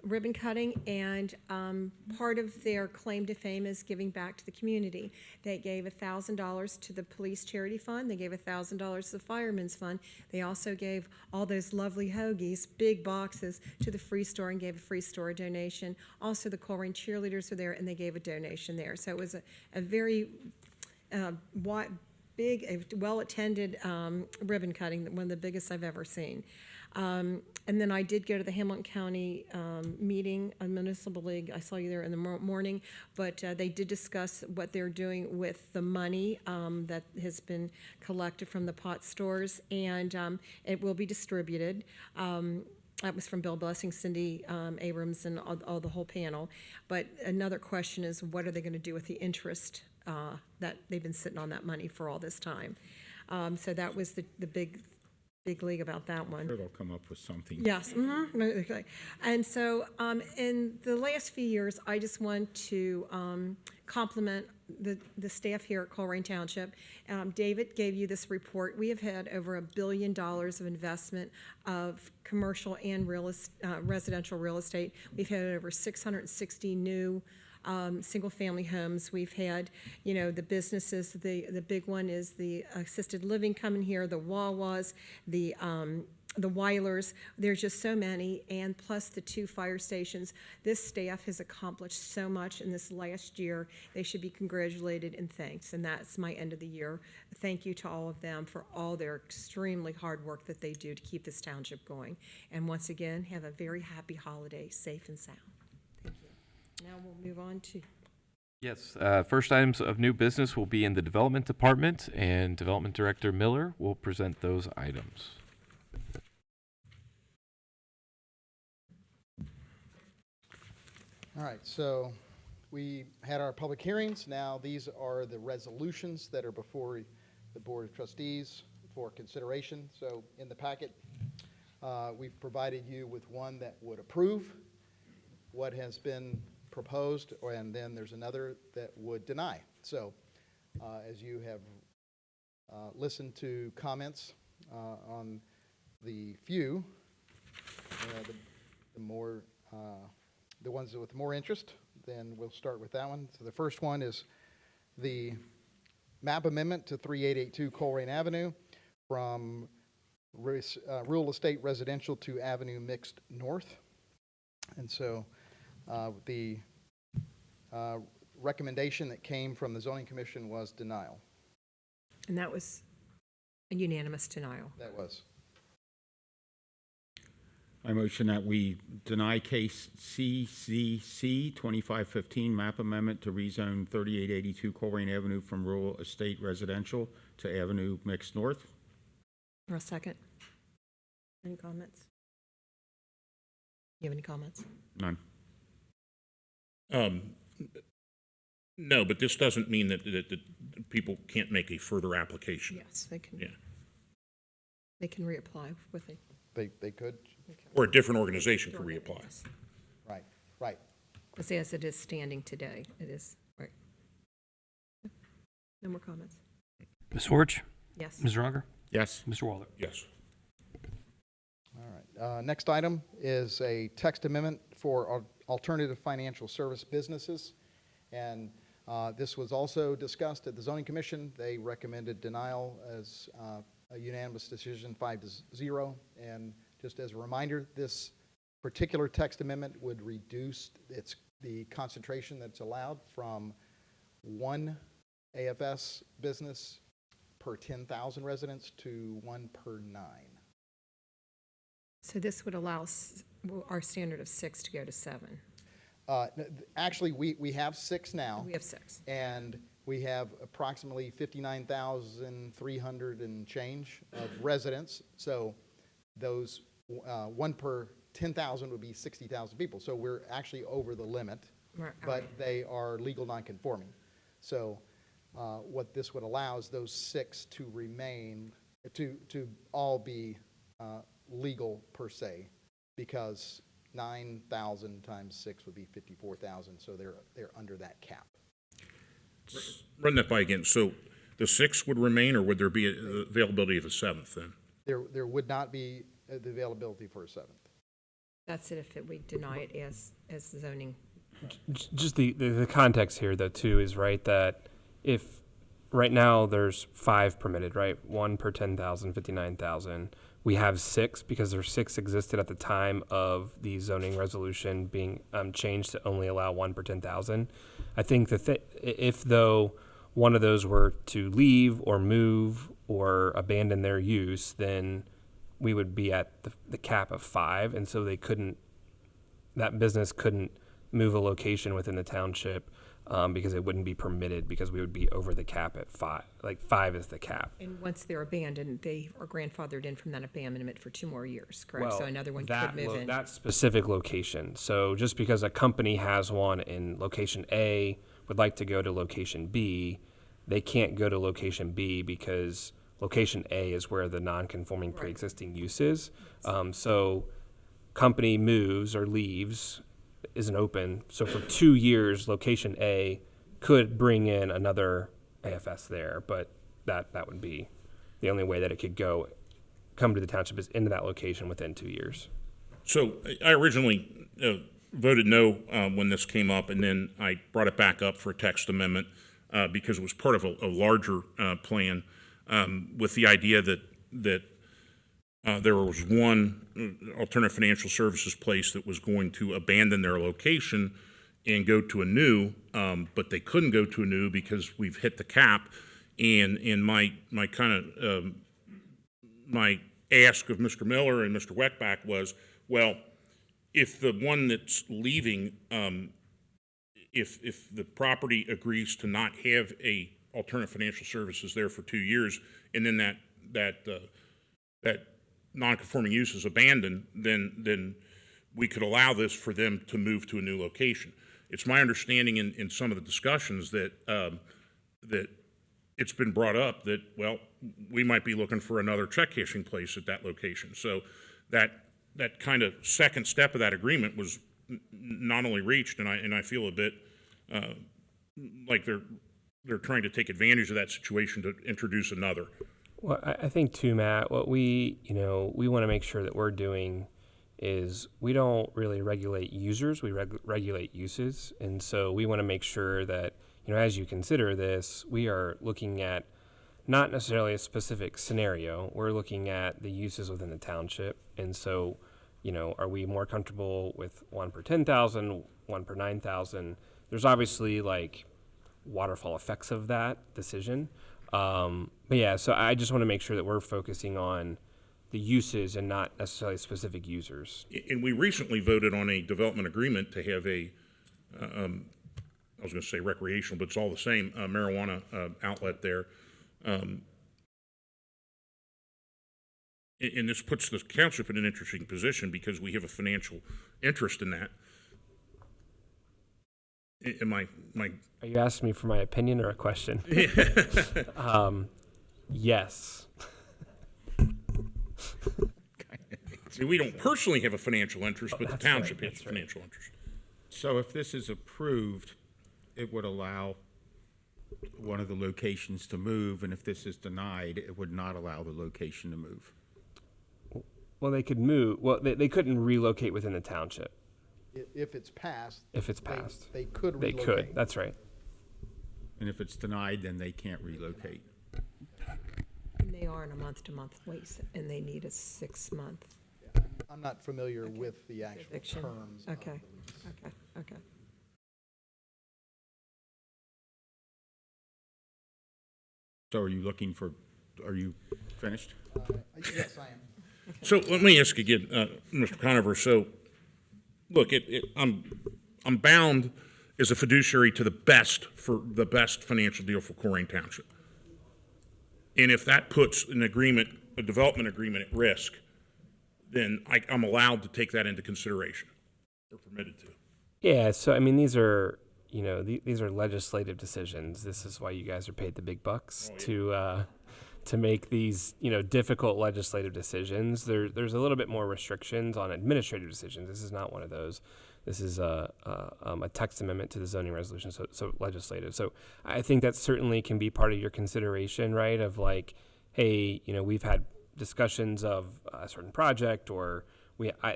ribbon cutting, and part of their claim to fame is giving back to the community. They gave $1,000 to the police charity fund. They gave $1,000 to the firemen's fund. They also gave all those lovely hoagies, big boxes, to the free store and gave a free store donation. Also, the Colerain cheerleaders were there, and they gave a donation there. So it was a very big, well-attended ribbon cutting, one of the biggest I've ever seen. And then I did go to the Hamilton County meeting on Municipal League. I saw you there in the morning, but they did discuss what they're doing with the money that has been collected from the pot stores, and it will be distributed. That was from Bill Blessing, Cindy Abrams, and all the whole panel. But another question is, what are they going to do with the interest that they've been sitting on that money for all this time? So that was the big big league about that one. Sure they'll come up with something. Yes. Okay. And so, in the last few years, I just want to compliment the staff here at Colerain Township. David gave you this report. We have had over $1 billion of investment of commercial and residential real estate. We've had over 660 new single-family homes. We've had, the businesses. The big one is the assisted living coming here, the Wawas, the Weilers. There's just so many, and plus the 2 fire stations. This staff has accomplished so much in this last year. They should be congratulated and thanked, and that's my end of the year. Thank you to all of them for all their extremely hard work that they do to keep this township going. And once again, have a very happy holiday, safe and sound. Thank you. Now we'll move on to... Yes, first items of new business will be in the Development Department, and Development Director Miller will present those items. All right, so we had our public hearings. Now these are the resolutions that are before the Board of Trustees for consideration. So in the packet, we've provided you with one that would approve what has been proposed, and then there's another that would deny. So as you have listened to comments on the few, the ones with more interest, then we'll start with that one. So the first one is the map amendment to 3882 Colerain Avenue from rural estate residential to Avenue Mixed North. And so the recommendation that came from the Zoning Commission was denial. And that was a unanimous denial. That was. I motion that we deny case CCC 2515 map amendment to rezone 3882 Colerain Avenue from rural estate residential to Avenue Mixed North. Or a second. Any comments? You have any comments? None. No, but this doesn't mean that people can't make a further application. Yes, they can. Yeah. They can reapply with it. They could. Or a different organization can reapply. Right, right. Because as it is standing today, it is, right. No more comments? Ms. Horch? Yes. Ms. Runger? Yes. Mr. Waller? Yes. All right. Next item is a text amendment for alternative financial service businesses. And this was also discussed at the Zoning Commission. They recommended denial as a unanimous decision, 5-0. And just as a reminder, this particular text amendment would reduce the concentration that's allowed from 1 AFS business per 10,000 residents to 1 per 9. So this would allow our standard of 6 to go to 7. Actually, we have 6 now. We have 6. And we have approximately 59,300 and change of residents. So those 1 per 10,000 would be 60,000 people. So we're actually over the limit, Right. but they are legal nonconforming. So what this would allow is those 6 to remain, to all be legal per se, because 9,000 times 6 would be 54,000. So they're under that cap. Run that by again. So the 6th would remain, or would there be availability of the 7th then? There would not be the availability for a 7th. That's it if we deny it as zoning. Just the context here, though, too, is right that if right now there's 5 permitted, right? 1 per 10,000, 59,000. We have 6 because there's 6 existed at the time of the zoning resolution being changed to only allow 1 per 10,000. I think that if though one of those were to leave or move or abandon their use, then we would be at the cap of 5, and so that business couldn't move a location within the township because it wouldn't be permitted because we would be over the cap at 5. Like 5 is the cap. And once they're abandoned, they are grandfathered in from that abandonment for 2 more years, correct? So another one could move in. That specific location. So just because a company has one in location A, would like to go to location B, they can't go to location B because location A is where the non-conforming pre-existing use is. So company moves or leaves, isn't open. So for 2 years, location A could bring in another AFS there, but that would be the only way that it could come to the township is into that location within 2 years. So I originally voted no when this came up, and then I brought it back up for a text amendment because it was part of a larger plan with the idea that there was one alternative financial services place that was going to abandon their location and go to a new, but they couldn't go to a new because we've hit the cap. And my kind of my ask of Mr. Miller and Mr. Weckbach was, well, if the one that's leaving, if the property agrees to not have a alternative financial services there for 2 years, and then that non-conforming use is abandoned, then we could allow this for them to move to a new location. It's my understanding in some of the discussions that it's been brought up that, well, we might be looking for another check cashing place at that location. So that kind of second step of that agreement was not only reached, and I feel a bit like they're trying to take advantage of that situation to introduce another. Well, I think too, Matt, what we want to make sure that we're doing is we don't really regulate users, we regulate uses. And so we want to make sure that, as you consider this, we are looking at not necessarily a specific scenario, we're looking at the uses within the township. And so, are we more comfortable with 1 per 10,000, 1 per 9,000? There's obviously like waterfall effects of that decision. But yeah, so I just want to make sure that we're focusing on the uses and not necessarily specific users. And we recently voted on a development agreement to have I was going to say recreational, but it's all the same, marijuana outlet there. And this puts the township in an interesting position because we have a financial interest in that. Are you asking me for my opinion or a question? Yes. See, we don't personally have a financial interest, but the township has a financial interest. So if this is approved, it would allow one of the locations to move, and if this is denied, it would not allow the location to move. Well, they could move. Well, they couldn't relocate within the township. If it's passed. If it's passed. They could They relocate. could, that's right. And if it's denied, then they can't relocate. And they are in a month-to-month lease, and they need a 6-month. I'm not familiar with the actual Eviction. terms. of Okay, the lease. okay. So are you finished? Yes, I am. So let me ask again, Mr. Conover. So, look, I'm bound as a fiduciary to the best financial deal for Colerain Township. And if that puts a development agreement at risk, then I'm allowed to take that into consideration. Or permitted to. Yeah, so I mean, these are these are legislative decisions. This is why you guys are paid the big bucks to make these difficult legislative decisions. There's a little bit more restrictions on administrative decisions. This is not one of those. This is a text amendment to the zoning resolution, so legislative. So I think that certainly can be part of your consideration, right? Of like, hey, we've had discussions of a certain project, or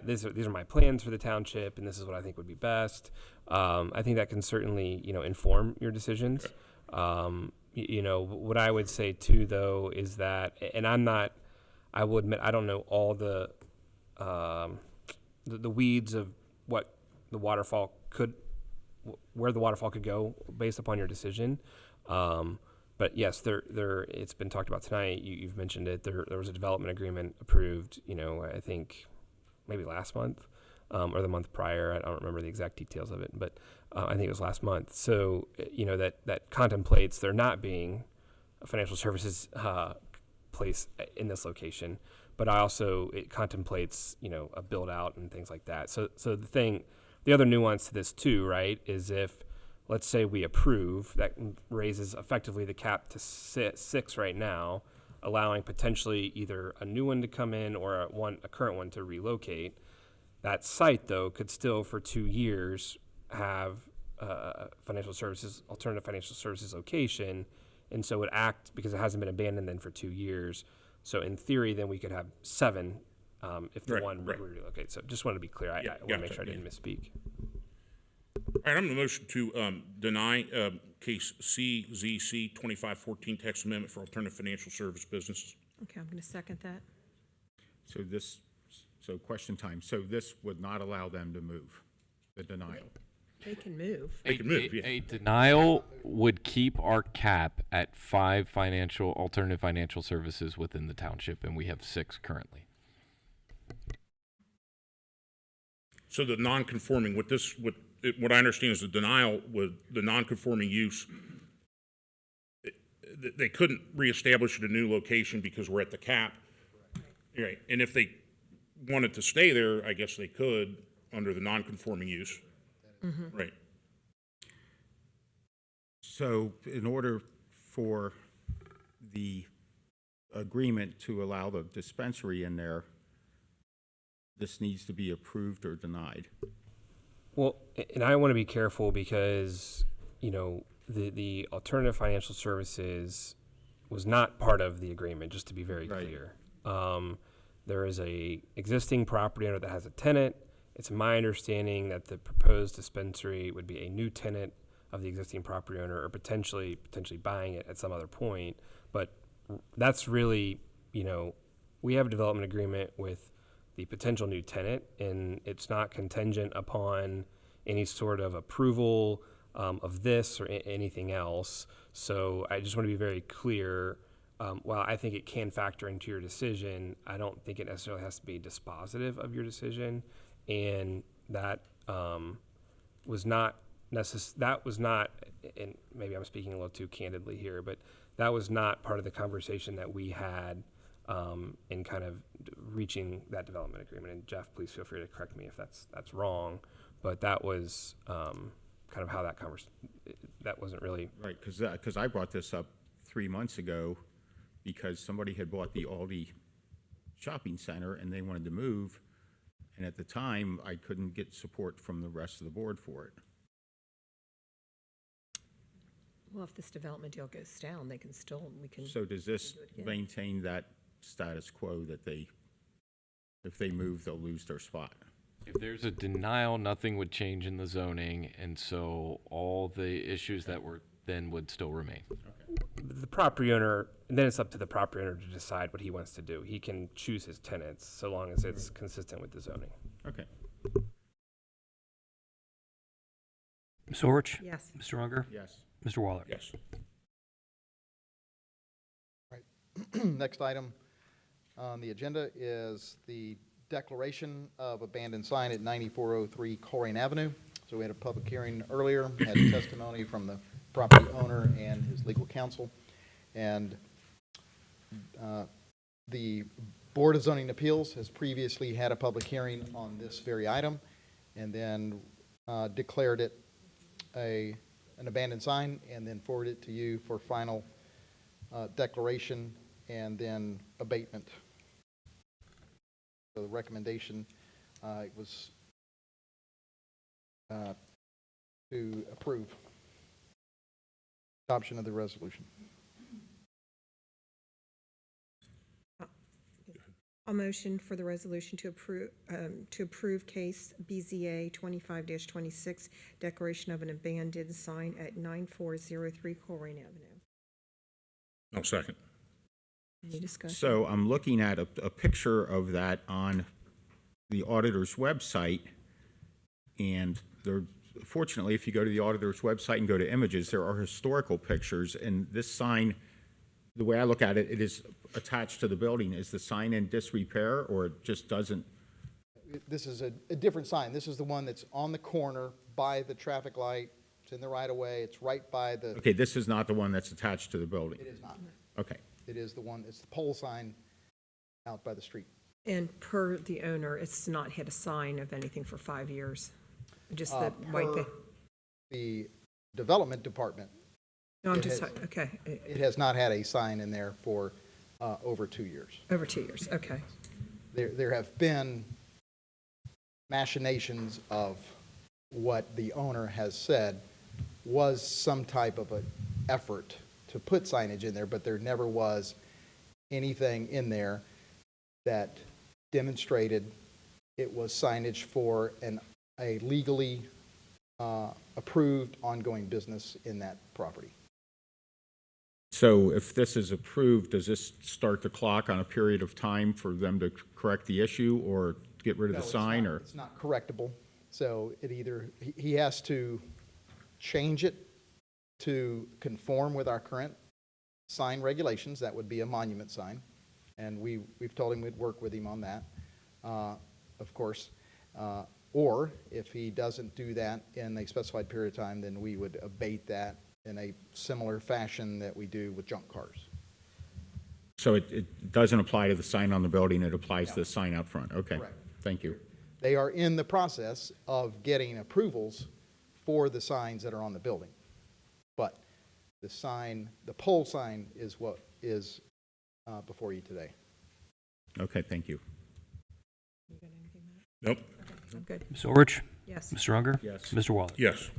these are my plans for the township, and this is what I think would be best. I think that can certainly inform your decisions. What I would say too, though, is that, and I will admit I don't know all the weeds of what the waterfall where the waterfall could go based upon your decision. But yes, it's been talked about tonight. You've mentioned it. There was a development agreement approved, I think maybe last month or the month prior. I don't remember the exact details of it, but I think it was last month. So, that contemplates there not being a financial services place in this location, but it contemplates, a build out and things like that. So the other nuance to this too, right, is if, let's say we approve, that raises effectively the cap to 6 right now. allowing potentially either a new one to come in or a current one to relocate. That site, though, could still, for 2 years, have alternative financial services location, and so would act, because it hasn't been abandoned then for 2 years. So in theory, then we could have 7 if the one would relocate. So just want to be clear. I want to make sure I didn't misspeak. All right, I'm going to motion to deny case CZC 2514 tax amendment for alternative financial service businesses. Okay, I'm going to second that. So question time. So this would not allow them to move, the denial? They can move. A denial would keep our cap at 5 alternative financial services within the township, and we have 6 currently. So the non-conforming, what I understand is the denial with the non-conforming use, they couldn't reestablish at a new location because we're at the cap. Right. And if they wanted to stay there, I guess they could under the non-conforming use. Mm-hmm. Right. So in order for the agreement to allow the dispensary in there, this needs to be approved or denied. Well, and I want to be careful because, the alternative financial services was not part of the agreement, just to be very clear. There is a existing property owner that has a tenant. It's my understanding that the proposed dispensary would be a new tenant of the existing property owner, or potentially buying it at some other point. But that's really, we have a development agreement with the potential new tenant, and it's not contingent upon any sort of approval of this or anything else. So I just want to be very clear. While I think it can factor into your decision, I don't think it necessarily has to be dispositive of your decision. And that was not and maybe I'm speaking a little too candidly here, but that was not part of the conversation that we had in kind of reaching that development agreement. And Jeff, please feel free to correct me if that's wrong, but that was kind of how that wasn't really right. Because I brought this up 3 months ago because somebody had bought the Aldi shopping center and they wanted to move, and at the time I couldn't get support from the rest of the board for it. Well, if this development deal goes down, we can. So does this maintain that status quo that if they move, they'll lose their spot? If there's a denial, nothing would change in the zoning, and so all the issues that were then would still remain. the property owner, and then it's up to the property owner to decide what he wants to do. He can choose his tenants so long as it's consistent with the zoning. Okay. Ms. Orich? Yes. Mr. Unger? Yes. Mr. Waller? Yes. Next item on the agenda is the declaration of abandoned sign at 9403 Colerain Avenue. So we had a public hearing earlier, had testimony from the property owner and his legal counsel. And the Board of Zoning Appeals has previously had a public hearing on this very item and then declared it an abandoned sign and then forwarded it to you for final declaration and then abatement. So the recommendation was to approve adoption of the resolution. A motion for the resolution to approve case BZA 25-26, declaration of an abandoned sign at 9403 Colerain Avenue. I'll second. Any discussion? So I'm looking at a picture of that on the auditor's website, and there, fortunately, if you go to the auditor's website and go to images, there are historical pictures, and this sign, the way I look at it, it is attached to the building. Is the sign in disrepair, or it just doesn't? This is a different sign. This is the one that's on the corner by the traffic light. It's in the right of way. It's right by the. Okay, this is not the one that's attached to the building. It is not. Okay. It is the one, it's the pole sign out by the street. And per the owner, it's not had a sign of anything for 5 years, just the white Per thing. the development department. No, I'm it just, has- okay. It has not had a sign in there for over 2 years. Over 2 years, okay. There have been machinations of what the owner has said was some type of an effort to put signage in there, but there never was anything in there that demonstrated it was signage for a legally approved ongoing business in that property. So if this is approved, does this start the clock on a period of time for them to correct the issue or get rid of the sign? Or It's not correctable. So it either, he has to change it to conform with our current sign regulations. That would be a monument sign. And we've told him we'd work with him on that, of course. Or if he doesn't do that in a specified period of time, then we would abate that in a similar fashion that we do with junk cars. So it doesn't apply to the sign on the building, it applies to the sign out front? Okay, Correct. thank you. They are in the process of getting approvals for the signs that are on the building. But the sign, the pole sign is what is before you today. Okay, thank you. Nope. I'm good. Ms. Orich? Yes. Mr. Unger? Yes. Mr. Waller? Yes.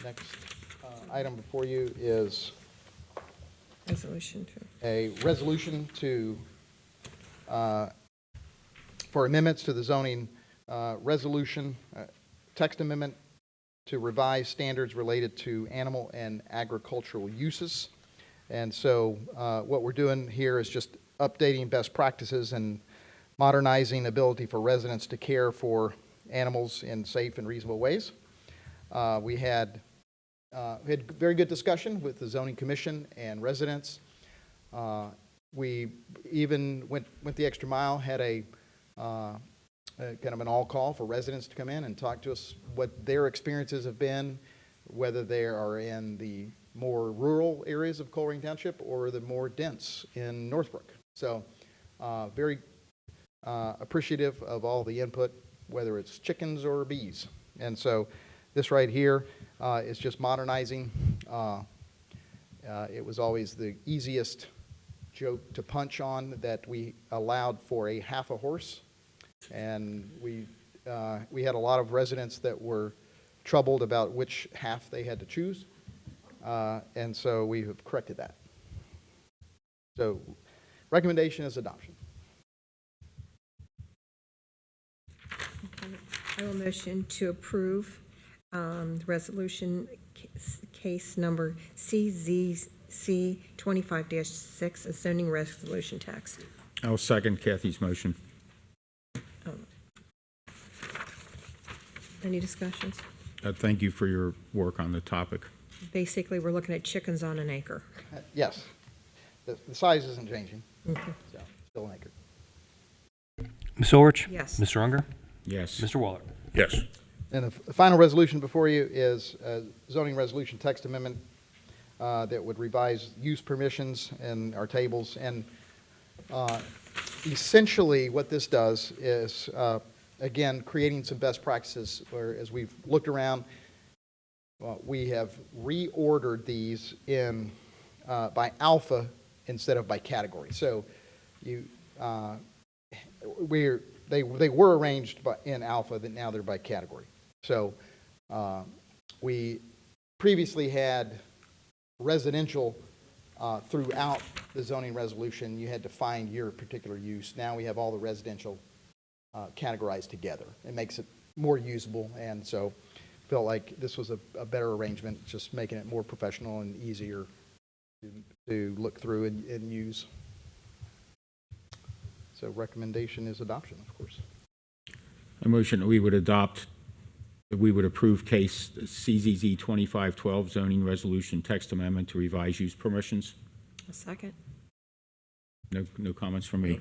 Next item before you is Resolution to. a resolution to, for amendments to the zoning resolution, text amendment to revise standards related to animal and agricultural uses. And so what we're doing here is just updating best practices and modernizing ability for residents to care for animals in safe and reasonable ways. We had very good discussion with the zoning commission and residents. We even went the extra mile, had a kind of an all-call for residents to come in and talk to us what their experiences have been, whether they are in the more rural areas of Colerain Township or the more dense in Northbrook. So very appreciative of all the input, whether it's chickens or bees. And so this right here is just modernizing. It was always the easiest joke to punch on that we allowed for a half a horse. And we had a lot of residents that were troubled about which half they had to choose. And so we have corrected that. So recommendation is adoption. I will motion to approve resolution case number CZC 25-6, a zoning resolution text. I'll second Kathy's motion. Any discussions? Thank you for your work on the topic. Basically, we're looking at chickens on an acre. Yes. The size isn't changing. Okay. So still an acre. Ms. Orich? Yes. Mr. Unger? Yes. Mr. Waller? Yes. And the final resolution before you is a zoning resolution text amendment that would revise use permissions in our tables. And essentially what this does is, again, creating some best practices where, as we've looked around, we have reordered these in by alpha instead of by category. So they were arranged in alpha, that now they're by category. So we previously had residential throughout the zoning resolution. You had to find your particular use. Now we have all the residential categorized together. It makes it more usable, and so felt like this was a better arrangement, just making it more professional and easier to look through and use. So recommendation is adoption, of course. A motion that we would adopt, that we would approve case CZZ 2512 zoning resolution text amendment to revise use permissions. A second. No comments from me.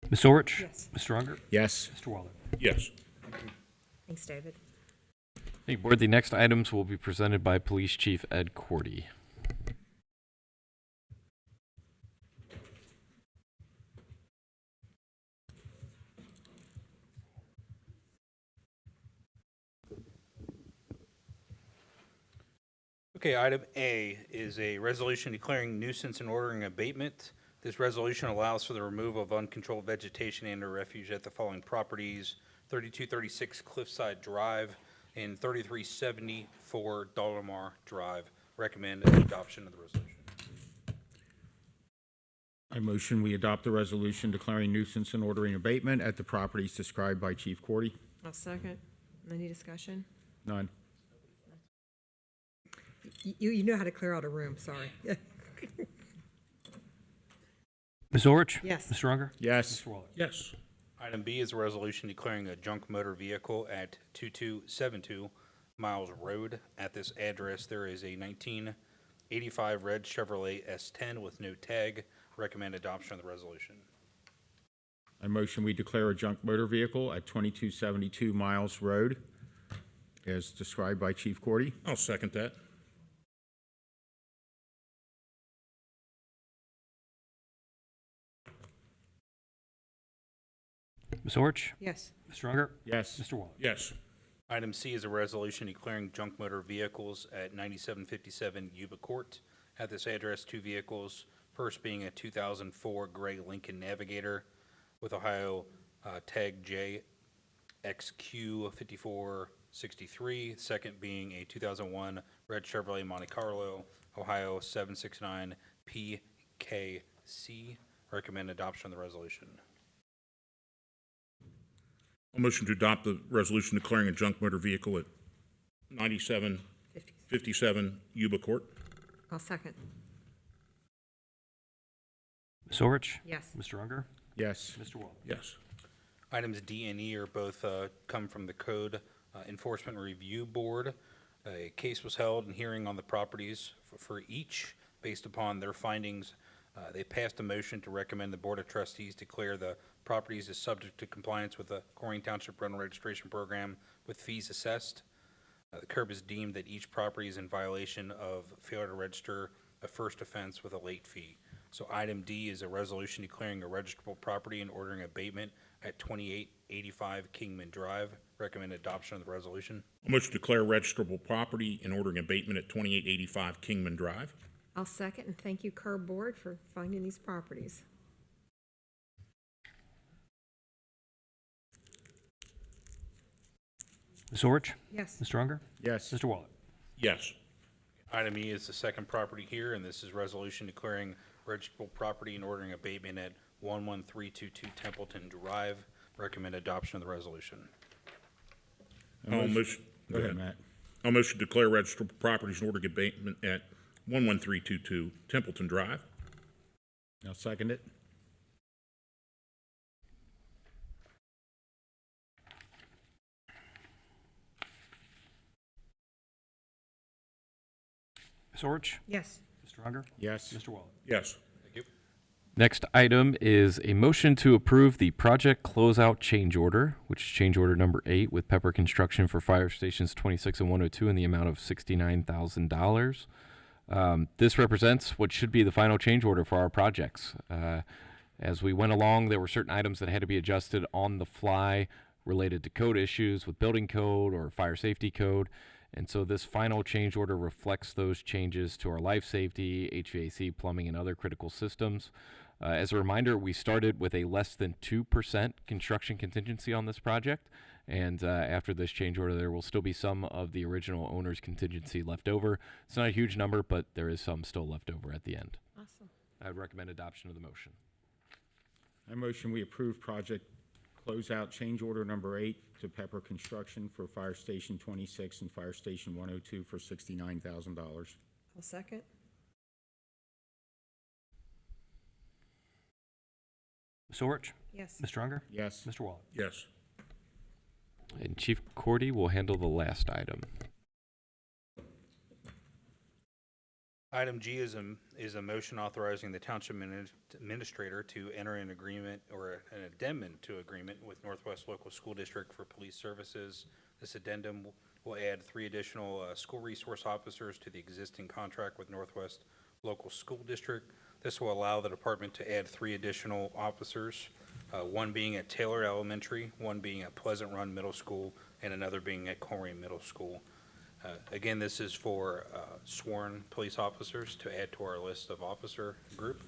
Ms. Orich? Yes. Mr. Unger? Yes. Mr. Waller? Yes. Thanks, David. Hey, Board, the next items will be presented by Police Chief Ed Cordy. Okay, item A is a resolution declaring nuisance and ordering abatement. This resolution allows for the removal of uncontrolled vegetation and/or refuge at the following properties: 3236 Cliffside Drive and 3374 Dolomar Drive. Recommend adoption of the resolution. I motion we adopt the resolution declaring nuisance and ordering abatement at the properties described by Chief Cordy. I'll second. Any discussion? None. You know how to clear out a room, sorry. Ms. Orich? Yes. Mr. Unger? Yes. Mr. Waller? Yes. Item B is a resolution declaring a junk motor vehicle at 2272 Miles Road. At this address, there is a 1985 red Chevrolet S10 with no tag. Recommend adoption of the resolution. I motion we declare a junk motor vehicle at 2272 Miles Road as described by Chief Cordy. I'll second that. Ms. Orich? Yes. Mr. Unger? Yes. Mr. Waller? Yes. Item C is a resolution declaring junk motor vehicles at 9757 Yuba Court. At this address, two vehicles, first being a 2004 gray Lincoln Navigator with Ohio tag JXQ5463, second being a 2001 red Chevrolet Monte Carlo, Ohio 769 PKC. Recommend adoption of the resolution. A motion to adopt the resolution declaring a junk motor vehicle at 9757 Yuba Court. I'll second. Ms. Orich? Yes. Mr. Unger? Yes. Mr. Waller? Yes. Items D and E are both come from the Code Enforcement Review Board. A case was held and hearing on the properties for each. Based upon their findings, they passed a motion to recommend the Board of Trustees declare the properties as subject to compliance with the Colerain Township Rental Registration Program with fees assessed. The curb is deemed that each property is in violation of failure to register a first offense with a late fee. So item D is a resolution declaring a registrable property and ordering abatement at 2885 Kingman Drive. Recommend adoption of the resolution. A motion to declare registrable property and ordering abatement at 2885 Kingman Drive. I'll second, and thank you, Curb Board, for finding these properties. Ms. Orich? Yes. Mr. Unger? Yes. Mr. Waller? Yes. Item E is the second property here, and this is resolution declaring registrable property and ordering abatement at 11322 Templeton Drive. Recommend adoption of the resolution. I'll motion. Go ahead, Matt. I'll motion to declare registrable properties and ordering abatement at 11322 Templeton Drive. I'll second it. Ms. Orich? Yes. Mr. Unger? Yes. Mr. Waller? Yes. Thank you. Next item is a motion to approve the project closeout change order, which is change order number 8 with Pepper Construction for fire stations 26 and 102 in the amount of $69,000. This represents what should be the final change order for our projects. As we went along, there were certain items that had to be adjusted on the fly related to code issues with building code or fire safety code. And so this final change order reflects those changes to our life safety, HVAC, plumbing, and other critical systems. As a reminder, we started with a less than 2% construction contingency on this project. And after this change order, there will still be some of the original owner's contingency left over. It's not a huge number, but there is some still left over at the end. Awesome. I would recommend adoption of the motion. I motion we approve project closeout change order number 8 to Pepper Construction for Fire Station 26 and Fire Station 102 for $69,000. I'll second. Ms. Orich? Yes. Mr. Unger? Yes. Mr. Waller? Yes. And Chief Cordy will handle the last item. Item G is a motion authorizing the township administrator to enter an agreement or an addendum to agreement with Northwest Local School District for police services. This addendum will add 3 additional school resource officers to the existing contract with Northwest Local School District. This will allow the department to add 3 additional officers, one being at Taylor Elementary, one being at Pleasant Run Middle School, and another being at Colerain Middle School. Again, this is for sworn police officers to add to our list of officer group.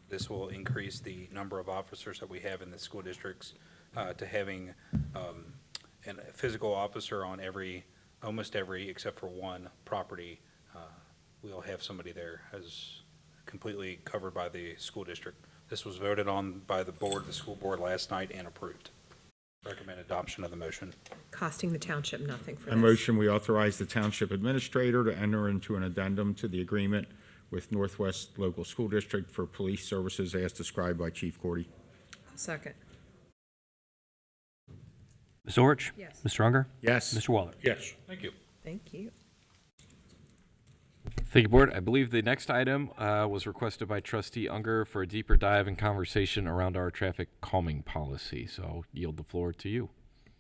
This will increase the number of officers that we have in the school districts to having a physical officer on almost every, except for one property. We'll have somebody there as completely covered by the school district. This was voted on by the board, the school board last night, and approved. Recommend adoption of the motion. Costing the township nothing for I this. motion we authorize the township administrator to enter into an addendum to the agreement with Northwest Local School District for police services as described by Chief Cordy. Second. Ms. Orich? Yes. Mr. Unger? Yes. Mr. Waller? Yes. Thank you. Thank you. Thank you, Board. I believe the next item was requested by Trustee Unger for a deeper dive and conversation around our traffic calming policy. So I'll yield the floor to you.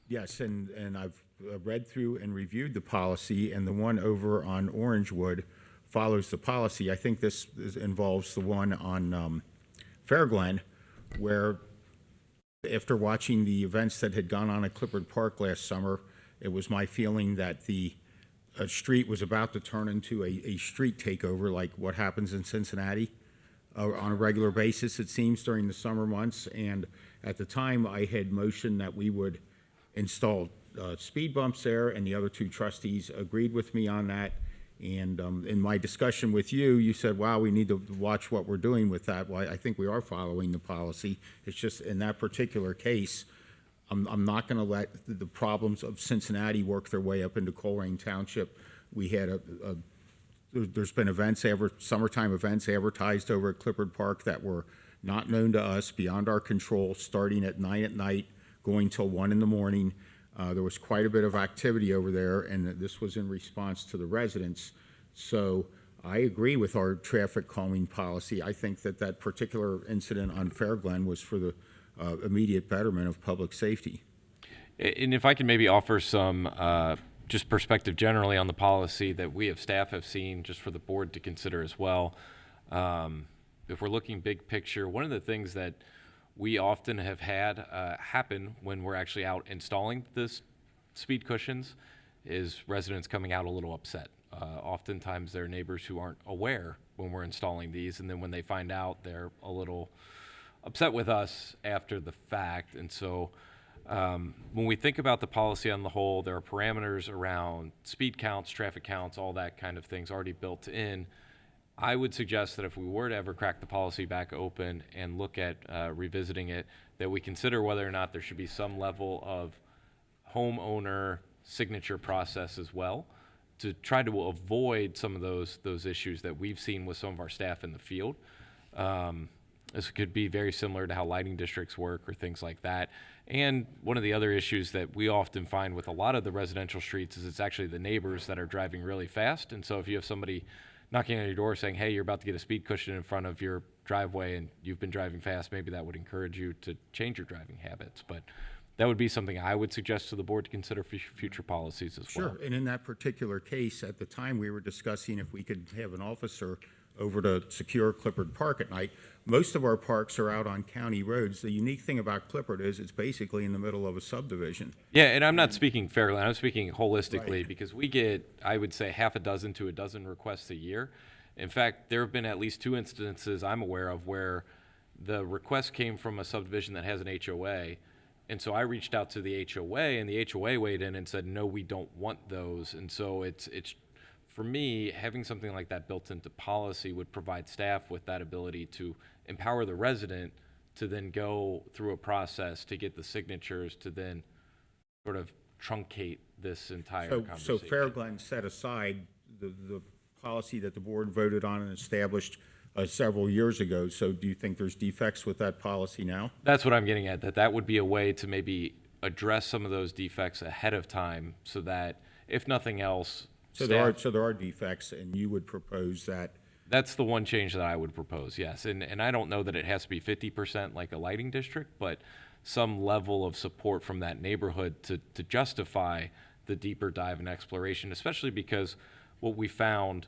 Yes, and I've read through and reviewed the policy, and the one over on Orangewood follows the policy. I think this involves the one on Fairglen, where after watching the events that had gone on at Clifford Park last summer, it was my feeling that the street was about to turn into a street takeover, like what happens in Cincinnati on a regular basis, it seems, during the summer months. And at the time, I had motioned that we would install speed bumps there, and the other two trustees agreed with me on that. And in my discussion with you, you said, wow, we need to watch what we're doing with that. Well, I think we are following the policy. It's just in that particular case, I'm not going to let the problems of Cincinnati work their way up into Colerain Township. We had there's been events, summertime events advertised over at Clifford Park that were not known to us, beyond our control, starting at 9 at night, going till 1 in the morning. There was quite a bit of activity over there, and this was in response to the residents. So I agree with our traffic calming policy. I think that particular incident on Fairglen was for the immediate betterment of public safety. And if I can maybe offer some just perspective generally on the policy that we as staff have seen, just for the board to consider as well. If we're looking big picture, one of the things that we often have had happen when we're actually out installing this speed cushions is residents coming out a little upset. Oftentimes they're neighbors who aren't aware when we're installing these, and then when they find out, they're a little upset with us after the fact. And so when we think about the policy on the whole, there are parameters around speed counts, traffic counts, all that kind of things already built in. I would suggest that if we were to ever crack the policy back open and look at revisiting it, that we consider whether or not there should be some level of homeowner signature process as well, to try to avoid some of those issues that we've seen with some of our staff in the field. This could be very similar to how lighting districts work or things like that. And one of the other issues that we often find with a lot of the residential streets is it's actually the neighbors that are driving really fast. And so if you have somebody knocking on your door saying, hey, you're about to get a speed cushion in front of your driveway and you've been driving fast, maybe that would encourage you to change your driving habits. But that would be something I would suggest to the board to consider for future policies as well. Sure, and in that particular case, at the time, we were discussing if we could have an officer over to secure Clifford Park at night. Most of our parks are out on county roads. The unique thing about Clifford is it's basically in the middle of a subdivision. Yeah, and I'm not speaking fairly, I'm speaking holistically, Right. because we get, I would say, half a dozen to a dozen requests a year. In fact, there have been at least 2 instances I'm aware of where the request came from a subdivision that has an HOA, and so I reached out to the HOA, and the HOA weighed in and said, no, we don't want those. And so it's for me, having something like that built into policy would provide staff with that ability to empower the resident to then go through a process to get the signatures to then sort of truncate this entire So conversation. Fairglen set aside the policy that the board voted on and established several years ago. So do you think there's defects with that policy now? That's what I'm getting at, that would be a way to maybe address some of those defects ahead of time so that, if nothing else, So there are defects, and you would propose that. That's the one change that I would propose, yes. And I don't know that it has to be 50% like a lighting district, but some level of support from that neighborhood to justify the deeper dive and exploration, especially because what we found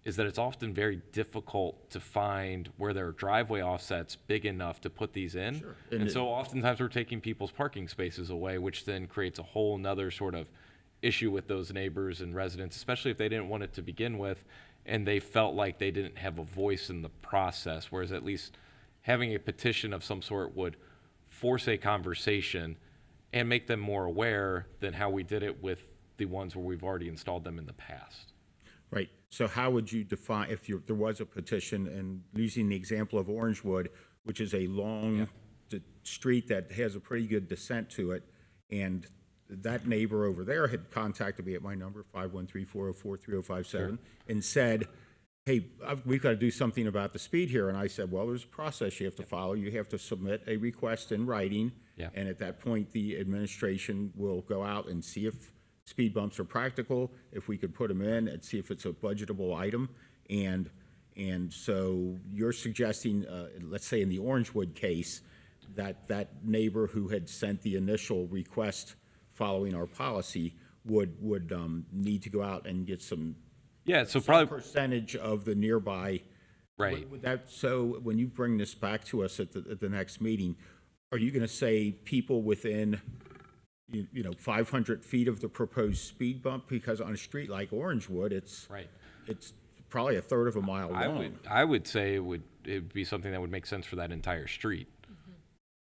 is that it's often very difficult to find where there are driveway offsets big enough to put these in. Sure. And so oftentimes we're taking people's parking spaces away, which then creates a whole nother sort of issue with those neighbors and residents, especially if they didn't want it to begin with, and they felt like they didn't have a voice in the process, whereas at least having a petition of some sort would force a conversation and make them more aware than how we did it with the ones where we've already installed them in the past. Right. So how would you define, if there was a petition, and using the example of Orangewood, which is a long street that has a pretty good descent to it, and that neighbor over there had contacted me at my number, 513-404-3057, and said, hey, we've got to do something about the speed here. And I said, well, there's a process you have to follow. You have to submit a request in writing, and at that point, the administration will go out and see if speed bumps are practical, if we could put them in, and see if it's a budgetable item. And so you're suggesting, let's say in the Orangewood case, that neighbor who had sent the initial request following our policy would need to go out and get some probably percentage of the nearby. Right. So when you bring this back to us at the next meeting, are you going to say people within 500 feet of the proposed speed bump? Because on a street like Orangewood, it's probably a third of a mile long. I would say it would be something that would make sense for that entire street,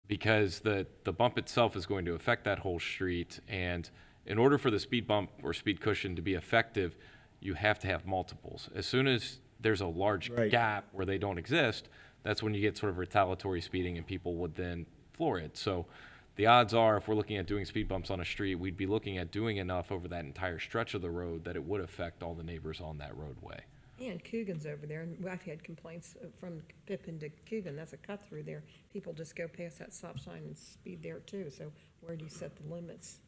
because the bump itself is going to affect that whole street, and in order for the speed bump or speed cushion to be effective, you have to have multiples. As soon as there's a large gap where they don't exist, that's when you get sort of retaliatory speeding, and people would then floor it. So the odds are, if we're looking at doing speed bumps on a street, we'd be looking at doing enough over that entire stretch of the road that it would affect all the neighbors on that roadway. And Coogan's over there, and I've had complaints from Pippin to Coogan, that's a cut through there. People just go past that stop sign and speed there too, so where do you set the limits?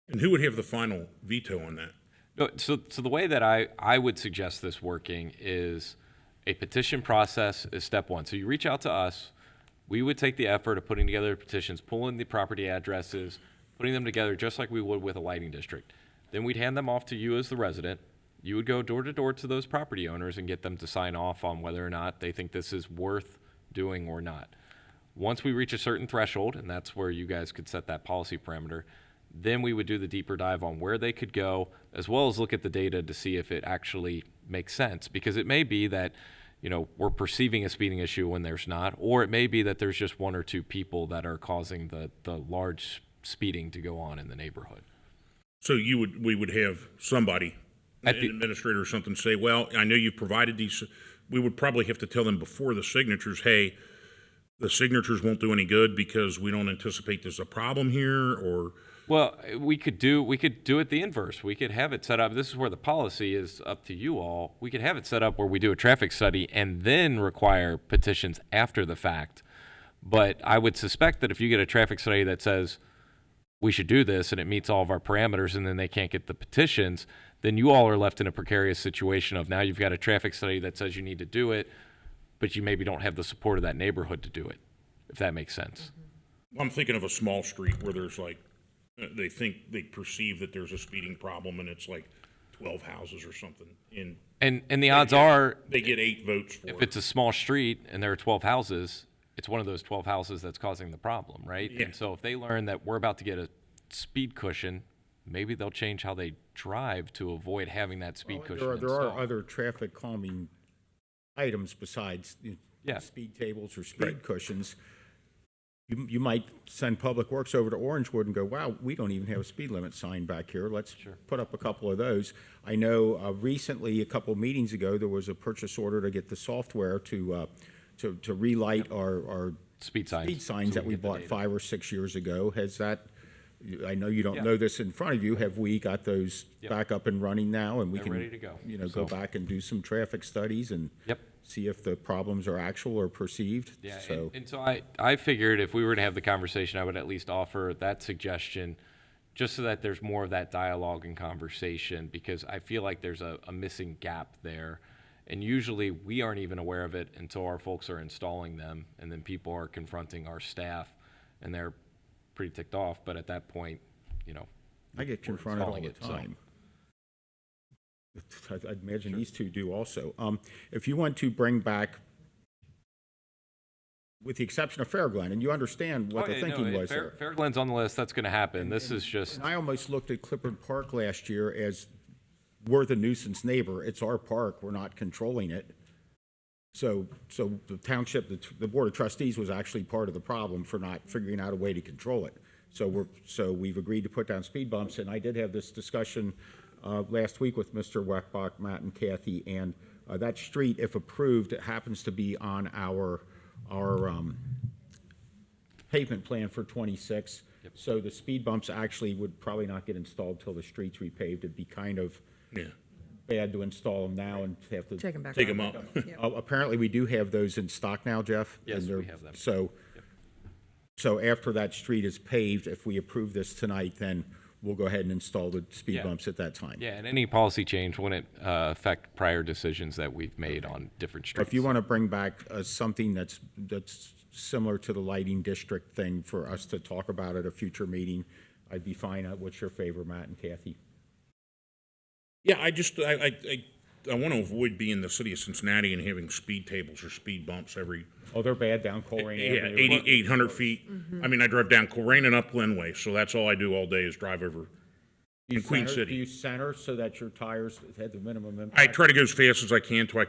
And who would have the final veto on that? No, so the way that I would suggest this working is a petition process is step one. So you reach out to us, we would take the effort of putting together petitions, pulling the property addresses, putting them together just like we would with a lighting district. Then we'd hand them off to you as the resident. You would go door to door to those property owners and get them to sign off on whether or not they think this is worth doing or not. Once we reach a certain threshold, and that's where you guys could set that policy parameter, then we would do the deeper dive on where they could go, as well as look at the data to see if it actually makes sense. Because it may be that, we're perceiving a speeding issue when there's not, or it may be that there's just one or two people that are causing the large speeding to go on in the neighborhood. So we would have somebody, an administrator or something, say, well, I know you've provided these. We would probably have to tell them before the signatures, hey, the signatures won't do any good because we don't anticipate there's a problem here, or... Well, we could do it the inverse. We could have it set up. This is where the policy is up to you all. We could have it set up where we do a traffic study and then require petitions after the fact. But I would suspect that if you get a traffic study that says we should do this and it meets all of our parameters, and then they can't get the petitions, then you all are left in a precarious situation of now you've got a traffic study that says you need to do it, but you maybe don't have the support of that neighborhood to do it, if that makes sense. I'm thinking of a small street where there's they perceive that there's a speeding problem, and it's like 12 houses or something. And the odds are they get 8 votes for it. If it's a small street and there are 12 houses, it's one of those 12 houses that's causing the problem, right? Yeah. And so if they learn that we're about to get a speed cushion, maybe they'll change how they drive to avoid having that speed cushion There are other traffic calming items besides speed tables or speed cushions. You might send Public Works over to Orangewood and go, wow, we don't even have a speed limit sign back here. Let's put up a couple of those. I know recently, a couple of meetings ago, there was a purchase order to get the software to relight our speed signs that we bought 5 or 6 years ago. Has that, I know you don't know this in front of you, have we got those back up and running now? And we They're can ready to go. Go back and do some traffic studies and see if the problems are actual or perceived. Yeah, and so I figured if we were to have the conversation, I would at least offer that suggestion just so that there's more of that dialogue and conversation, because I feel like there's a missing gap there. And usually we aren't even aware of it until our folks are installing them, and then people are confronting our staff, and they're pretty ticked off. But at that point, I get confronted all the time. I'd imagine these two do also. If you want to bring back with the exception of Fairglen, and you understand what the thinking was there. Fairglen's on the list, that's gonna happen. This is just, And I almost looked at Clifford Park last year as, we're the nuisance neighbor, it's our park, we're not controlling it. So the township, the Board of Trustees was actually part of the problem for not figuring out a way to control it. So we've agreed to put down speed bumps, and I did have this discussion last week with Mr. Weckbach, Matt, and Kathy, and that street, if approved, it happens to be on our pavement plan for 26. So the speed bumps actually would probably not get installed till the street's repaved. It'd be kind of bad to install them now and have to Take 'em back Take out. 'em up. Apparently, we do have those in stock now, Jeff. Yes, and they're- we have them. So after that street is paved, if we approve this tonight, then we'll go ahead and install the speed Yeah. bumps at that time. yeah, and any policy change wouldn't affect prior decisions that we've made on different streets. If you want to bring back something that's similar to the lighting district thing for us to talk about at a future meeting, I'd be fine. What's your favor, Matt and Kathy? Yeah, I want to avoid being the city of Cincinnati and having speed tables or speed bumps every. Oh, they're bad down Colerain Yeah, Avenue. 800 feet. I mean, I drive down Colerain and up Glenway, so that's all I do all day is drive over in Queen Do City. you center so that your tires had the minimum impact? I try to go as fast as I can so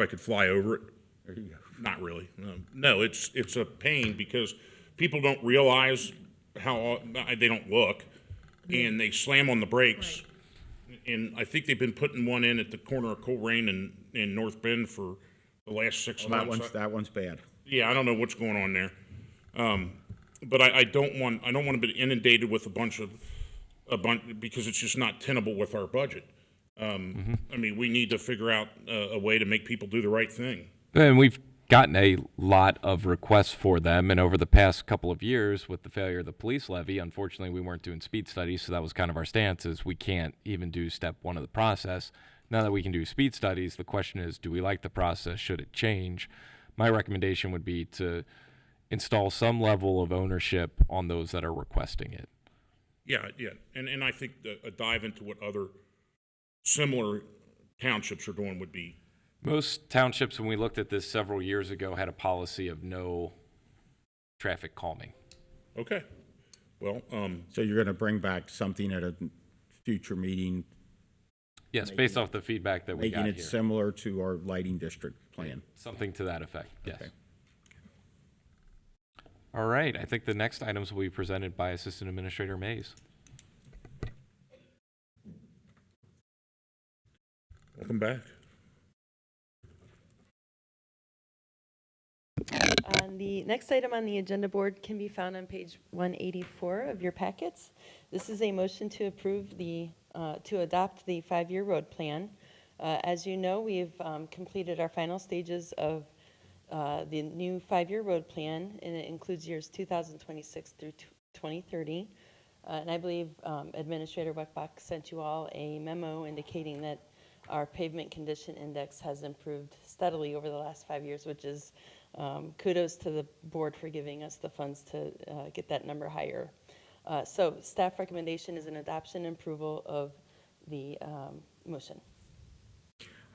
I could fly over it. There you go. Not really. No, it's a pain because people don't realize how they don't look, and they slam on the brakes. And I think they've been putting one in at the corner of Colerain and North Bend for the last 6 months. That one's bad. Yeah, I don't know what's going on there. But I don't want to be inundated with a bunch because it's just not tenable with our budget. I mean, we need to figure out a way to make people do the right thing. And we've gotten a lot of requests for them, and over the past couple of years, with the failure of the police levy, unfortunately, we weren't doing speed studies, so that was kind of our stance, is we can't even do step one of the process. Now that we can do speed studies, the question is, do we like the process? Should it change? My recommendation would be to install some level of ownership on those that are requesting it. Yeah, and I think a dive into what other similar townships are doing would be. Most townships, when we looked at this several years ago, had a policy of no traffic calming. Okay. Well, So you're going to bring back something at a future meeting? Yes, based off the feedback that we got Making here. it similar to our lighting district plan? Something to that effect, yes. Okay. All right, I think the next items will be presented by Assistant Administrator Mays. Welcome back. The next item on the agenda board can be found on page 184 of your packets. This is a motion to approve to adopt the 5-year road plan. As you know, we've completed our final stages of the new 5-year road plan, and it includes years 2026 through 2030. And I believe Administrator Weckbach sent you all a memo indicating that our pavement condition index has improved steadily over the last 5 years, which is kudos to the board for giving us the funds to get that number higher. So staff recommendation is an adoption and approval of the motion.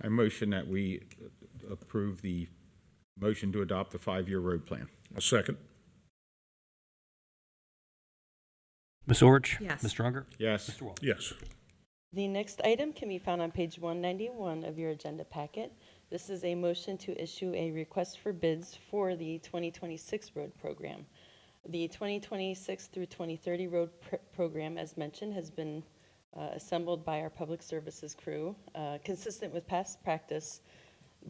I motion that we approve the motion to adopt the 5-year road plan. A second. Ms. Orich? Yes. Ms. Strunger? Yes. Mr. Wall? Yes. The next item can be found on page 191 of your agenda packet. This is a motion to issue a request for bids for the 2026 road program. The 2026 through 2030 road program, as mentioned, has been assembled by our public services crew. Consistent with past practice,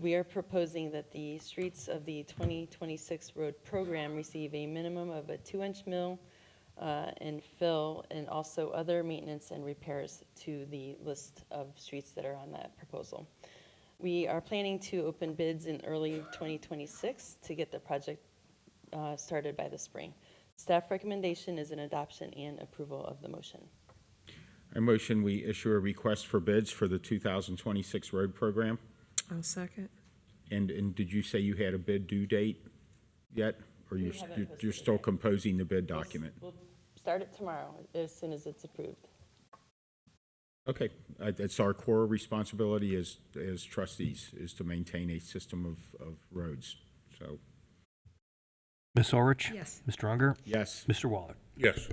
we are proposing that the streets of the 2026 road program receive a minimum of a 2-inch mill and fill, and also other maintenance and repairs to the list of streets that are on that proposal. We are planning to open bids in early 2026 to get the project started by the spring. Staff recommendation is an adoption and approval of the motion. I motion we issue a request for bids for the 2026 road program. I'll second. And did you say you had a bid due date yet? Or We you're haven't posted you're it still yet. composing the bid document? We'll start it tomorrow as soon as it's approved. Okay, it's our core responsibility as trustees, is to maintain a system of roads. So Ms. Orich? Yes. Mr. Unger? Yes. Mr. Waller? Yes.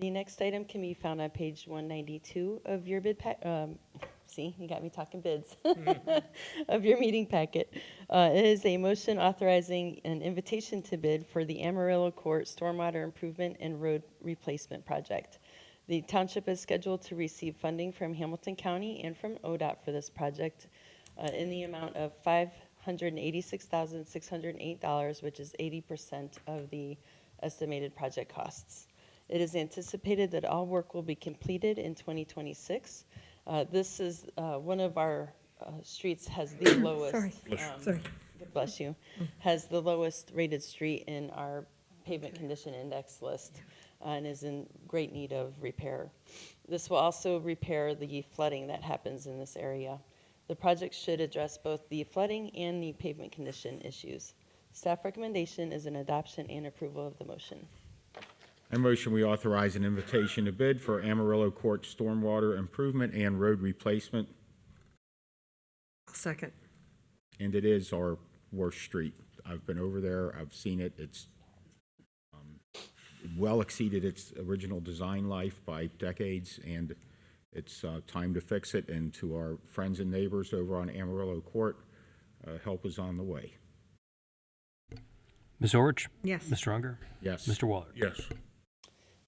The next item can be found on page 192 of your bid pack. See, you got me talking bids of your meeting packet. It is a motion authorizing an invitation to bid for the Amarillo Court Stormwater Improvement and Road Replacement Project. The township is scheduled to receive funding from Hamilton County and from ODOT for this project in the amount of $586,608, which is 80% of the estimated project costs. It is anticipated that all work will be completed in 2026. This is one of our streets has the lowest. Sorry. Sorry. Bless you. Has the lowest rated street in our pavement condition index list and is in great need of repair. This will also repair the flooding that happens in this area. The project should address both the flooding and the pavement condition issues. Staff recommendation is an adoption and approval of the motion. I motion we authorize an invitation to bid for Amarillo Court Stormwater Improvement and Road Replacement, I'll second. and it is our worst street. I've been over there, I've seen it, it's well exceeded its original design life by decades, and it's time to fix it, and to our friends and neighbors over on Amarillo Court, help is on the way. Ms. Orich? Yes. Mr. Unger? Yes. Mr. Waller? Yes.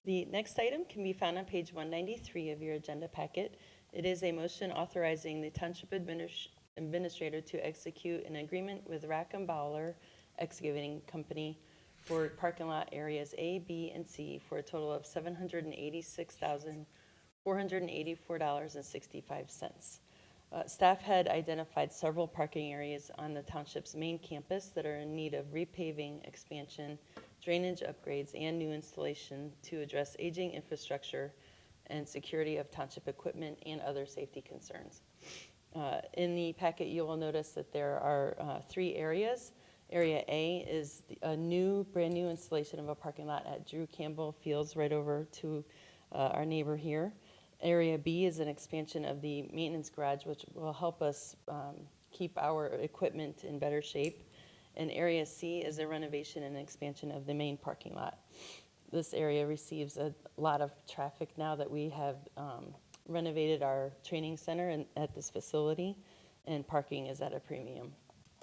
The next item can be found on page 193 of your agenda packet. It is a motion authorizing the Township Administrator to execute an agreement with Rack and Bowler Excavating Company for parking lot areas A, B, and C for a total of $786,484.65. Staff had identified several parking areas on the township's main campus that are in need of repaving, expansion, drainage upgrades, and new installation to address aging infrastructure and security of township equipment and other safety concerns. In the packet, you will notice that there are 3 areas. Area A is a brand new installation of a parking lot at Drew Campbell Fields right over to our neighbor here. Area B is an expansion of the maintenance garage, which will help us keep our equipment in better shape. And Area C is a renovation and expansion of the main parking lot. This area receives a lot of traffic now that we have renovated our training center at this facility, and parking is at a premium.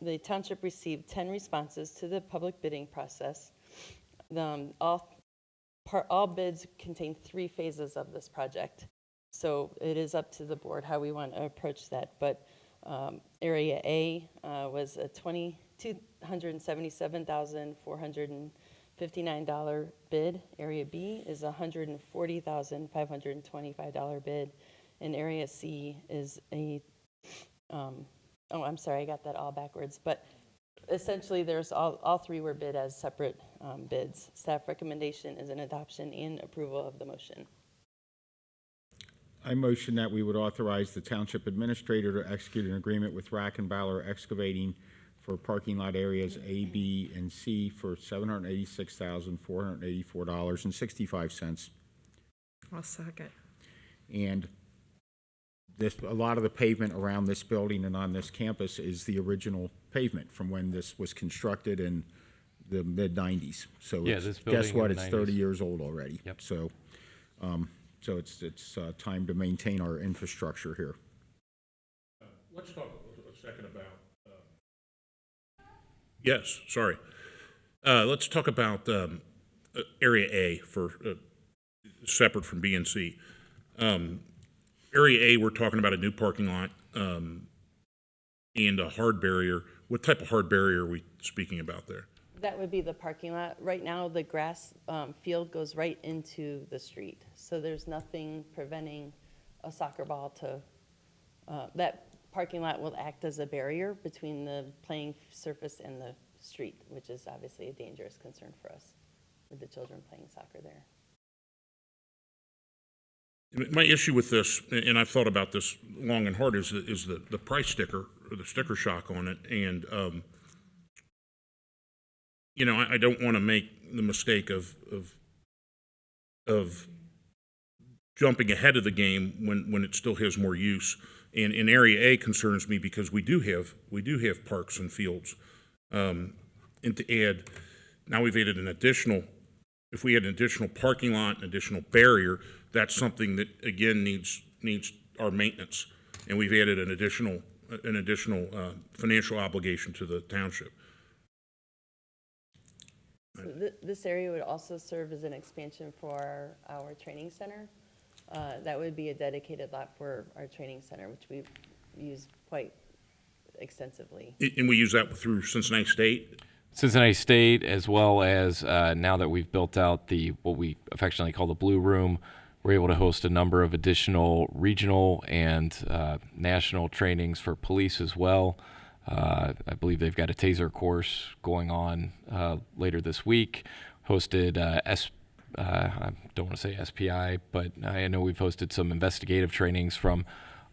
The township received 10 responses to the public bidding process. All bids contain 3 phases of this project. So it is up to the board how we want to approach that. But Area A was a $277,459 bid. Area B is a $140,525 bid. And Area C is a oh, I'm sorry, I got that all backwards. But essentially, there's all 3 were bid as separate bids. Staff recommendation is an adoption and approval of the motion. I motion that we would authorize the Township Administrator to execute an agreement with Rack and Bowler Excavating for parking lot areas A, B, and C for $786,484.65. I'll second. And a lot of the pavement around this building and on this campus is the original pavement from when this was constructed in the mid-90s. So Yeah, it's, this building guess what? in the It's 30 90s. years old already. Yep. So it's time to maintain our infrastructure here. Let's talk a second about, yes, sorry. Let's talk about Area A for separate from B and C. Area A, we're talking about a new parking lot and a hard barrier. What type of hard barrier are we speaking about there? That would be the parking lot. Right now, the grass field goes right into the street. So there's nothing preventing a soccer ball to, that parking lot will act as a barrier between the playing surface and the street, which is obviously a dangerous concern for us with the children playing soccer there. My issue with this, and I've thought about this long and hard, is the price sticker, or the sticker shock on it. And, you know, I don't want to make the mistake of jumping ahead of the game when it still has more use. And Area A concerns me because we do have parks and fields. And to add now we've added an additional, if we had an additional parking lot, an additional barrier, that's something that, again, needs our maintenance. And we've added an additional financial obligation to the township. So this area would also serve as an expansion for our training center. That would be a dedicated lot for our training center, which we've used quite extensively. And we use that through Cincinnati State? Cincinnati State, as well as now that we've built out what we affectionately call the Blue Room, we're able to host a number of additional regional and national trainings for police as well. I believe they've got a taser course going on later this week. Hosted I don't want to say SPI, but I know we've hosted some investigative trainings from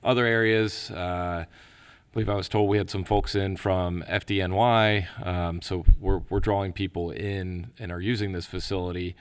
other areas. I believe I was told we had some folks in from FDNY, so we're drawing people in and are using this facility.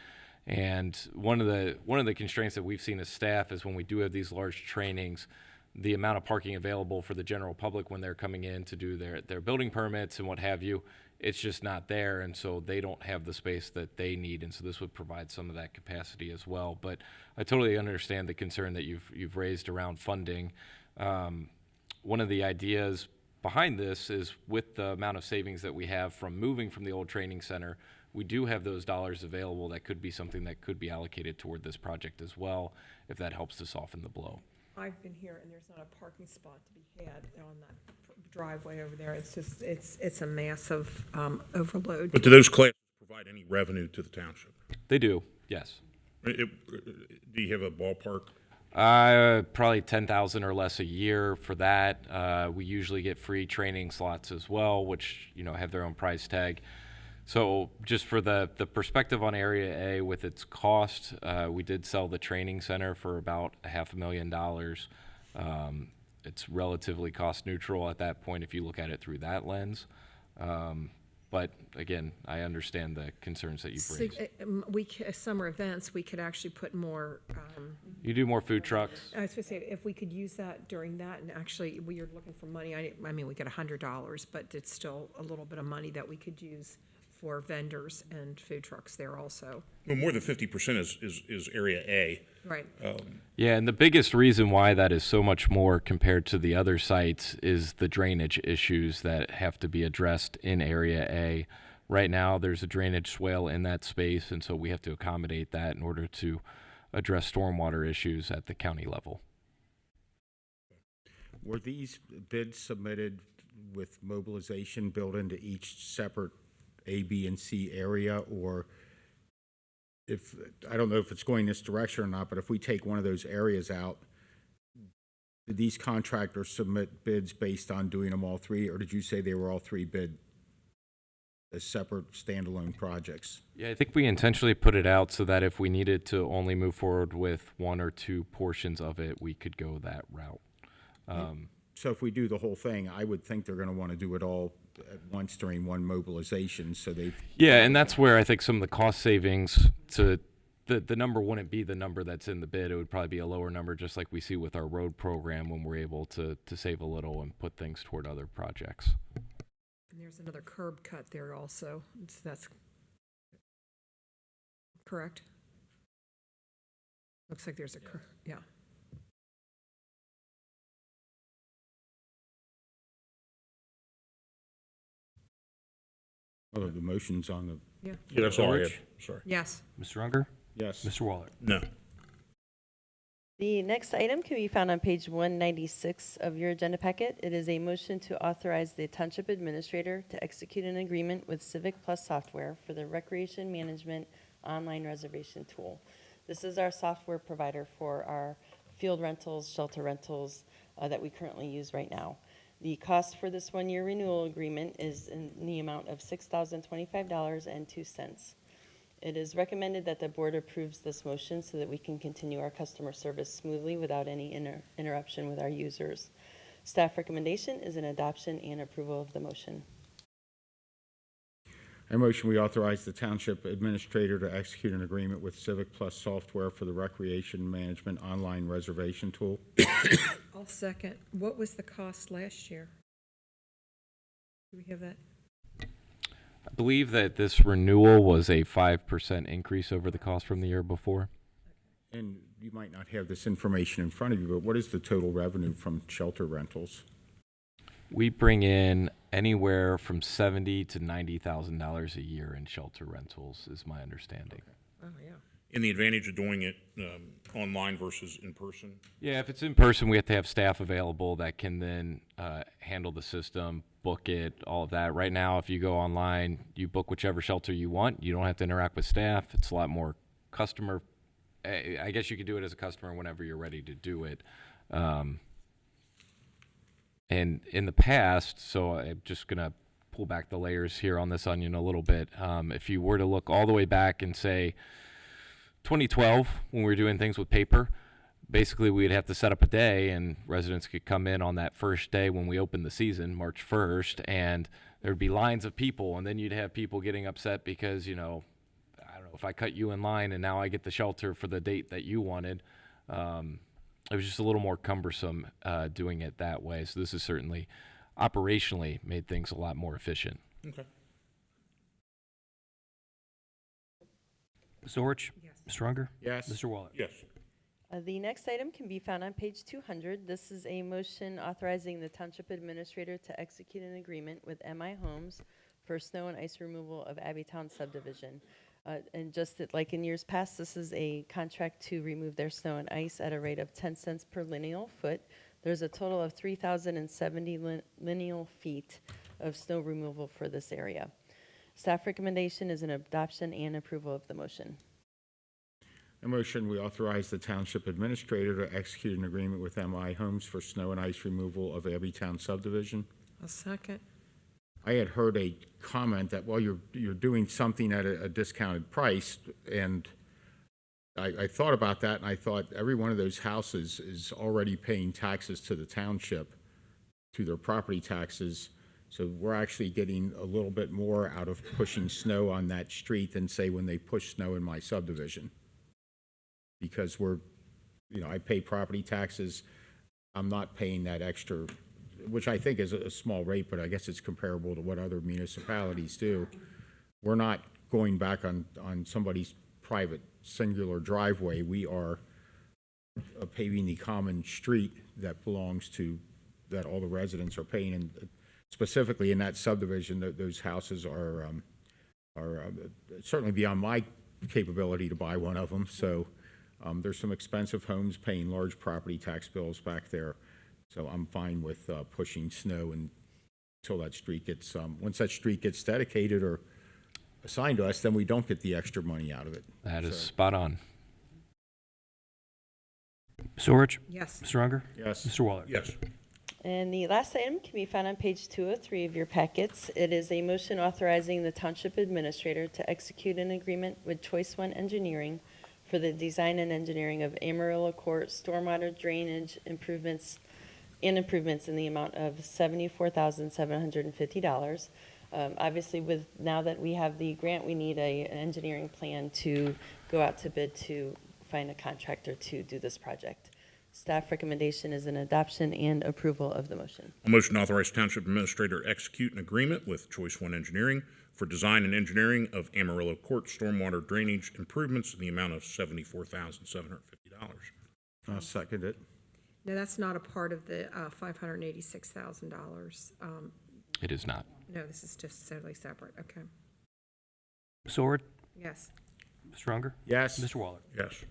And one of the constraints that we've seen as staff is when we do have these large trainings, the amount of parking available for the general public when they're coming in to do their building permits and what have you, it's just not there, and so they don't have the space that they need, and so this would provide some of that capacity as well. But I totally understand the concern that you've raised around funding. One of the ideas behind this is with the amount of savings that we have from moving from the old training center, we do have those dollars available that could be something that could be allocated toward this project as well, if that helps to soften the blow. I've been here, and there's not a parking spot to be had on that driveway over there. It's just, it's a massive overload. But do those classes provide any revenue to the township? They do, yes. Do you have a ballpark? Probably 10,000 or less a year for that. We usually get free training slots as well, which have their own price tag. So just for the perspective on Area A with its cost, we did sell the training center for about $500,000. It's relatively cost neutral at that point if you look at it through that lens. But again, I understand the concerns that you've raised. Summer events, we could actually put more. You do more food trucks. I was going to say, if we could use that during that, and actually, we are looking for money. I mean, we get $100, but it's still a little bit of money that we could use for vendors and food trucks there also. Well, more than 50% is Area A. Right. Yeah, and the biggest reason why that is so much more compared to the other sites is the drainage issues that have to be addressed in Area A. Right now, there's a drainage swale in that space, and so we have to accommodate that in order to address stormwater issues at the county level. Were these bids submitted with mobilization built into each separate A, B, and C area, or if, I don't know if it's going this direction or not, but if we take one of those areas out, did these contractors submit bids based on doing them all three, or did you say they were all three bid as separate standalone projects? Yeah, I think we intentionally put it out so that if we needed to only move forward with one or two portions of it, we could go that route. So if we do the whole thing, I would think they're going to want to do it all at once during one mobilization, so they. Yeah, and that's where I think some of the cost savings to the number wouldn't be the number that's in the bid. It would probably be a lower number, just like we see with our road program when we're able to save a little and put things toward other projects. And there's another curb cut there also. That's correct. Looks like there's a curb, yeah. Oh, the motion's on the. Yeah. Yeah, that's all I had. Ulrich? Sorry. Yes. Mr. Unger? Yes. Mr. Waller? No. The next item can be found on page 196 of your agenda packet. It is a motion to authorize the Township Administrator to execute an agreement with Civic Plus Software for the Recreation Management Online Reservation Tool. This is our software provider for our field rentals, shelter rentals that we currently use right now. The cost for this one-year renewal agreement is in the amount of $6,025.02. It is recommended that the board approves this motion so that we can continue our customer service smoothly without any interruption with our users. Staff recommendation is an adoption and approval of the motion. I motion we authorize the Township Administrator to execute an agreement with Civic Plus Software for the Recreation Management Online Reservation Tool. I'll second. What was the cost last year? Do we have that? I believe that this renewal was a 5% increase over the cost from the year before. And you might not have this information in front of you, but what is the total revenue from shelter rentals? We bring in anywhere from $70,000 to $90,000 a year in shelter rentals, is my understanding. Oh, yeah. And the advantage of doing it online versus in person? Yeah, if it's in person, we have to have staff available that can then handle the system, book it, all of that. Right now, if you go online, you book whichever shelter you want. You don't have to interact with staff. It's a lot more customer. I guess you could do it as a customer whenever you're ready to do it. And in the past, so I'm just going to pull back the layers here on this onion a little bit. If you were to look all the way back and say 2012, when we were doing things with paper, basically we'd have to set up a day and residents could come in on that first day when we opened the season, March 1st, and there'd be lines of people, and then you'd have people getting upset because, I don't know, if I cut you in line and now I get the shelter for the date that you wanted, it was just a little more cumbersome doing it that way. So this has certainly operationally made things a lot more efficient. Okay. Mr. Orch? Yes. Mr. Unger? Yes. Mr. Waller? Yes. The next item can be found on page 200. This is a motion authorizing the Township Administrator to execute an agreement with MI Homes for snow and ice removal of Abbeytown subdivision. And just that, like in years past, this is a contract to remove their snow and ice at a rate of 10 cents per lineal foot. There's a total of 3,070 lineal feet of snow removal for this area. Staff recommendation is an adoption and approval of the motion. A motion, we authorize the Township Administrator to execute an agreement with MI Homes for snow and ice removal of Abbeytown subdivision. A second. I had heard a comment that, well, you're doing something at a discounted price, and I thought about that, and I thought every one of those houses is already paying taxes to the township, to their property taxes, so we're actually getting a little bit more out of pushing snow on that street than, say, when they push snow in my subdivision. Because I pay property taxes, I'm not paying that extra, which I think is a small rate, but I guess it's comparable to what other municipalities do. We're not going back on somebody's private singular driveway. We are paving the common street that belongs to, that all the residents are paying. And specifically in that subdivision, those houses are certainly beyond my capability to buy one of them. So there's some expensive homes paying large property tax bills back there. So I'm fine with pushing snow until that street gets, once that street gets dedicated or assigned to us, then we don't get the extra money out of it. That is spot on. Mr. Orch? Yes. Mr. Unger? Yes. Mr. Waller? Yes. And the last item can be found on page 203 of your packets. It is a motion authorizing the Township Administrator to execute an agreement with Choice One Engineering for the design and engineering of Amarillo Court stormwater drainage improvements in the amount of $74,750. Obviously, now that we have the grant, we need an engineering plan to go out to bid to find a contractor to do this project. Staff recommendation is an adoption and approval of the motion. A motion to authorize Township Administrator to execute an agreement with Choice One Engineering for design and engineering of Amarillo Court stormwater drainage improvements in the amount of $74,750. I'll second it. No, that's not a part of the $586,000. It is not. No, this is just totally separate. Okay. Ms. Orch? Yes. Mr. Unger? Yes. Mr. Waller? Yes.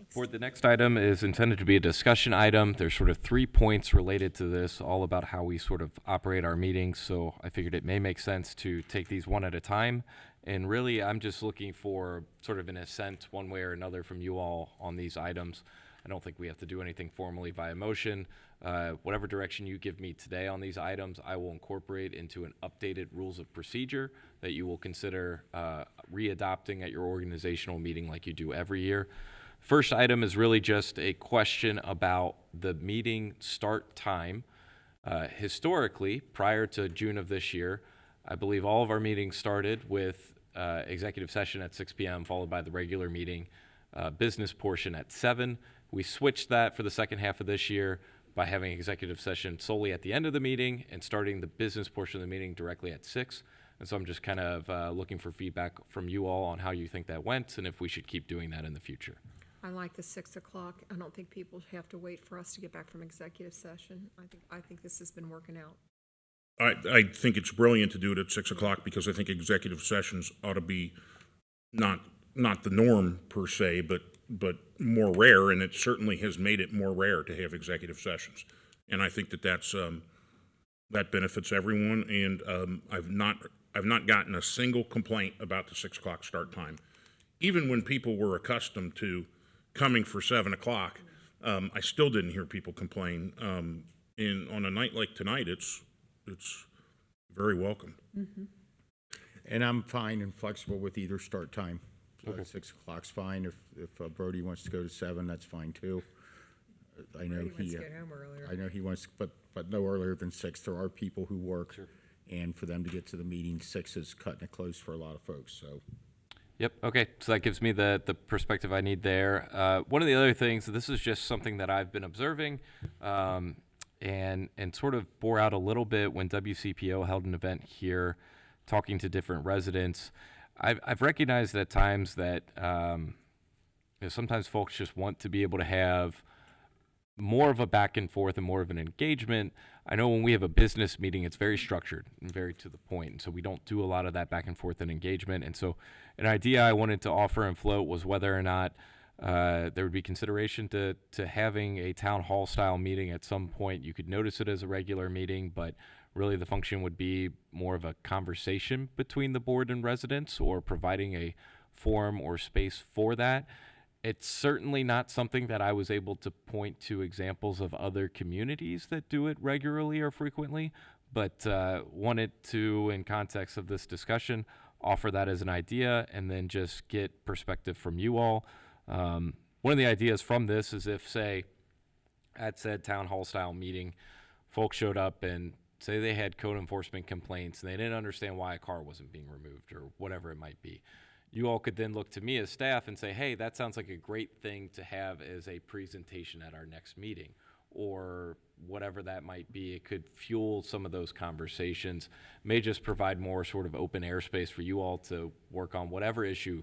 For the next item is intended to be a discussion item. There's sort of 3 points related to this, all about how we sort of operate our meetings. So I figured it may make sense to take these one at a time. And really, I'm just looking for sort of an assent one way or another from you all on these items. I don't think we have to do anything formally via motion. Whatever direction you give me today on these items, I will incorporate into an updated rules of procedure that you will consider re-adopting at your organizational meeting like you do every year. First item is really just a question about the meeting start time. Historically, prior to June of this year, I believe all of our meetings started with executive session at 6 p.m. followed by the regular meeting, business portion at 7. We switched that for the second half of this year by having executive session solely at the end of the meeting and starting the business portion of the meeting directly at 6. And so I'm just kind of looking for feedback from you all on how you think that went and if we should keep doing that in the future. I like the 6 o'clock. I don't think people have to wait for us to get back from executive session. I think this has been working out. I think it's brilliant to do it at 6 o'clock because I think executive sessions ought to be not the norm per se, but more rare, and it certainly has made it more rare to have executive sessions. And I think that benefits everyone, and I've not gotten a single complaint about the 6 o'clock start time. Even when people were accustomed to coming for 7 o'clock, I still didn't hear people complain. And on a night like tonight, it's very welcome. Mm-hmm. And I'm fine and flexible with either start time. Okay. 6 o'clock's fine. If Brody wants to go to 7, that's fine too. I know Brody wants to get home earlier. I know he wants, but no earlier than 6. There are people who work, and for them to get to the meeting, 6 is cutting it close for a lot of folks. So. Yep. Okay. So that gives me the perspective I need there. One of the other things, this is just something that I've been observing, and sort of bore out a little bit when WCPO held an event here, talking to different residents. I've recognized at times that sometimes folks just want to be able to have more of a back and forth and more of an engagement. I know when we have a business meeting, it's very structured and very to the point, and so we don't do a lot of that back and forth and engagement. And so an idea I wanted to offer and float was whether or not there would be consideration to having a town hall style meeting at some point. You could notice it as a regular meeting, but really the function would be more of a conversation between the board and residents, or providing a forum or space for that. It's certainly not something that I was able to point to examples of other communities that do it regularly or frequently, but wanted to, in context of this discussion, offer that as an idea and then just get perspective from you all. One of the ideas from this is if, say, at said town hall style meeting, folks showed up and say they had code enforcement complaints and they didn't understand why a car wasn't being removed or whatever it might be. You all could then look to me as staff and say, hey, that sounds like a great thing to have as a presentation at our next meeting, or whatever that might be. It could fuel some of those conversations, may just provide more sort of open airspace for you all to work on whatever issue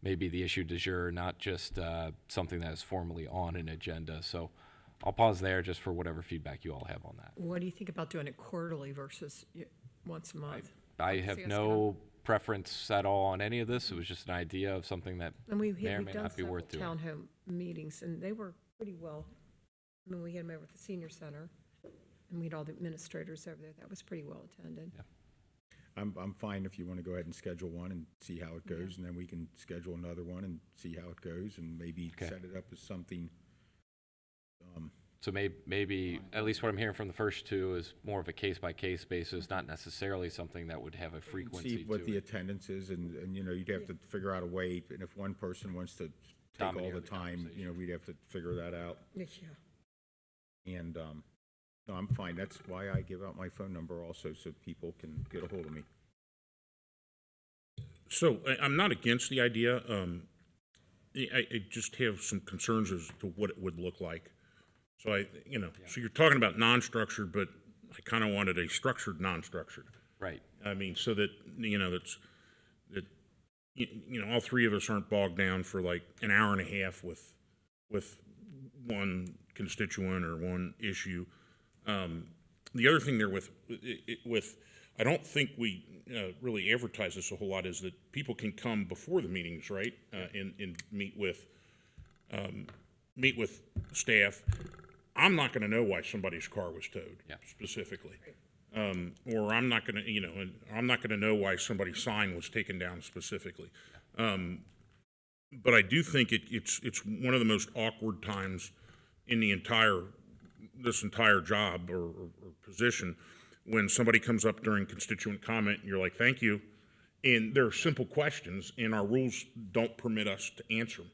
may be the issue du jour, not just something that is formally on an agenda. So I'll pause there just for whatever feedback you all have on that. What do you think about doing it quarterly versus once a month? I have no preference at all on any of this. It was just an idea of something that And may or we've may done not be several worth doing. town home meetings, and they were pretty well. I mean, we had them over at the senior center, and we had all the administrators over there. That was pretty well attended. Yeah. I'm fine if you want to go ahead and schedule one and see how it goes, and then we can schedule another one and see how it goes, and maybe Okay. set it up as something. So maybe, at least what I'm hearing from the first two is more of a case-by-case basis, not necessarily something that would have a frequency See what to the it. attendance is, and you'd have to figure out a way, and if one person wants to take all Domineer the the time, we'd have to figure that out. Yeah. And, no, I'm fine. That's why I give out my phone number also, so people can get a hold of me. So I'm not against the idea. I just have some concerns as to what it would look like. So so you're talking about non-structured, but I kind of wanted a structured, non-structured. Right. I mean, so that, all three of us aren't bogged down for like an hour and a half with one constituent or one issue. The other thing there with I don't think we really advertise this a whole lot, is that people can come before the meetings, right? And meet with staff. I'm not going to know why somebody's car was towed specifically. Or I'm not going to, I'm not going to know why somebody's sign was taken down specifically. But I do think it's one of the most awkward times in this entire job or position, when somebody comes up during constituent comment and you're like, thank you. And they're simple questions, and our rules don't permit us to answer them.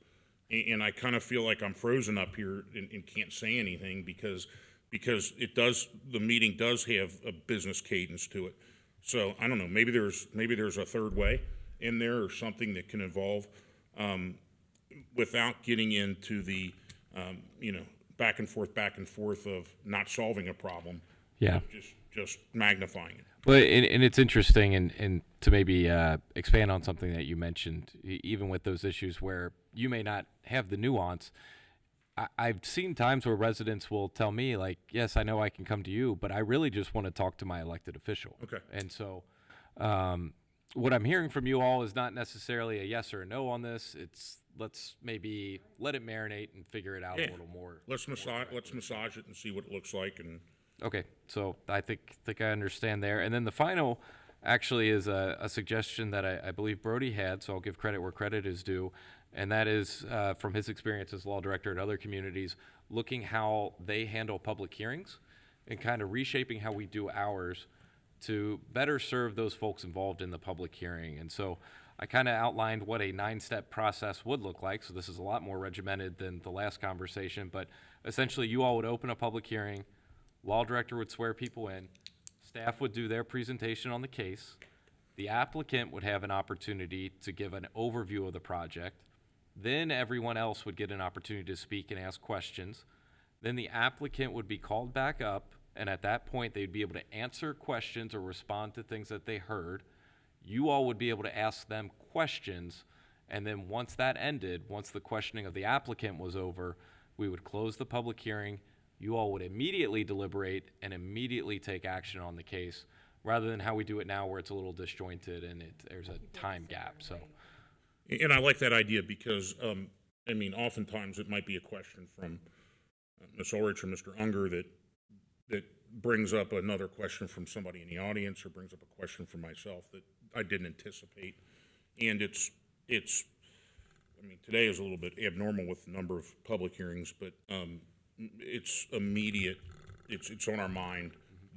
And I kind of feel like I'm frozen up here and can't say anything because the meeting does have a business cadence to it. So I don't know, maybe there's a third way in there, or something that can evolve without getting into the back and forth of not solving a problem. Yeah. Just magnifying it. Well, and it's interesting, and to maybe expand on something that you mentioned, even with those issues where you may not have the nuance. I've seen times where residents will tell me, like, yes, I know I can come to you, but I really just want to talk to my elected official. Okay. And so what I'm hearing from you all is not necessarily a yes or a no on this. It's let's maybe let it marinate and figure it out a little more. Let's massage it and see what it looks like. And okay, so I think I understand there. And then the final actually is a suggestion that I believe Brody had, so I'll give credit where credit is due. And that is from his experience as law director at other communities, looking how they handle public hearings and kind of reshaping how we do ours to better serve those folks involved in the public hearing. And so I kind of outlined what a 9-step process would look like. So this is a lot more regimented than the last conversation, but essentially you all would open a public hearing, law director would swear people in, staff would do their presentation on the case, the applicant would have an opportunity to give an overview of the project, then everyone else would get an opportunity to speak and ask questions. Then the applicant would be called back up, and at that point, they'd be able to answer questions or respond to things that they heard. You all would be able to ask them questions, and then once that ended, once the questioning of the applicant was over, we would close the public hearing. You all would immediately deliberate and immediately take action on the case, rather than how we do it now where it's a little disjointed and there's a time gap. So. And I like that idea because, I mean, oftentimes it might be a question from Ms. Ulrich or Mr. Unger that brings up another question from somebody in the audience or brings up a question from myself that I didn't anticipate. And it's I mean, today is a little bit abnormal with the number of public hearings, but it's immediate. It's on our mind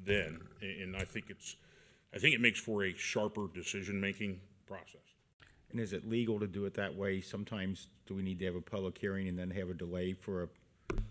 then, and I think it makes for a sharper decision-making process. And is it legal to do it that way? Sometimes do we need to have a public hearing and then have a delay for a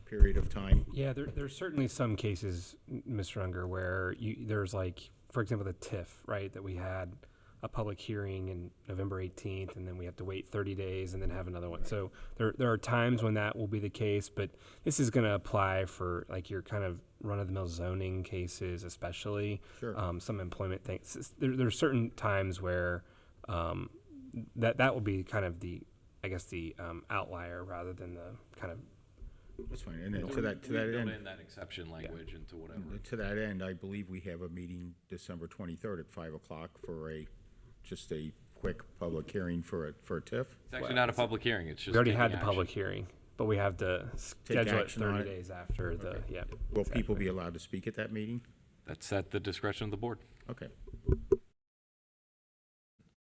period of time? Yeah, there's certainly some cases, Mr. Unger, where there's like, for example, the TIF, right, that we had a public hearing in November 18th, and then we have to wait 30 days and then have another one. So there are times when that will be the case, but this is going to apply for like your kind of run-of-the-mill zoning cases, especially. Sure. Some employment things. There's certain times where that will be kind of the outlier rather than the kind of. That's fine. And then to that end, in that exception language into whatever. To that end, I believe we have a meeting December 23rd at 5 o'clock for just a quick public hearing for a TIF. It's actually not a public hearing. It's just we already had the taking public hearing, but we have to schedule it action on 30 it. days after the. Okay. Yeah. Will people be allowed to speak at that meeting? That's at the discretion of the board. Okay.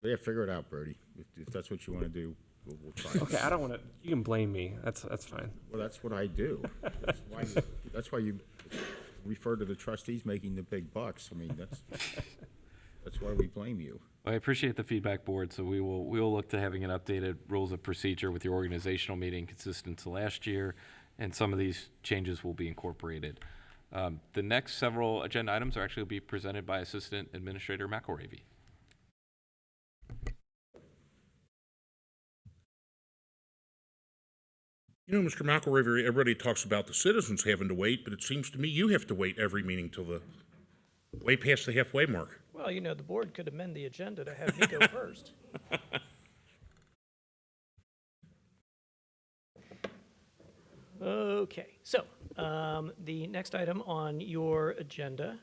Yeah, figure it out, Brody. If that's what you want to do, we'll try. Okay, I don't want to. You can blame me. That's fine. Well, that's what I do. That's why you refer to the trustees making the big bucks. I mean, that's why we blame you. I appreciate the feedback, board. So we will look to having an updated rules of procedure with your organizational meeting consistent to last year, and some of these changes will be incorporated. The next several agenda items are actually will be presented by Assistant Administrator McElravy. You know, Mr. McElravy, everybody talks about the citizens having to wait, but it seems to me you have to wait every meeting till way past the halfway mark. Well, you know, the board could amend the agenda to have me go first. Okay, so the next item on your agenda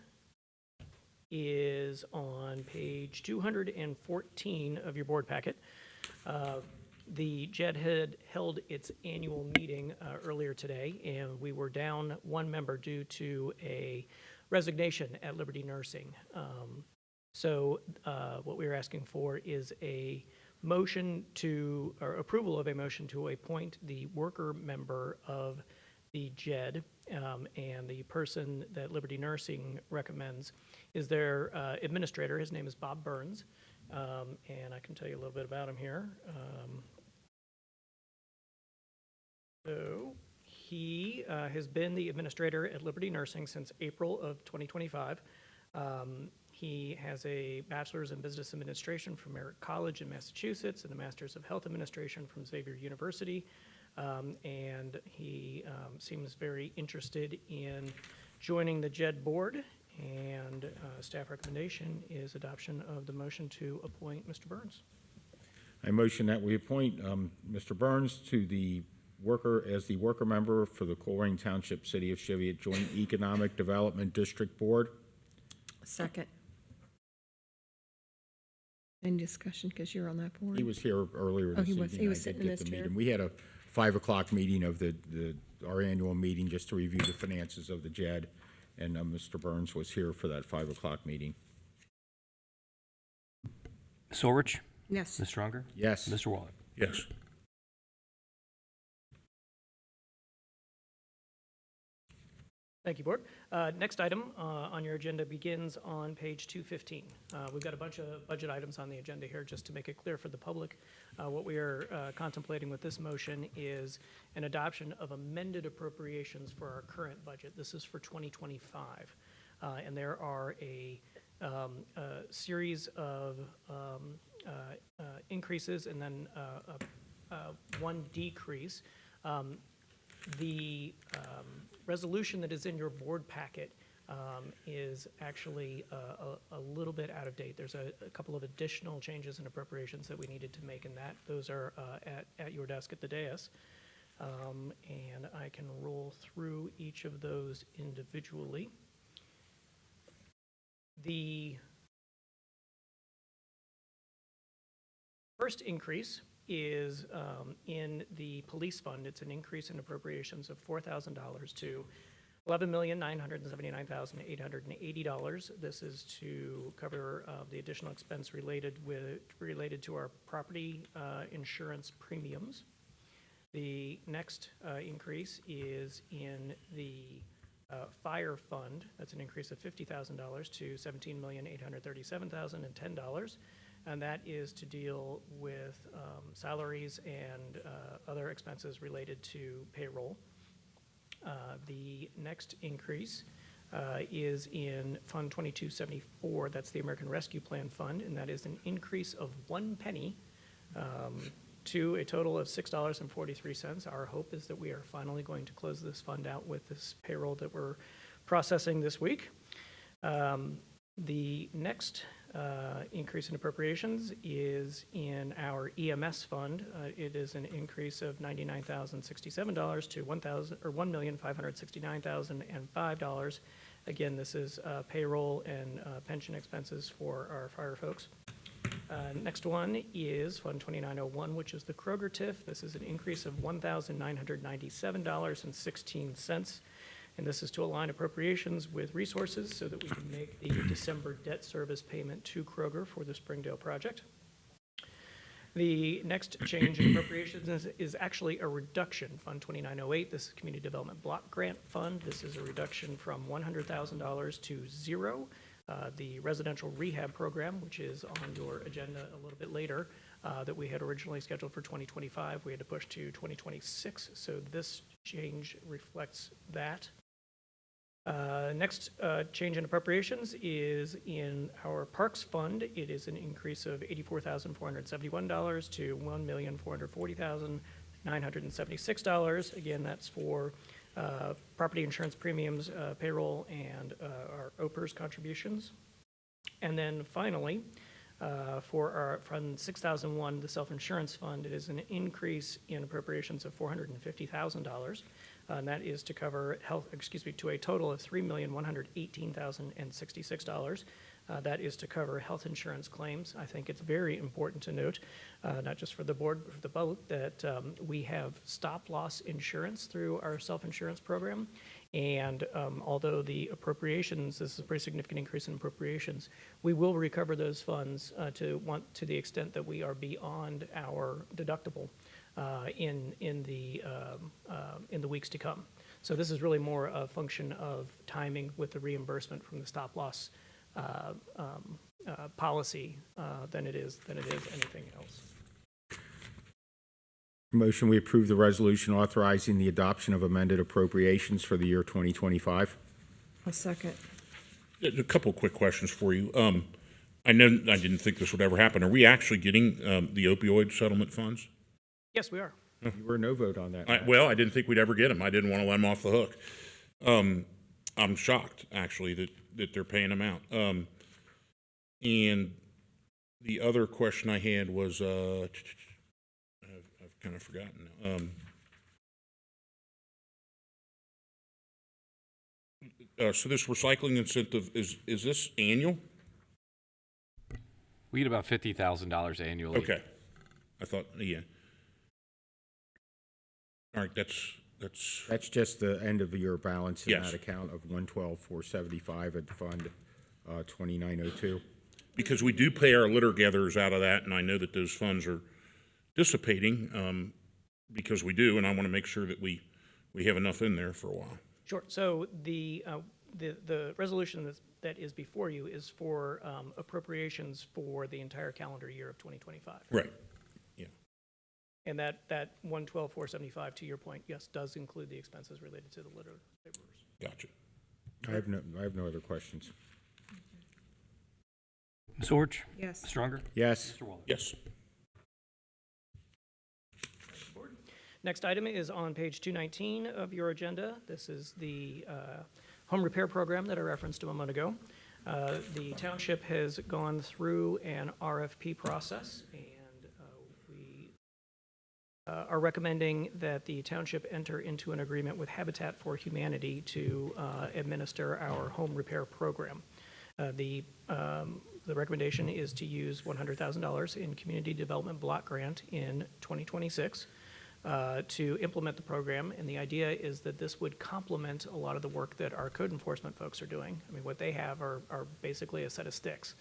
is on page 214 of your board packet. The JEDD had held its annual meeting earlier today, and we were down one member due to a resignation at Liberty Nursing. So what we are asking for is a motion or approval of a motion to appoint the worker member of the JEDD, and the person that Liberty Nursing recommends is their administrator. His name is Bob Burns, and I can tell you a little bit about him here. So he has been the administrator at Liberty Nursing since April of 2025. He has a bachelor's in business administration from Merritt College in Massachusetts and a master's of health administration from Xavier University. And he seems very interested in joining the JEDD board And staff recommendation is adoption of the motion to appoint Mr. Burns. I motion that we appoint Mr. Burns to the as the worker member for the Colerain Township City of Cheviot Joint Economic Development District Board. Second. Any discussion, because you're on that board? He was here earlier this he evening. was. He was I did sitting in get this the chair. meeting. We had a 5 o'clock meeting of our annual meeting just to review the finances of the JEDD, and Mr. Burns was here for that 5 o'clock meeting. Ms. Orich? Yes. Ms. Stronger? Yes. Mr. Waller? Yes. Thank you, Board. Next item on your agenda begins on page 215. We've got a bunch of budget items on the agenda here, just to make it clear for the public. What we are contemplating with this motion is an adoption of amended appropriations for our current budget. This is for 2025. And there are a series of increases and then one decrease. The resolution that is in your board packet is actually a little bit out of date. There's a couple of additional changes and appropriations that we needed to make in that. Those are at your desk at the dais. And I can roll through each of those individually. The first increase is in the police fund. It's an increase in appropriations of $4,000 to $11,979,880. This is to cover the additional expense related to our property insurance premiums. The next increase is in the fire fund. That's an increase of $50,000 to $17,837,010. And that is to deal with salaries and other expenses related to payroll. The next increase is in Fund 2274. That's the American Rescue Plan Fund, and that is an increase of 1 penny to a total of $6.43. Our hope is that we are finally going to close this fund out with this payroll that we're processing this week. The next increase in appropriations is in our EMS fund. It is an increase of $99,067 to $1,569,005. Again, this is payroll and pension expenses for our fire folks. Next one is Fund 2901, which is the Kroger TIF. This is an increase of $1,997.16. And this is to align appropriations with resources so that we can make the December debt service payment to Kroger for the Springdale project. The next change in appropriations is actually a reduction. Fund 2908, this is Community Development Block Grant Fund. This is a reduction from $100,000 to $0. The residential rehab program, which is on your agenda a little bit later, that we had originally scheduled for 2025, we had to push to 2026. So this change reflects that. Next change in appropriations is in our Parks Fund. It is an increase of $84,471 to $1,440,976. Again, that's for property insurance premiums, payroll, and our OPERS contributions. And then finally, for our Fund 6001, the Self-Insurance Fund, it is an increase in appropriations of $450,000. And that is to cover to a total of $3,118,066. That is to cover health insurance claims. I think it's very important to note, not just for the board, but for the public, that we have stop-loss insurance through our self-insurance program. And although the appropriations, this is a pretty significant increase in appropriations, we will recover those funds to the extent that we are beyond our deductible in the weeks to come. So this is really more a function of timing with the reimbursement from the stop-loss policy than it is anything else. Motion, we approve the resolution authorizing the adoption of amended appropriations for the year 2025. A second. A couple quick questions for you. I know I didn't think this would ever happen. Are we actually getting the opioid settlement funds? Yes, we are. You were no vote on that. Well, I didn't think we'd ever get them. I didn't want to let them off the hook. I'm shocked, actually, that they're paying them out. And the other question I had was, I've kind of forgotten now. So this recycling incentive, is this annual? We get about $50,000 annually. Okay. I thought, yeah. All right, that's That's just the end of the year balance in Yes. that account of 112,475 at Fund 2902. because we do pay our litter gatherers out of that, and I know that those funds are dissipating, because we do, and I want to make sure that we have enough in there for a while. Sure. So the resolution that is before you is for appropriations for the entire calendar year of 2025. Right. Yeah. And that 112,475, to your point, yes, does include the expenses related to the litter laborers. Gotcha. I have no other questions. Ms. Orch? Yes. Mr. Unger? Yes. Mr. Waller? Yes. Next item is on page 219 of your agenda. This is the home repair program that I referenced a moment ago. The township has gone through an RFP process, and we are recommending that the township enter into an agreement with Habitat for Humanity to administer our home repair program. The recommendation is to use $100,000 in community development block grant in 2026 to implement the program, and the idea is that this would complement a lot of the work that our code enforcement folks are doing. I mean, what they have are basically a set of sticks,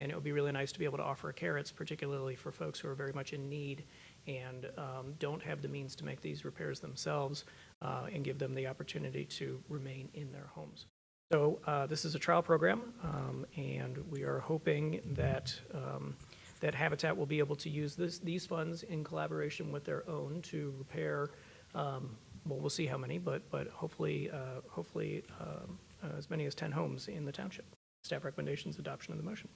and it would be really nice to be able to offer carrots, particularly for folks who are very much in need and don't have the means to make these repairs themselves, and give them the opportunity to remain in their homes. So this is a trial program, and we are hoping that that Habitat will be able to use these funds in collaboration with their own to repair, well, we'll see how many, but hopefully as many as 10 homes in the township. Staff recommendations, adoption of the motion.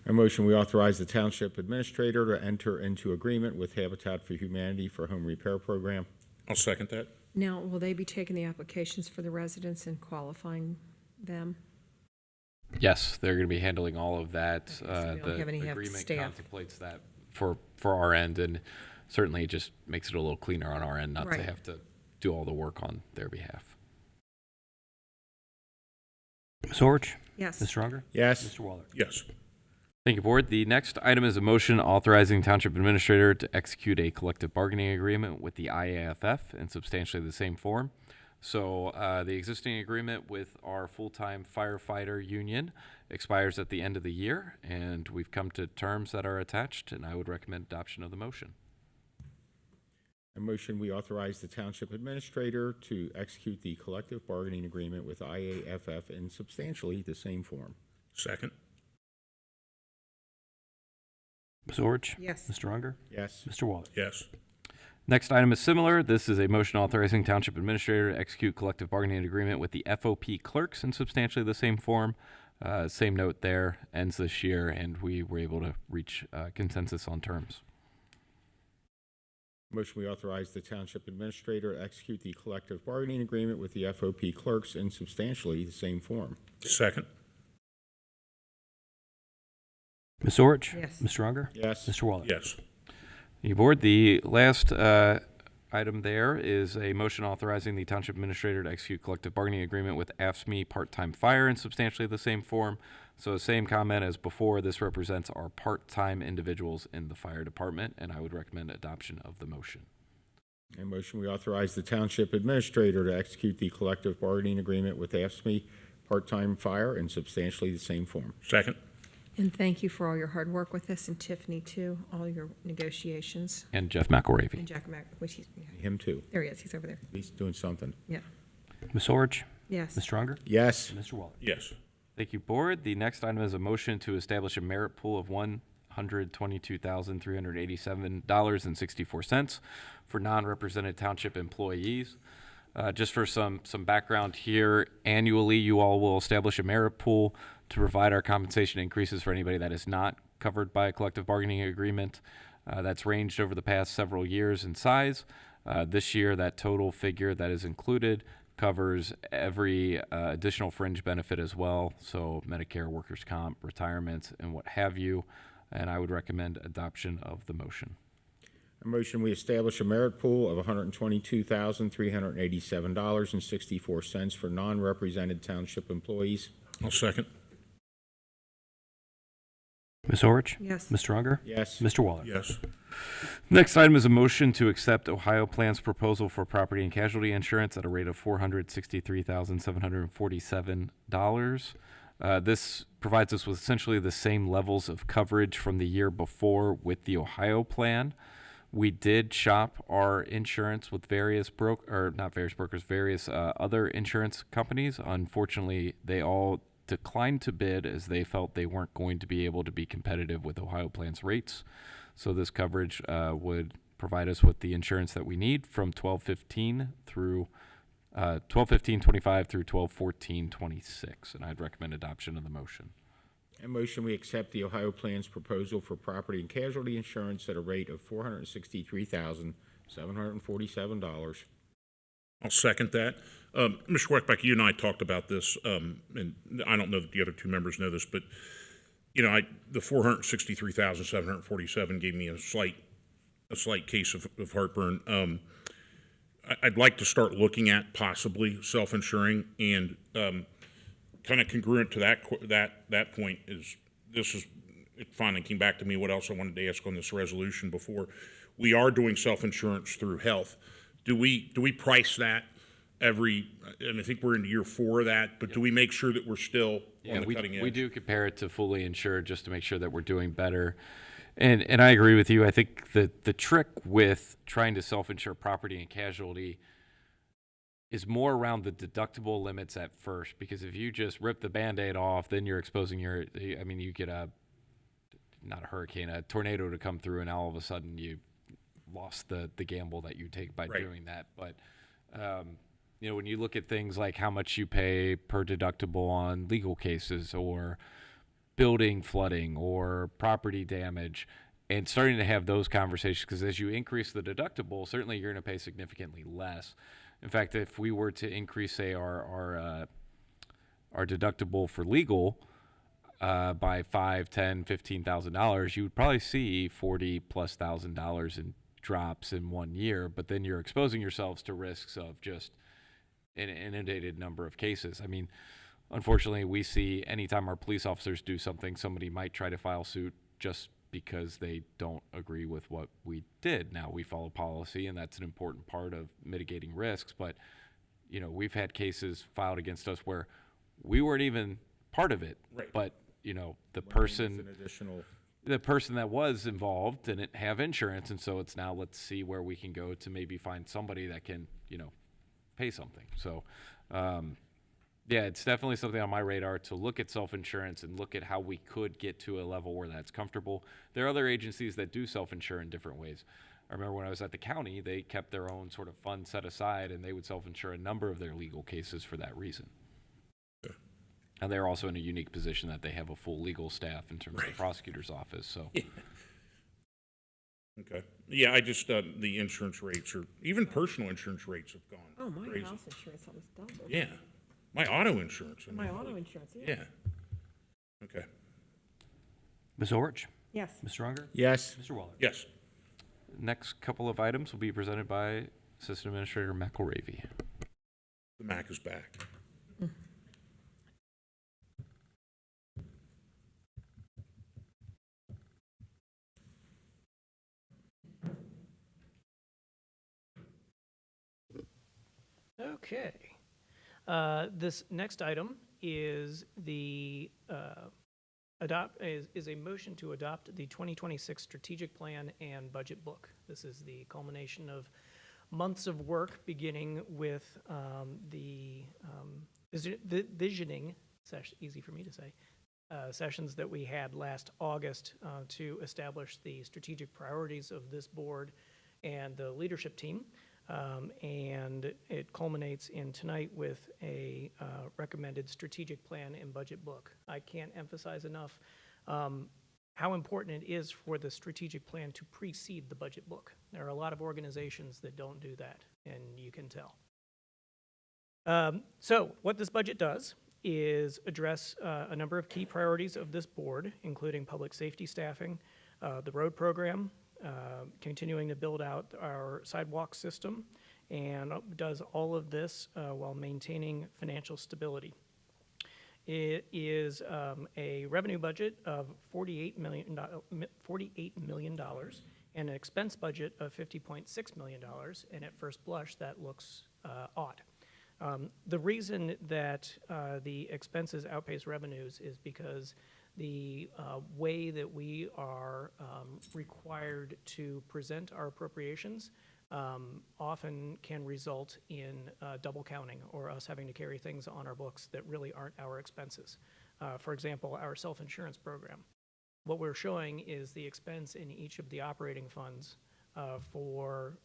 I motion we authorize the township administrator to enter into agreement with Habitat for Humanity for home repair program. I'll second that. Now, will they be taking the applications for the residents and qualifying them? Yes, they're going to be handling all of that. So they don't have any agreement staff. contemplates that for our end, and certainly it just makes it a little cleaner on our end not Right. to have to do all the work on their behalf. Ms. Orch? Yes. Mr. Unger? Yes. Mr. Waller? Yes. Thank you, Board. The next item is a motion authorizing Township Administrator to execute a collective bargaining agreement with the IAFF in substantially the same form. So the existing agreement with our full-time firefighter union expires at the end of the year, and we've come to terms that are attached, and I would recommend adoption of the motion. I motion we authorize the township administrator to execute the collective bargaining agreement with IAFF in substantially the same form. Second. Ms. Orch? Yes. Mr. Unger? Yes. Mr. Waller? Yes. Next item is similar. This is a motion authorizing Township Administrator to execute collective bargaining agreement with the FOP clerks in substantially the same form. Same note there, ends this year, and we were able to reach consensus on terms. Motion we authorize the township administrator to execute the collective bargaining agreement with the FOP clerks in substantially the same form. Second. Ms. Orch? Yes. Mr. Unger? Yes. Mr. Waller? Yes. Thank you, Board. The last item there is a motion authorizing the Township Administrator to execute collective bargaining agreement with AFSCME Part-Time Fire in substantially the same form. So same comment as before, this represents our part-time individuals in the fire department, and I would recommend adoption of the motion. A motion we authorize the township administrator to execute the collective bargaining agreement with AFSCME Part-Time Fire in substantially the same form. Second. And thank you for all your hard work with this, and Tiffany too, all your negotiations. And Jeff McElravy. And Jack which he's, yeah. Him too. There he is, he's over there. He's doing something. Yeah. Ms. Orch? Yes. Mr. Unger? Yes. And Mr. Waller? Yes. Thank you, Board. The next item is a motion to establish a merit pool of $122,387.64 for non-represented township employees. Just for some background here, annually you all will establish a merit pool to provide our compensation increases for anybody that is not covered by a collective bargaining agreement. That's ranged over the past several years in size. This year, that total figure that is included covers every additional fringe benefit as well, so Medicare, workers' comp, retirement, and what have you. And I would recommend adoption of the motion. A motion, we establish a merit pool of $122,387.64 for non-represented township employees. I'll second. Ms. Orich? Yes. Mr. Unger? Yes. Mr. Waller? Yes. Next item is a motion to accept Ohio Plan's proposal for property and casualty insurance at a rate of $463,747. This provides us with essentially the same levels of coverage from the year before with the Ohio Plan. We did shop our insurance with various various other insurance companies. Unfortunately, they all declined to bid as they felt they weren't going to be able to be competitive with Ohio Plan's rates. So this coverage would provide us with the insurance that we need from 12/15 through 12/15/25 through 12/14/26, and I'd recommend adoption of the motion. A motion, we accept the Ohio Plan's proposal for property and casualty insurance at a rate of $463,747. I'll second that. Mr. Weckbeck, you and I talked about this, and I don't know that the other two members know this, but the $463,747 gave me a slight case of heartburn. I'd like to start looking at possibly self-insuring, and kind of congruent to that point is it finally came back to me what else I wanted to ask on this resolution before. We are doing self-insurance through health. Do we price that and I think we're in year 4 of that, but do we make sure that we're still on the cutting edge? We do compare it to fully insured just to make sure that we're doing better. And I agree with you. I think that the trick with trying to self-insure property and casualty is more around the deductible limits at first, because if you just rip the Band-Aid off, then you're exposing you get not a hurricane, a tornado to come through, and all of a sudden you lost the gamble that you take by doing that. But, when you look at things like how much you pay per deductible on legal cases or building flooding or property damage, and starting to have those conversations, because as you increase the deductible, certainly you're going to pay significantly less. In fact, if we were to increase, say, our deductible for legal by $5,000, $10,000, $15,000, you would probably see $40,000+ in drops in 1 year. But then you're exposing yourselves to risks of just an inundated number of cases. I mean, unfortunately, we see anytime our police officers do something, somebody might try to file suit just because they don't agree with what we did. Now, we follow policy, and that's an important part of mitigating risks, but, we've had cases filed against us where we weren't even part of it. Right. But, the person that was involved didn't have insurance, and so it's now let's see where we can go to maybe find somebody that can, pay something. So, yeah, it's definitely something on my radar to look at self-insurance and look at how we could get to a level where that's comfortable. There are other agencies that do self-insure in different ways. I remember when I was at the county, they kept their own sort of fund set aside, and they would self-insure a number of their legal cases for that reason. Okay. And they're also in a unique position that they have a full legal staff in terms of the prosecutor's office. So. Yeah. Okay. Yeah, I just, the insurance rates even personal insurance rates have gone crazy. House insurance almost doubled. Yeah. My auto insurance. My auto insurance, Yeah. Okay. Ms. Orich? Yes. Mr. Unger? Yes. Mr. Waller? Yes. Next couple of items will be presented by Assistant Administrator McElravy. The Mac is back. Okay. This next item is a motion to adopt the 2026 strategic plan and budget book. This is the culmination of months of work, beginning with the visioning session, easy for me to say, sessions that we had last August to establish the strategic priorities of this board and the leadership team. And it culminates in tonight with a recommended strategic plan and budget book. I can't emphasize enough how important it is for the strategic plan to precede the budget book. There are a lot of organizations that don't do that, and you can tell. So what this budget does is address a number of key priorities of this board, including public safety staffing, the road program, continuing to build out our sidewalk system, and does all of this while maintaining financial stability. It is a revenue budget of $48 million and an expense budget of $50.6 million, and at first blush, that looks odd. The reason that the expenses outpace revenues is because the way that we are required to present our appropriations often can result in double counting or us having to carry things on our books that really aren't our expenses. For example, our self-insurance program. What we're showing is the expense in each of the operating funds for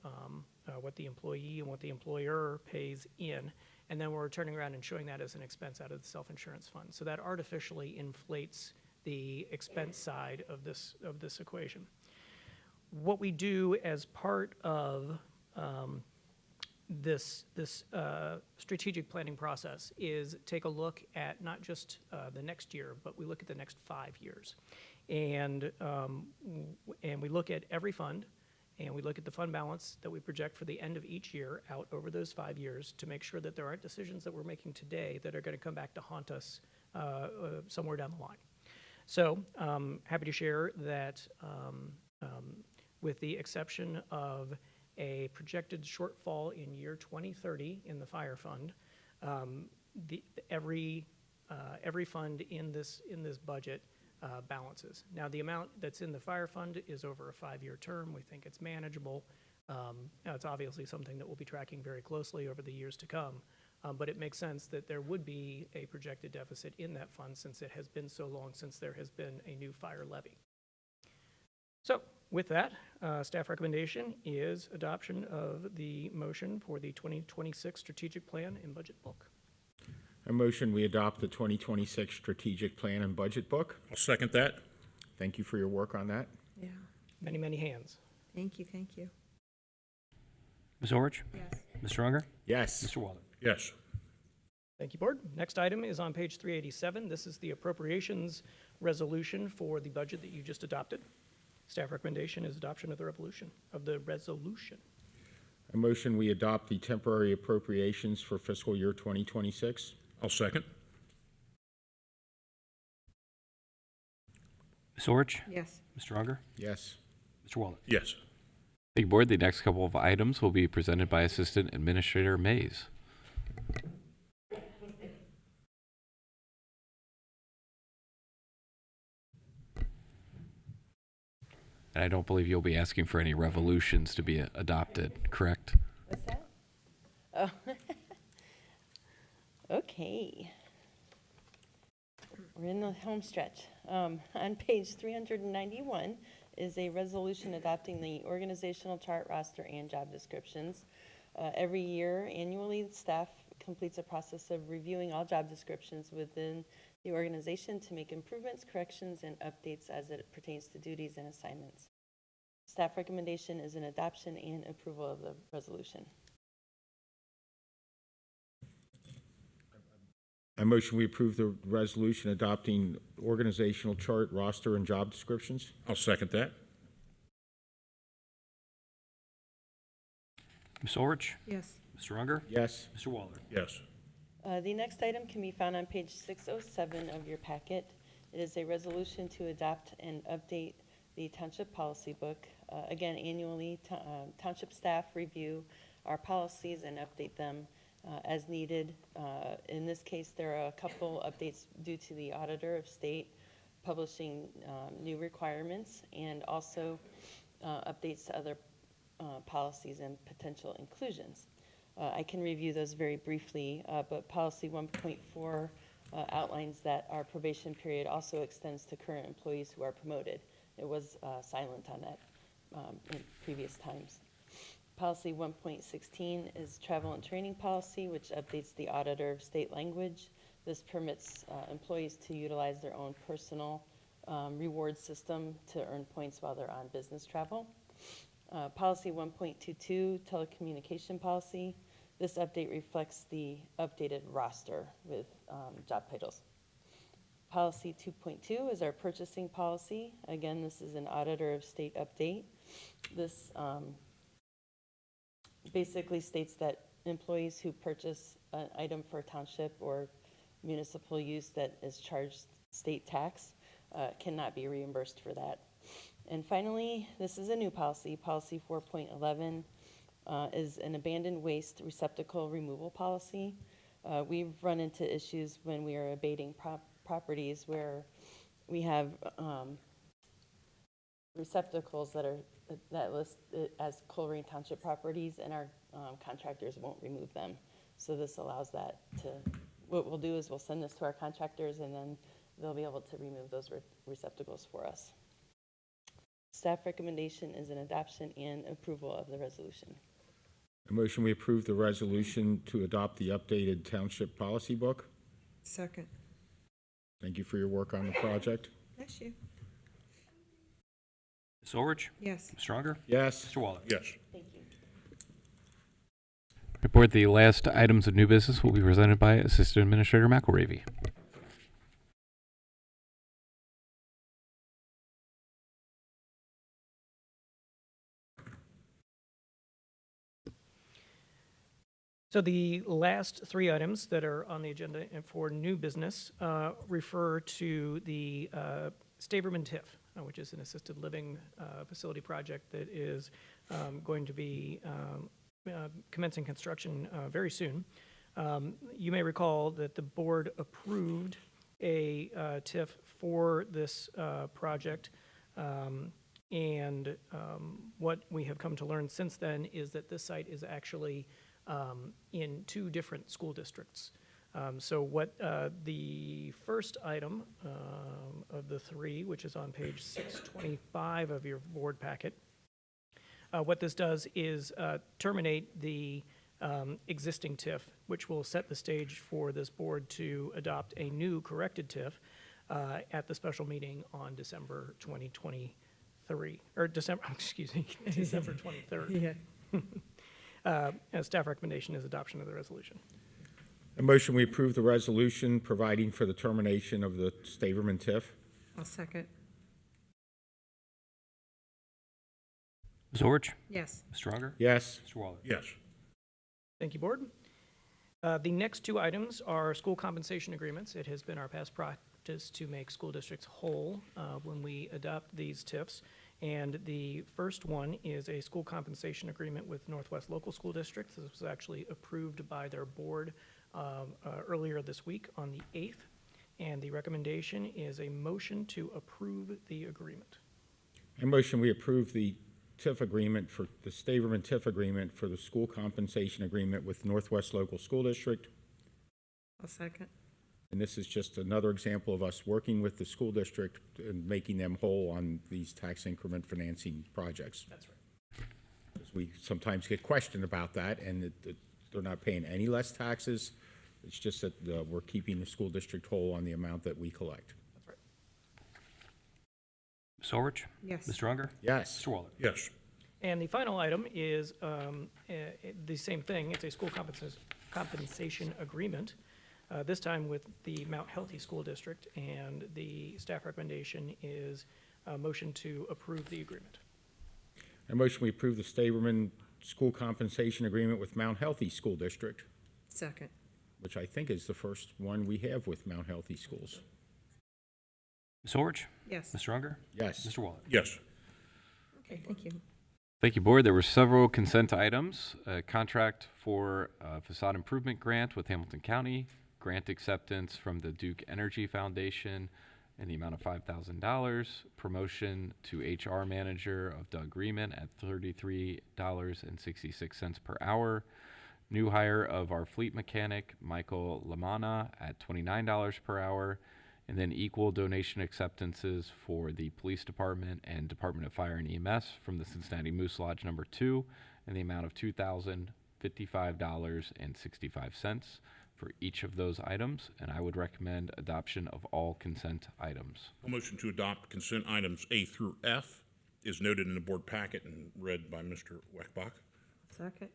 what the employee and what the employer pays in, and then we're turning around and showing that as an expense out of the self-insurance fund. So that artificially inflates the expense side of this equation. What we do as part of this strategic planning process is take a look at not just the next year, but we look at the next 5 years. And we look at every fund, and we look at the fund balance that we project for the end of each year out over those 5 years to make sure that there aren't decisions that we're making today that are going to come back to haunt us somewhere down the line. So happy to share that with the exception of a projected shortfall in year 2030 in the fire fund, every fund in this budget balances. Now, the amount that's in the fire fund is over a 5-year term. We think it's manageable. Now, it's obviously something that we'll be tracking very closely over the years to come, but it makes sense that there would be a projected deficit in that fund since it has been so long since there has been a new fire levy. So, with that, staff recommendation is adoption of the motion for the 2026 strategic plan and budget book. A motion, we adopt the 2026 strategic plan and budget book. I'll second that. Thank you for your work on that. Yeah, Many, many hands. thank you, thank you. Ms. Orich? Yes. Mr. Unger? Yes. Mr. Waller? Yes. Thank you, Board. Next item is on page 387. This is the appropriations resolution for the budget that you just adopted. Staff recommendation is adoption of the resolution. A motion, we adopt the temporary appropriations for fiscal year 2026. I'll second. Ms. Orich? Yes. Mr. Unger? Yes. Mr. Waller? Yes. Thank you, Board. The next couple of items will be presented by Assistant Administrator Mays. And I don't believe you'll be asking for any revolutions to be adopted, correct? What's that? Oh, okay. We're in the home stretch. On page 391 is a resolution adopting the organizational chart, roster, and job descriptions. Every year, annually, staff completes a process of reviewing all job descriptions within the organization to make improvements, corrections, and updates as it pertains to duties and assignments. Staff recommendation is an adoption and approval of the resolution. A motion, we approve the resolution adopting organizational chart, roster, and job descriptions. I'll second that. Ms. Orich? Yes. Mr. Unger? Yes. Mr. Waller? Yes. The next item can be found on page 607 of your packet. It is a resolution to adopt and update the Township policy book. Again, annually, Township staff review our policies and update them as needed. In this case, there are a couple updates due to the Auditor of State publishing new requirements and also updates to other policies and potential inclusions. I can review those very briefly, but policy 1.4 outlines that our probation period also extends to current employees who are promoted. It was silent on that in previous times. Policy 1.16 is travel and training policy, which updates the Auditor of State language. This permits employees to utilize their own personal reward system to earn points while they're on business travel. Policy 1.22, telecommunication policy. This update reflects the updated roster with job titles. Policy 2.2 is our purchasing policy. Again, this is an auditor of state update. This basically states that employees who purchase an item for township or municipal use that is charged state tax cannot be reimbursed for that. And finally, this is a new policy. Policy 4.11 is an abandoned waste receptacle removal policy. We've run into issues when we are abating properties where we have receptacles that list it as Colerain Township properties, and our contractors won't remove them. So this allows that to, what we'll do is we'll send this to our contractors, and then they'll be able to remove those receptacles for us. Staff recommendation is an adoption and approval of the resolution. A motion, we approve the resolution to adopt the updated township policy book. Second. Thank you for your work on the project. Bless you. Ms. Orich? Yes. Ms. Stronger? Yes. Mr. Waller? Yes. Thank you. Report the last items of new business will be presented by Assistant Administrator McElravy. So the last three items that are on the agenda and for new business refer to the Staverman TIF, which is an assisted living facility project that is going to be commencing construction very soon. You may recall that the board approved a TIF for this project, and what we have come to learn since then is that this site is actually in two different school districts. So what the first item of the three, which is on page 625 of your board packet, what this does is terminate the existing TIF, which will set the stage for this board to adopt a new corrected TIF at the special meeting on December 2023, or December, excuse me, December 23rd. Yeah. Staff recommendation is adoption of the resolution. A motion, we approve the resolution providing for the termination of the Staverman TIF. I'll second. Ms. Orich? Yes. Ms. Stronger? Yes. Mr. Waller? Yes. Thank you, board. The next two items are school compensation agreements. It has been our past practice to make school districts whole when we adopt these TIFs. And the first one is a school compensation agreement with Northwest Local School District. This was actually approved by their board earlier this week on the 8th. And the recommendation is a motion to approve the agreement. A motion, we approve the TIF agreement for the Staverman TIF agreement for the school compensation agreement with Northwest Local School District. I'll second. And this is just another example of us working with the school district and making them whole on these tax increment financing projects. That's right. Because we sometimes get questioned about that, and they're not paying any less taxes. It's just that we're keeping the school district whole on the amount that we collect. That's right. Ms. Orich? Yes. Ms. Stronger? Yes. Mr. Waller? Yes. And the final item is the same thing. It's a school compensation agreement, this time with the Mount Healthy School District, and the staff recommendation is a motion to approve the agreement. A motion, we approve the Staverman school compensation agreement with Mount Healthy School District, Second. which I think is the first one we have with Mount Healthy Schools. Ms. Orich? Yes. Ms. Stronger? Yes. Mr. Waller? Yes. Okay, thank you. Thank you, board. There were several consent items. A contract for a facade improvement grant with Hamilton County, grant acceptance from the Duke Energy Foundation in the amount of $5,000, promotion to HR manager of Doug Riemann at $33.66 per hour, new hire of our fleet mechanic, Michael Lamana, at $29 per hour, and then equal donation acceptances for the police department and Department of Fire and EMS from the Cincinnati Moose Lodge number 2 in the amount of $2,055.65 for each of those items, and I would recommend adoption of all consent items. A motion to adopt consent items A through F is noted in the board packet and read by Mr. Weckbach. Second.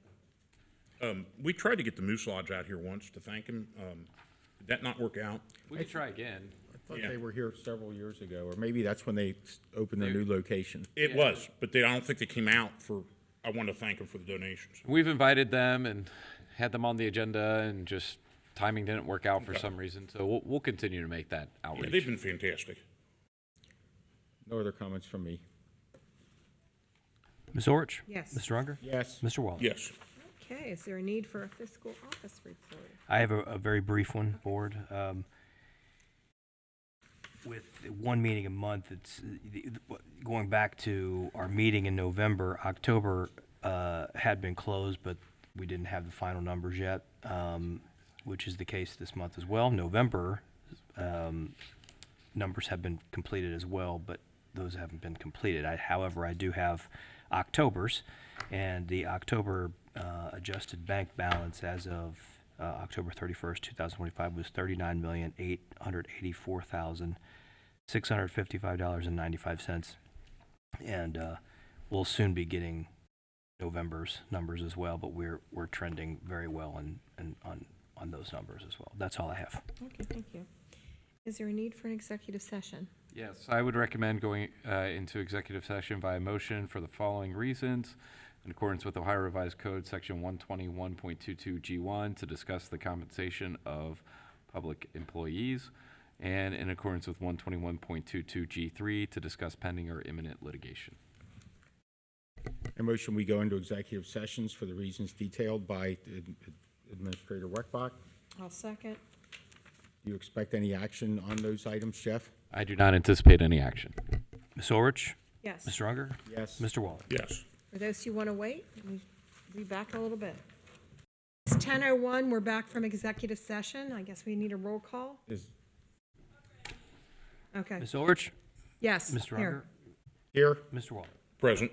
We tried to get the Moose Lodge out here once to thank him. Did that not work out? We could try again. I thought they were here several years ago, or maybe that's when they opened their new location. It was, but I don't think they came out for, I want to thank them for the donations. We've invited them and had them on the agenda, and just timing didn't work out for some reason. So we'll continue to make that Yeah, outreach. they've been fantastic. No other comments from me. Ms. Orich? Yes. Mr. Unger? Yes. Mr. Waller? Yes. Okay, is there a need for a fiscal office report? I have a very brief one, Board. With one meeting a month, it's going back to our meeting in November. October had been closed, but we didn't have the final numbers yet, which is the case this month as well. November numbers have been completed as well, but those haven't been completed. However, I do have October's, and the October adjusted bank balance as of October 31st, 2025 was $39,884,655.95. And we'll soon be getting November's numbers as well, but we're trending very well on those numbers as well. That's all I have. Okay, thank you. Is there a need for an executive session? Yes, I would recommend going into executive session by motion for the following reasons. In accordance with Ohio Revised Code, Section 121.22G1, to discuss the compensation of public employees, and in accordance with 121.22G3, to discuss pending or imminent litigation. A motion, we go into executive sessions for the reasons detailed by Administrator Weckbach. I'll second. Do you expect any action on those items, Jeff? I do not anticipate any action. Ms. Orich? Yes. Mr. Unger? Yes. Mr. Waller? Yes. For those who want to wait, we'll be back in a little bit. It's 10:01, we're back from executive session. I guess we need a roll call. Okay. Ms. Orich? Yes. Mr. Here. Unger? Here. Mr. Waller? Present.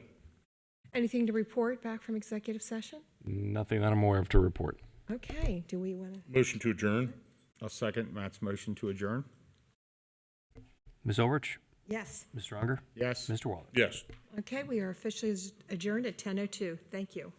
Anything to report back from executive session? Nothing that I'm aware of to report. Okay, do we want to? Motion to adjourn. I'll second Matt's motion to adjourn. Ms. Orich? Yes. Mr. Unger? Yes. Mr. Waller? Yes. Okay, we are officially adjourned at 10:02. Thank you.